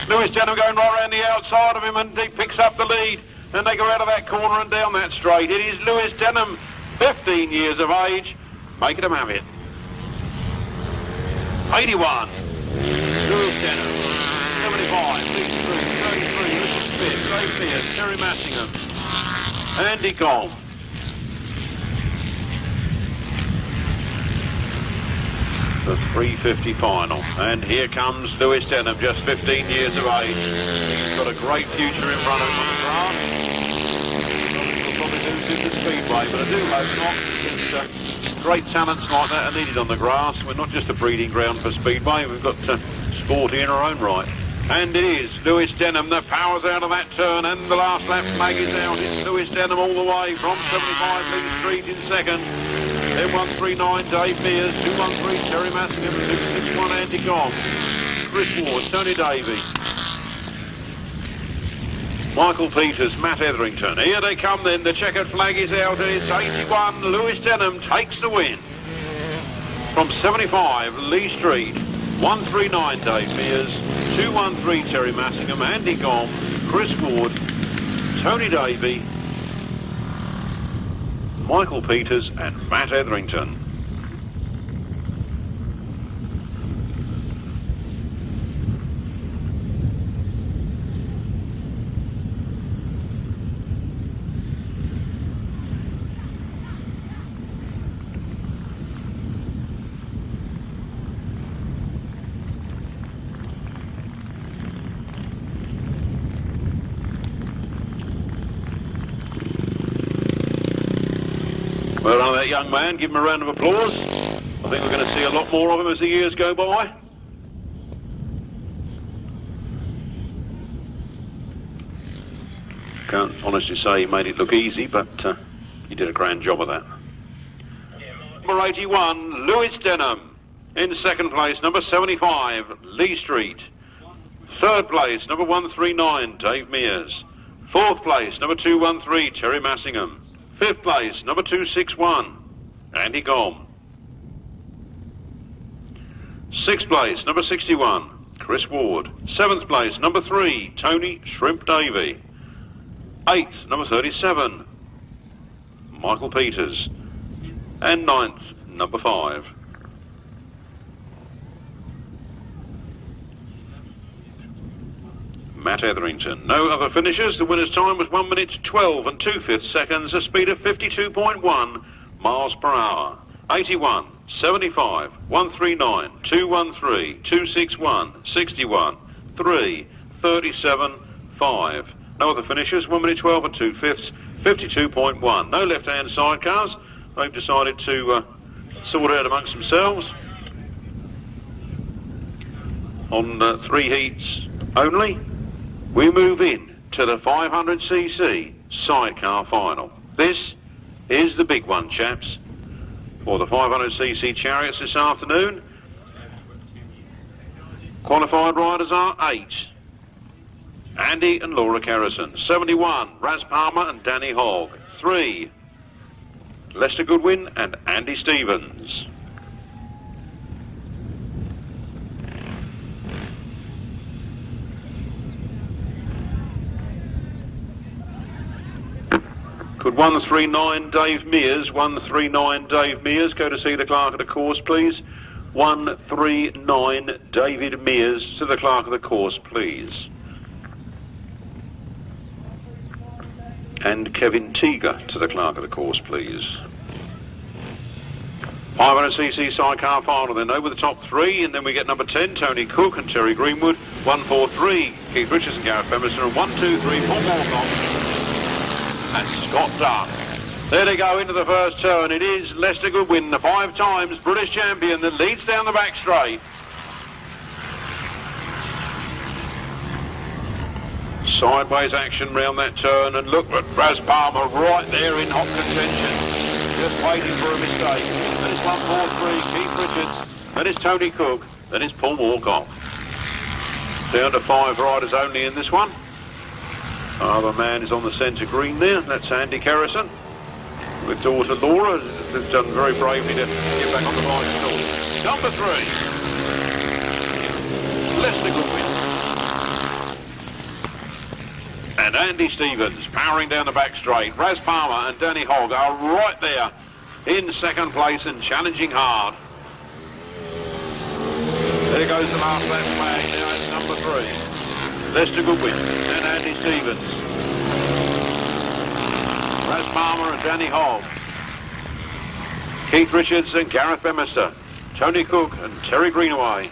Lewis Denham going right around the outside of him, and he picks up the lead. Then they go out of that corner and down that straight. It is Lewis Denham, 15 years of age, making them have it. 81, Lewis Denham. 75, Lee Street. 33, Richard Smith, Dave Mears, Terry Massingham, Andy Goll. the 350 final. And here comes Lewis Denham, just 15 years of age. He's got a great future in front of him on the grass. He'll probably lose in the speedway, but I do hope not, because great talents like that are needed on the grass. We're not just a breeding ground for speedway, we've got sporty in our own right. And it is Lewis Denham that powers out of that turn, and the last lap flag is out. It's Lewis Denham all the way from 75 Lee Street in second. Then 139 Dave Mears, 213 Terry Massingham, 261 Andy Gomm, Chris Ward, Tony Davey, Michael Peters, Matt Etherington. Here they come then, the checkered flag is out, and it's 81. Lewis Denham takes the win. From 75 Lee Street, 139 Dave Mears, 213 Terry Massingham, Andy Gomm, Chris Ward, Tony Davey, Michael Peters and Matt Etherington. Well done, that young man. Give him a round of applause. I think we're going to see a lot more of him as the years go by. Can't honestly say he made it look easy, but he did a grand job of that. Number 81, Lewis Denham. In second place, number 75, Lee Street. Third place, number 139, Dave Mears. Fourth place, number 213, Terry Massingham. Fifth place, number 261, Andy Gomm. Sixth place, number 61, Chris Ward. Seventh place, number 3, Tony Shrimp Davey. Eighth, number 37, Michael Peters. And ninth, number 5. Matt Etherington. No other finishers. The winner's time was 1 minute 12 and 2/5 seconds, a speed of 52.1 miles per hour. 81, 75, 139, 213, 261, 61, 3, 37, 5. No other finishers. 1 minute 12 and 2/5, 52.1. No left-hand sidecars. They've decided to sort out amongst themselves on 3 heats only. We move in to the 500cc sidecar final. This is the big one, chaps. For the 500cc chariots this afternoon, qualified riders are 8. Andy and Laura Kerrison. 71, Raz Palmer and Danny Hogg. 3, Lester Goodwin and Andy Stevens. Could 139 Dave Mears, 139 Dave Mears, go to see the clerk of the course, please. 139 David Mears to the clerk of the course, please. And Kevin Teager to the clerk of the course, please. 500cc sidecar final then, over the top 3, and then we get number 10, Tony Cook and Terry Greenwood. 143, Keith Richards and Gareth Bemerson, and 1, 2, 3, 4 more. And Scott Dark. There they go into the first turn. It is Lester Goodwin, the 5 times British champion, that leads down the back straight. Sideways action round that turn, and look at Raz Palmer right there in hot contention, just waiting for a mistake. Then it's 143, Keith Richards, then it's Tony Cook, then it's Paul Walcott. Down to 5 riders only in this one. Other man is on the centre green there. That's Andy Kerrison with daughter Laura, who's done very bravely to get back on the bicycle. Number 3, Lester Goodwin. And Andy Stevens powering down the back straight. Raz Palmer and Danny Hogg are right there in second place and challenging hard. There goes the last lap flag. Now it's number 3. Lester Goodwin and Andy Stevens. Raz Palmer and Danny Hogg. Keith Richards and Gareth Bemister. Tony Cook and Terry Greenaway.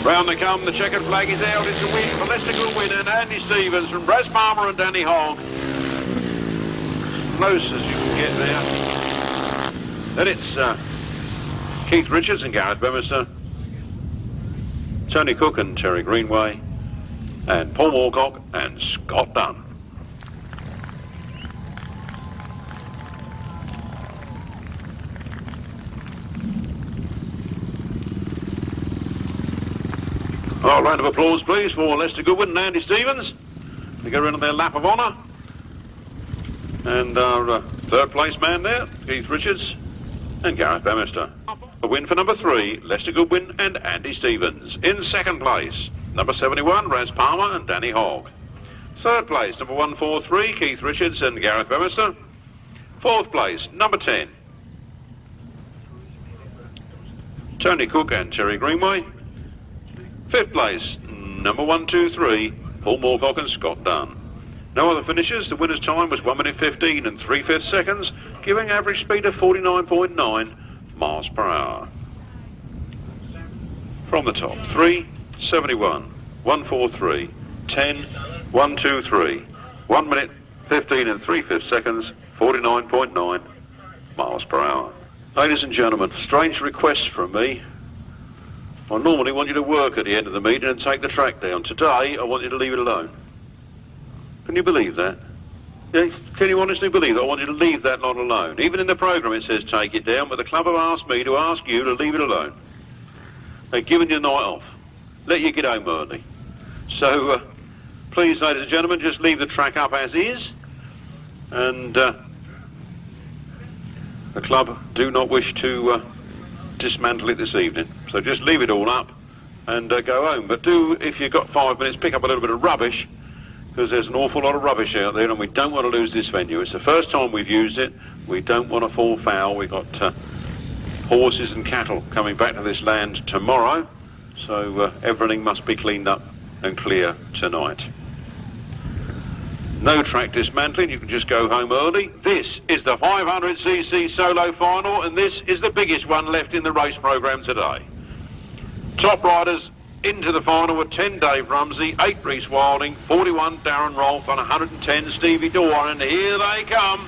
Round they come, the checkered flag is out. It's a win for Lester Goodwin and Andy Stevens from Braz Palmer and Danny Hogg. Close as you can get there. Then it's Keith Richards and Gareth Bemister, Tony Cook and Terry Greenaway, and Paul Moorcock and Scott Dunn. A round of applause, please, for Lester Goodwin and Andy Stevens. They go around on their lap of honour. And our third place man there, Keith Richards and Gareth Bemister. A win for number 3, Lester Goodwin and Andy Stevens. In second place, number 71, Raz Palmer and Danny Hogg. Third place, number 143, Keith Richards and Gareth Bemister. Fourth place, number 10, Tony Cook and Terry Greenaway. Fifth place, number 123, Paul Moorcock and Scott Dunn. No other finishers. The winner's time was 1 minute 15 and 3/5 seconds, giving average speed of 49.9 miles per hour. From the top, 3, 71, 143, 10, 123, 1 minute 15 and 3/5 seconds, 49.9 miles per hour. Ladies and gentlemen, strange request from me. I normally want you to work at the end of the meeting and take the track down. Today, I want you to leave it alone. Can you believe that? Yeah, can you honestly believe that? I want you to leave that lot alone. Even in the programme it says take it down, but the club have asked me to ask you to leave it alone. They've given you a night off. Let you get home early. So, please, ladies and gentlemen, just leave the track up as is. And the club do not wish to dismantle it this evening. So just leave it all up and go home. But do, if you've got 5 minutes, pick up a little bit of rubbish, because there's an awful lot of rubbish out there and we don't want to lose this venue. It's the first time we've used it. We don't want to fall foul. We've got horses and cattle coming back to this land tomorrow, so everything must be cleaned up and clear tonight. No track dismantling, you can just go home early. This is the 500cc solo final, and this is the biggest one left in the race programme today. Top riders into the final were 10 Dave Rumsey, 8 Reece Wilding, 41 Darren Rolph and 110 Stevie Daw, and here they come.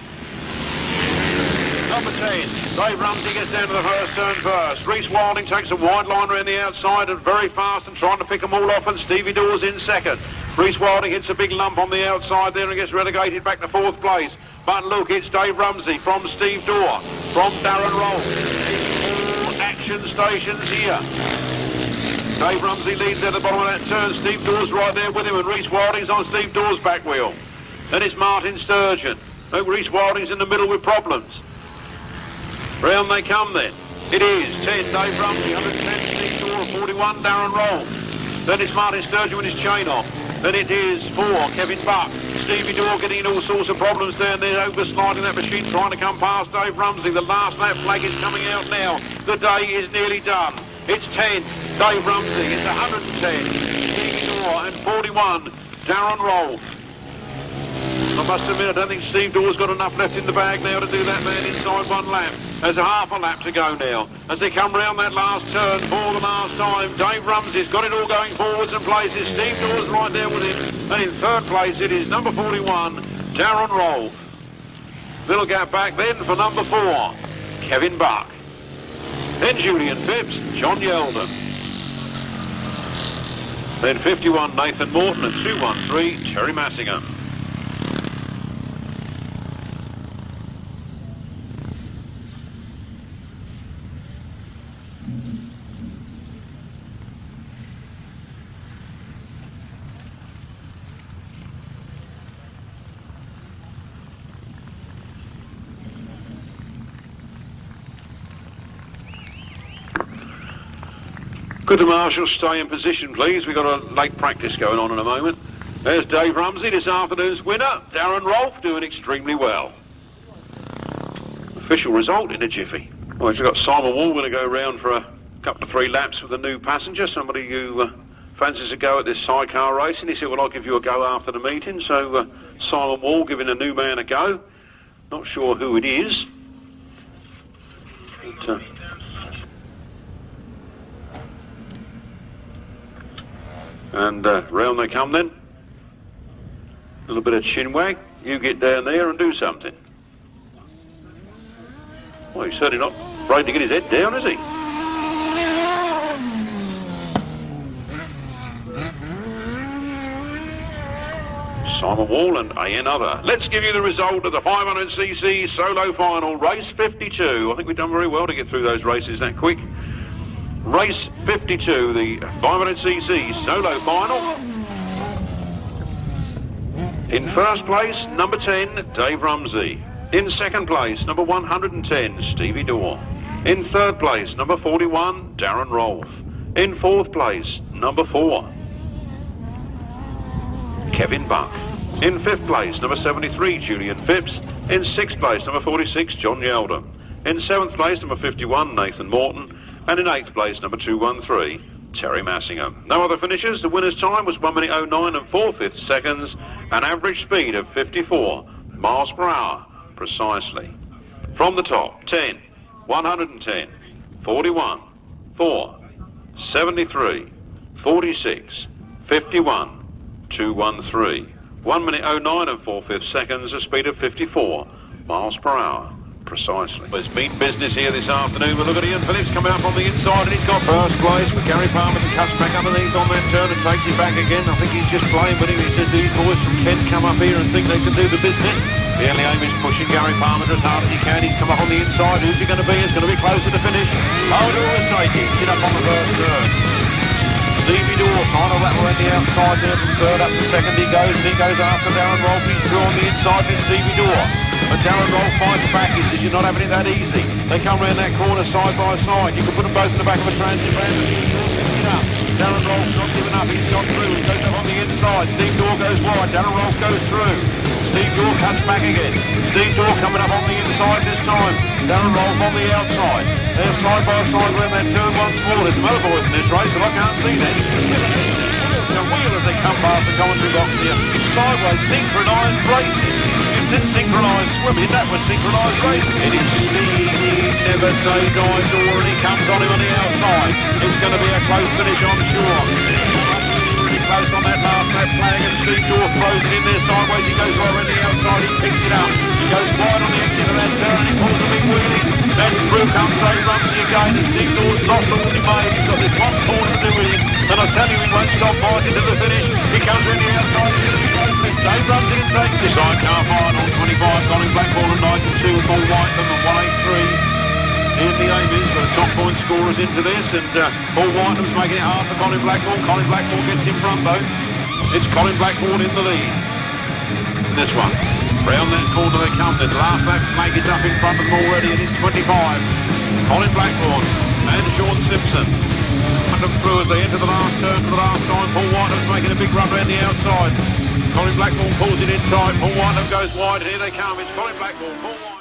Number 10, Dave Rumsey gets down to the first turn first. Reece Wilding takes a wide line around the outside and very fast and trying to pick them all off, and Stevie Daw's in second. Reece Wilding hits a big lump on the outside there and gets relegated back to 4th place. But look, it's Dave Rumsey from Steve Daw, from Darren Rolph. All action stations here. Dave Rumsey leads at the bottom of that turn. Steve Daw's right there with him, and Reece Wilding's on Steve Daw's back wheel. Then it's Martin Sturgeon. Look, Reece Wilding's in the middle with problems. Round they come then. It is 10 Dave Rumsey, 110 Steve Daw, 41 Darren Rolph. Then it's Martin Sturgeon with his chain off. Then it is 4 Kevin Buck. Stevie Daw getting in all sorts of problems down there, oversliding that machine, trying to come past Dave Rumsey. The last lap flag is coming out now. The day is nearly done. It's 10 Dave Rumsey, it's 110 Stevie Daw, and 41 Darren Rolph. I must admit, I don't think Steve Daw's got enough left in the bag now to do that man inside 1 lap. There's a half a lap to go now. As they come round that last turn for the last time, Dave Rumsey's got it all going forwards and places. Steve Daw's right there with him. And in 3rd place, it is number 41, Darren Rolph. Little gap back then for number 4, Kevin Buck. Then Julian Phipps, John Yeldon. Then 51, Nathan Morton, and 213, Terry Massingham. Could the marshals stay in position, please? We've got a late practice going on in a moment. There's Dave Rumsey, this afternoon's winner. Darren Rolph doing extremely well. Official result in a jiffy. Well, we've got Simon Wall going to go round for a couple of 3 laps with a new passenger, somebody who fancies a go at this sidecar racing. He said, well, I'll give you a go after the meeting. So Simon Wall giving a new man a go. Not sure who it is. And round they come then. A little bit of chin wag. You get down there and do something. Well, he's certainly not afraid to get his head down, is he? Simon Wall and another. Let's give you the result of the 500cc solo final, race 52. I think we've done very well to get through those races that quick. Race 52, the 500cc solo final. In first place, number 10, Dave Rumsey. In second place, number 110, Steve Daw. In third place, number 41, Darren Rolph. In fourth place, number 4, Kevin Buck. In fifth place, number 73, Julian Phipps. In sixth place, number 46, John Yeldham. In seventh place, number 51, Nathan Morton. And in eighth place, number 213, Terry Massingham. No other finishers. The winner's time was 1 minute 09 and 4/5 seconds, an average speed of 54 miles per hour, precisely. From the top, 10, 110, 41, 4, 73, 46, 51, 213. 1 minute 09 and 4/5 seconds, a speed of 54 miles per hour, precisely. There's been business here this afternoon. We'll look at Ian Phillips coming out from the inside, and he's got first place. But Gary Palmer cuts back underneath on that turn and takes it back again. I think he's just playing with him. He says these boys from Kent come up here and think they can do the business. The only aim is pushing Gary Palmer as hard as he can. He's come up on the inside. Who's he going to be? It's going to be closer to finish. Oh, Lewis Denham sit up on the first turn. Steve Daw trying to rattle around the outside there from third up to second. He goes after Darren Rolph. He's through on the inside with Steve Daw. But Darren Rolph fights back. He says you're not having it that easy. They come round that corner side by side. You can put them both in the back of a transit van. Darren Rolph's not giving up. He's gone through. He goes up on the inside. Steve Daw goes wide. Darren Rolph goes through. Steve Daw cuts back again. Steve Daw coming up on the inside this time. Darren Rolph on the outside. They're side by side around that turn once more. There's some other boys in this race, but I can't see them. The wheel as they come past the commentary box here. Sideways, synchronised racing. You said synchronised swimming, that was synchronised racing. It is Steve, never say die door, and he comes on him on the outside. It's going to be a close finish, I'm sure. Close on that last lap flag, and Steve Daw throws it in there sideways. He goes right around the outside, he picks it up. He goes wide on the exit of that turn, and he pulls a big wheelie. Then through comes Dave Rumsey again, and Steve Daw's lost all he made. He's got this one corner to do with him, and I tell you, he won't stop fighting to the finish. He comes around the outside, Dave Rumsey in takes this side car final, 25, Colin Blackmore and 92, Paul Whiteman and 183. In the Amy's, the top point scorers into this, and Paul Whiteham's making it hard for Colin Blackmore. Colin Blackmore gets in front though. It's Colin Blackmore in the lead. This one. Round that corner they come, then last lap make it up in front of them already, and it's 25. Colin Blackmore and Sean Simpson. Put them through as they enter the last turn for the last time. Paul Whiteham's making a big run around the outside. Colin Blackmore pulls it inside. Paul Whiteham goes wide, and here they come. It's Colin Blackmore, Paul Whiteham.